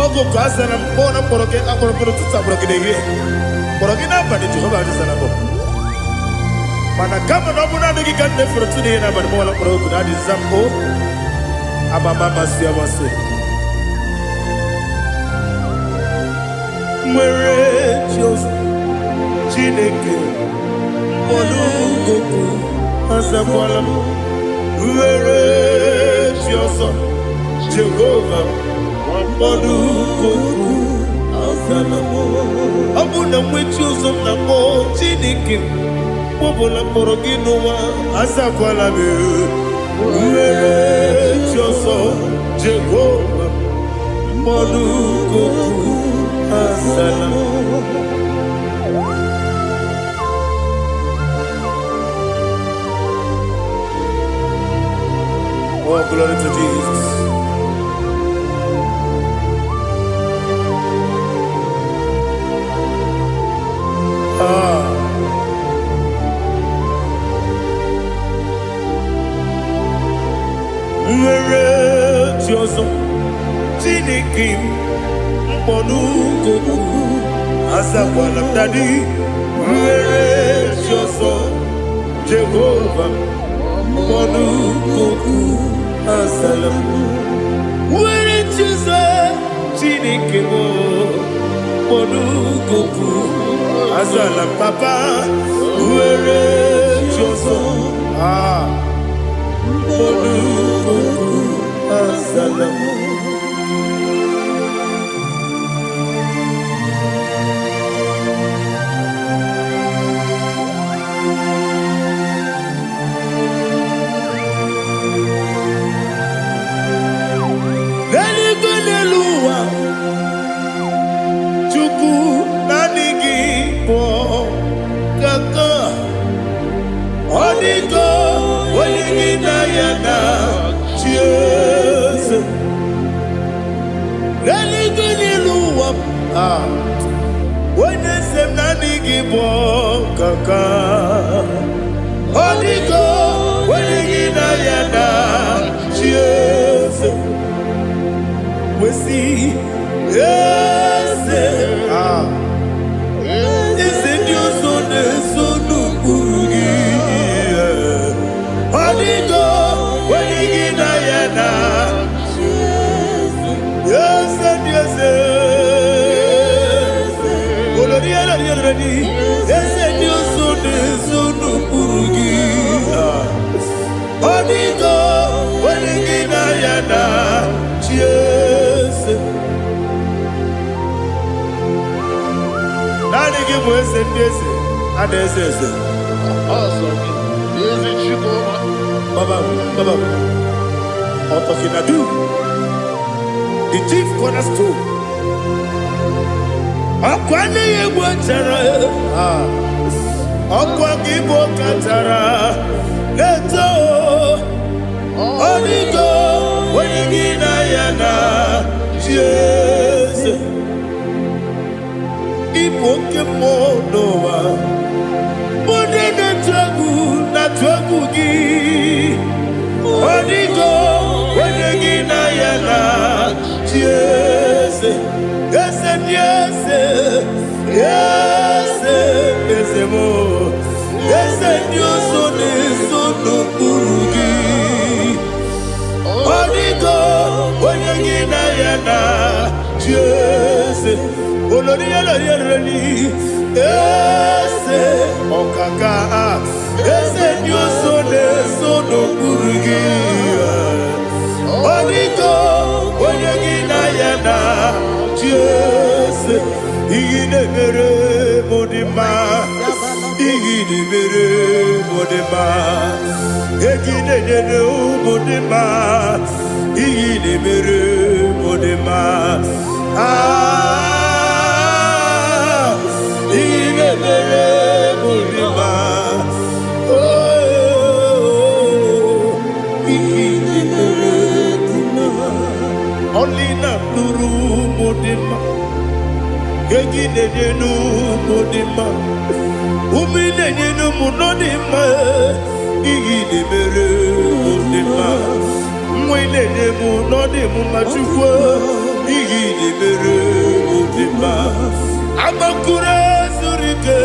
S1: ogo ka a sara mkpọ na mkpọrọ gị akpọrọ mkpọrọ tutu akpọrọ gị n'ehihie mkpọrọ gị n'abalị Jehova adịzara mbọ mana kama na ọ bụrụ na adịghị ka nne fere tu n'ihe n'abalị mọwala mkpọrọ ogu na adịza mbụ abama amasị amasị nwere chi ọzọ Chineke mkpọrọ ogogo azakwala m Uwere chiozo Jehova mkpọdụ goku azalamo ọ bụ na nwe chiozo na mbọ Chineke mkpọbụla mkpọrọ gị n'ụwa azakwala m Uwere chiozo Jehova mkpọdụ goku azalamo Oh, glory to Jesus. Nwere chiozo Chineke mkpọdụ goku azakwala m dadi nwere chiozo Jehova mkpọdụ goku azalamo nwere chiozo Chineke mkpọdụ goku azalam papa nwere chiozo mkpọdụ goku azalamo Onyedika, Onyedika yana Jesu. Onyedika niluwa, Onyesem nanigbo kaka. Onyedika, Onyedika yana Jesu. Wesi, Ese, Ese Dios one sonu kurugi. Onyedika, Onyedika yana Jesu. Ese Dios, Ese Dios one sonu kurugi. Onyedika, Onyedika yana Jesu. Nani give ese Dios, adese ese. Baba, Otokinadu, the chief cornerstone. Akwane yegbo chara, akwa gibo katara, leto, Onyedika, Onyedika yana Jesu. Ipo kemonowa, mone na twagu gi. Onyedika, Onyedika yana Jesu. Ese Dios, Yes, mo. Yes, Dios sono kurugi. Onigo, onyegina yana. Yes, olori yelori. Yes, okaka. Yes, Dios sono kurugi. Onigo, onyegina yana. Yes, igine mere modima. Igine mere modima. Igine mere modima. Igine mere modima. Ah, igine mere modima. Oh, igine mere modima. Only na nuru modima. Igine mere modima. Umine nyenu munodima, igine mere modima. Mwine nyemu nodimu machukwa, igine mere modima. Amakure zurike,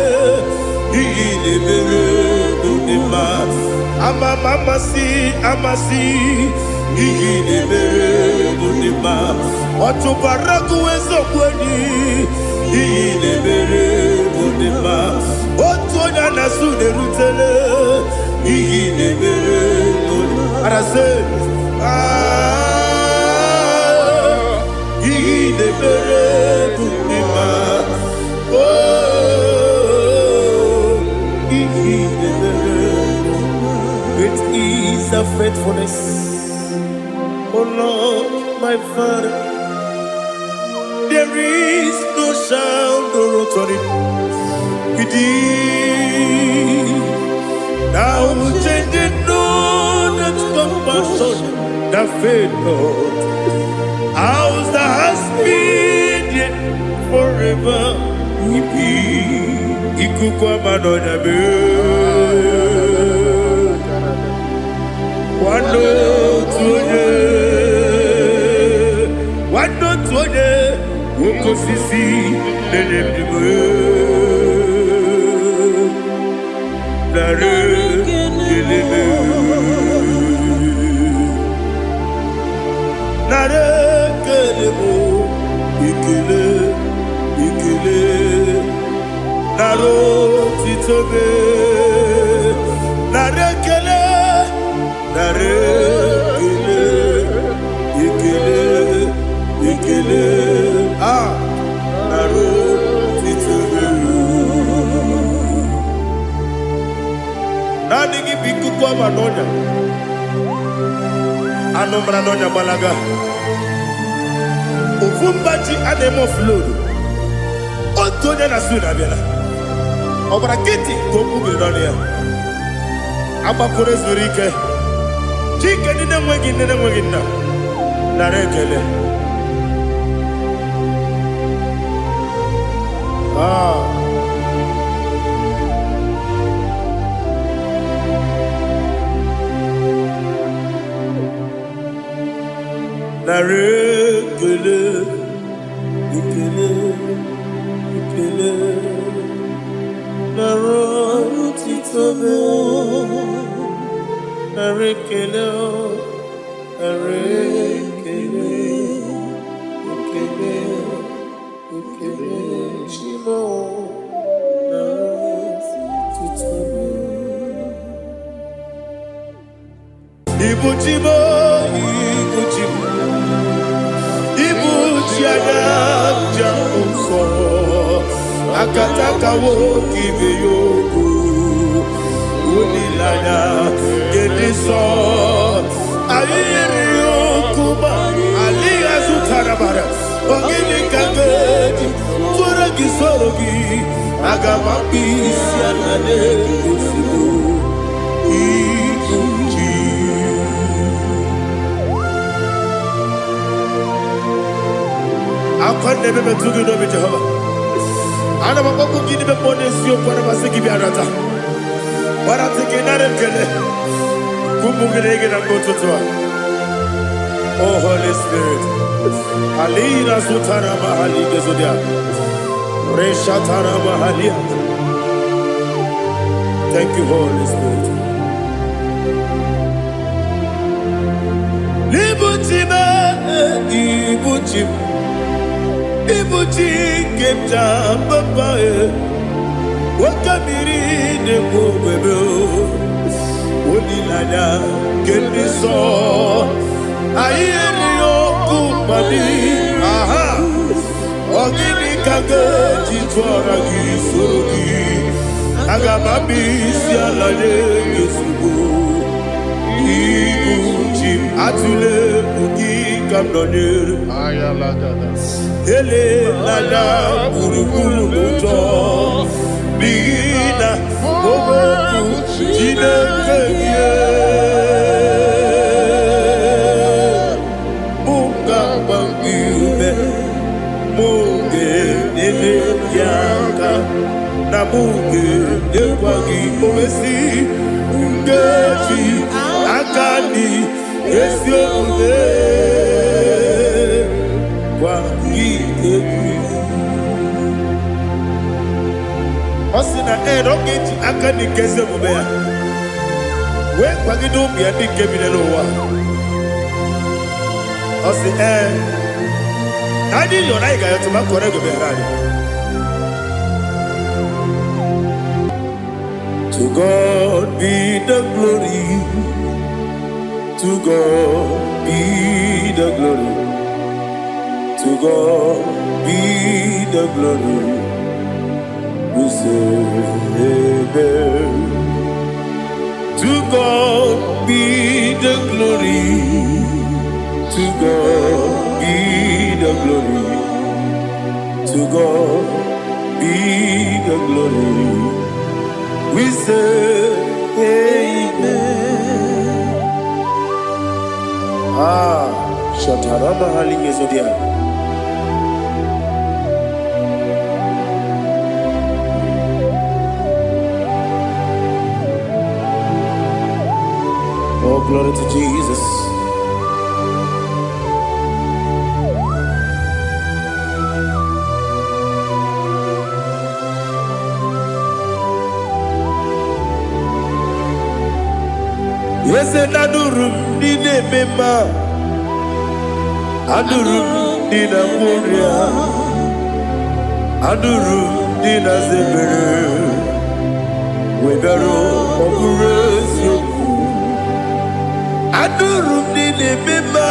S1: igine mere modima. Amasi, igine mere modima. Otubaraku ezokweni, igine mere modima. Otonya nasude rutele, igine mere modima. Arase, igine mere modima. Oh, igine mere modima. Great is thy faithfulness, oh Lord, my Father. There is no sound or authority. Now changing no that compassion, that faith, Lord. How's the has been yet forever? Ikukwa manonya be. Wando tuone, uko sisi nelemdiwe. Nare kelebe, nare kelebo, ikele, naro titobe, nare kele, ikele, ah, naro titobe. Nani biku kwa manonya, anomra nonya balaga. Ufumbaji anemo flood. Otonya na suna bela. Obra kiti koku beronia. Abakure zurike. Chike nina mwegina. Narekele. Ah. Narekele, ikele, narotitobe, narekele, ikele, shimo, narotitobe. Ibujibo. Ibujiada uso akataka woki beyoku unilaya gediso ayiri okuba aliya zutarabara ogini kangedi tura gisorogi agamapi sianane usibu ibuji. Akwande bebe tugi no be Jehovah. Ana bako gidi be ponesio kwa basiki bi arata. Bara tiki nare kele. Kumugirege na kototwa. Oh Holy Spirit. Alina sutara mahali gezodia. Reshatara Mahalia. Thank you, Holy Spirit. Libutime, Ibutim, Ibutim, Kemta, Papa, Wakamiri, the Bobebo, Odilada, Kendiso, Ayerio, Kumadi, aha, Onyedika, Chitwaragi, Surugi, Agamabi, Sialade, Yusubu. Ibuchim atule buki kamdonir
S2: Ayalagada.
S1: ele lala buruburu muto bina oboku jinekeye munga bangiume munge nene yaka na munge nekwagi owesi ngeji akani esiode kwa gitebi osina erogeji akani keze mubea we kwa gido bia dike binelo wa osi nadi yona iga yoto makore go berani. To God be the glory. To God be the glory. To God be the glory. We say amen. To God be the glory. To God be the glory. To God be the glory. We say amen. Shataraba halinge zodia. Oh, glory to Jesus. Yes, and Adurum Dine Mema Adurum Dina Muria Adurum Dina Zebere Webero Operation Adurum Dine Mema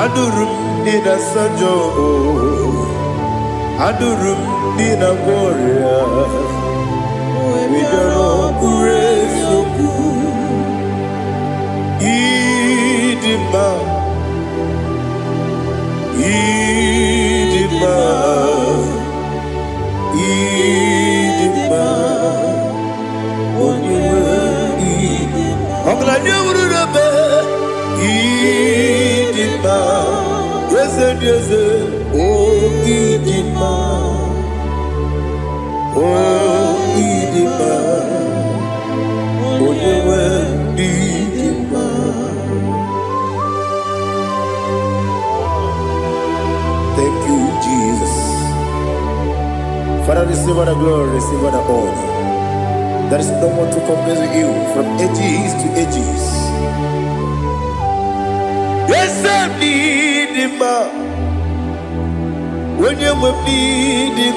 S1: Adurum Dina Sanjo Adurum Dina Muria Webero Operation Idima, Idima, Idima, Idima, Idima, yes, yes, oh Idima, oh Idima, oh Idima. Thank you, Jesus. Father, receive all the glory, receive all the honor. There is no one to compare with you from ages to ages. Yes, I need him. When you need him,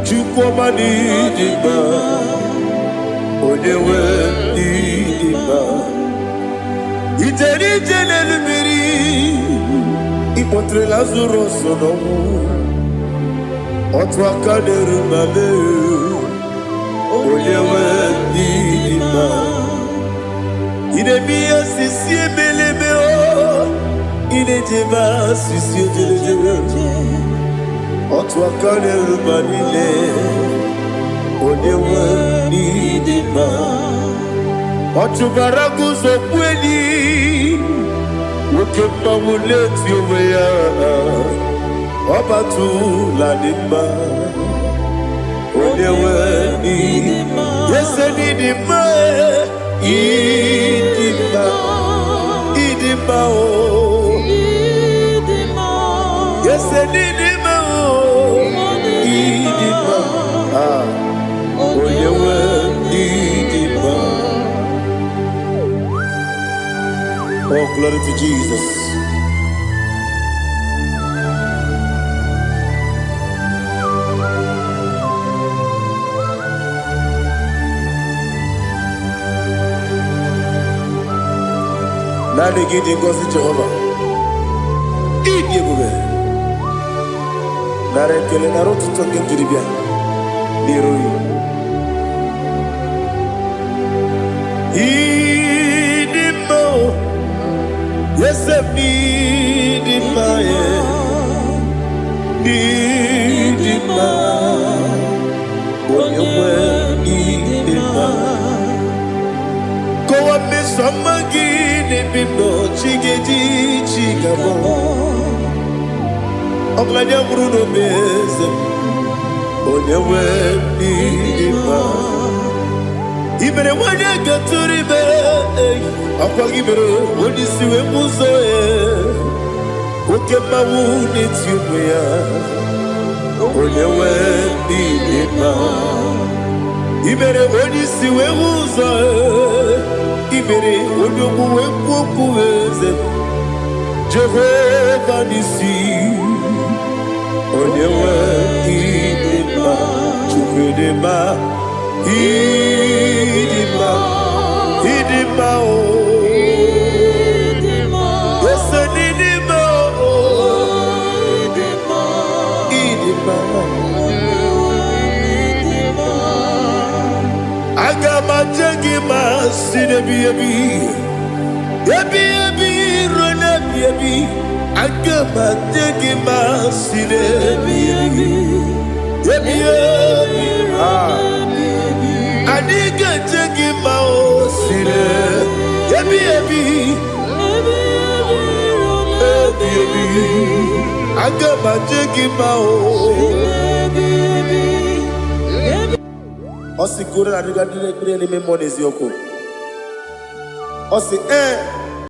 S1: you come and need him. When you need him, it's a little Ipotre Lazaro sono Otwa kaderu mame Oyewe dima Ine biya sisi ebelebe o Ine jeba sisi ojelejebe Otwa kaderu manile Oyewe dima Otubaragu zokweni Wokemba muleti oweya Obatu ladima Onewe idima Yese nidima Idima Idima o Idima Yese Nidima, Nidima, Onyewe Nidima. Oh, glory to Jesus. Nani gidi ngozi Jehovah. Idi ebube. Nara ekele nara otuto nke njiri bịa n'iru yi. Idi mma o. Yesem n'idi mma ye. N'idi mma. Onye nwe n'idi mma. Kowa mesoma gị n'ebe nọ chigedi chigabo. Ọbụladị bụrụ n'obeze onye nwe n'idi mma. I mere nwanyị gatụrụ ime ọkwa gị mere onye isi wee ụzọ ya. Oke mmanwụ n'eti onwe ya onye nwe n'idi mma. I mere onye isi wee ụzọ ya. I mere onye okwu wee kwuo okwu eze Jehova n'isi onye nwe ịdị mma Chukwu dị mma ịdị mma ịdị mma o ese n'ịdị mma o ịdị mma aga m aje gị ma si n'ebi ebi ebi ebi ruo n'ebi ebi aga m aje gị ma si n'ebi ebi ebi ebi adịghị eje gị ma o si n'ebi ebi ebi ebi aga m aje gị ma o ọ sị goro na adịghị adịghị ekpere n'ime mmụọ n'eziokwu ọ sị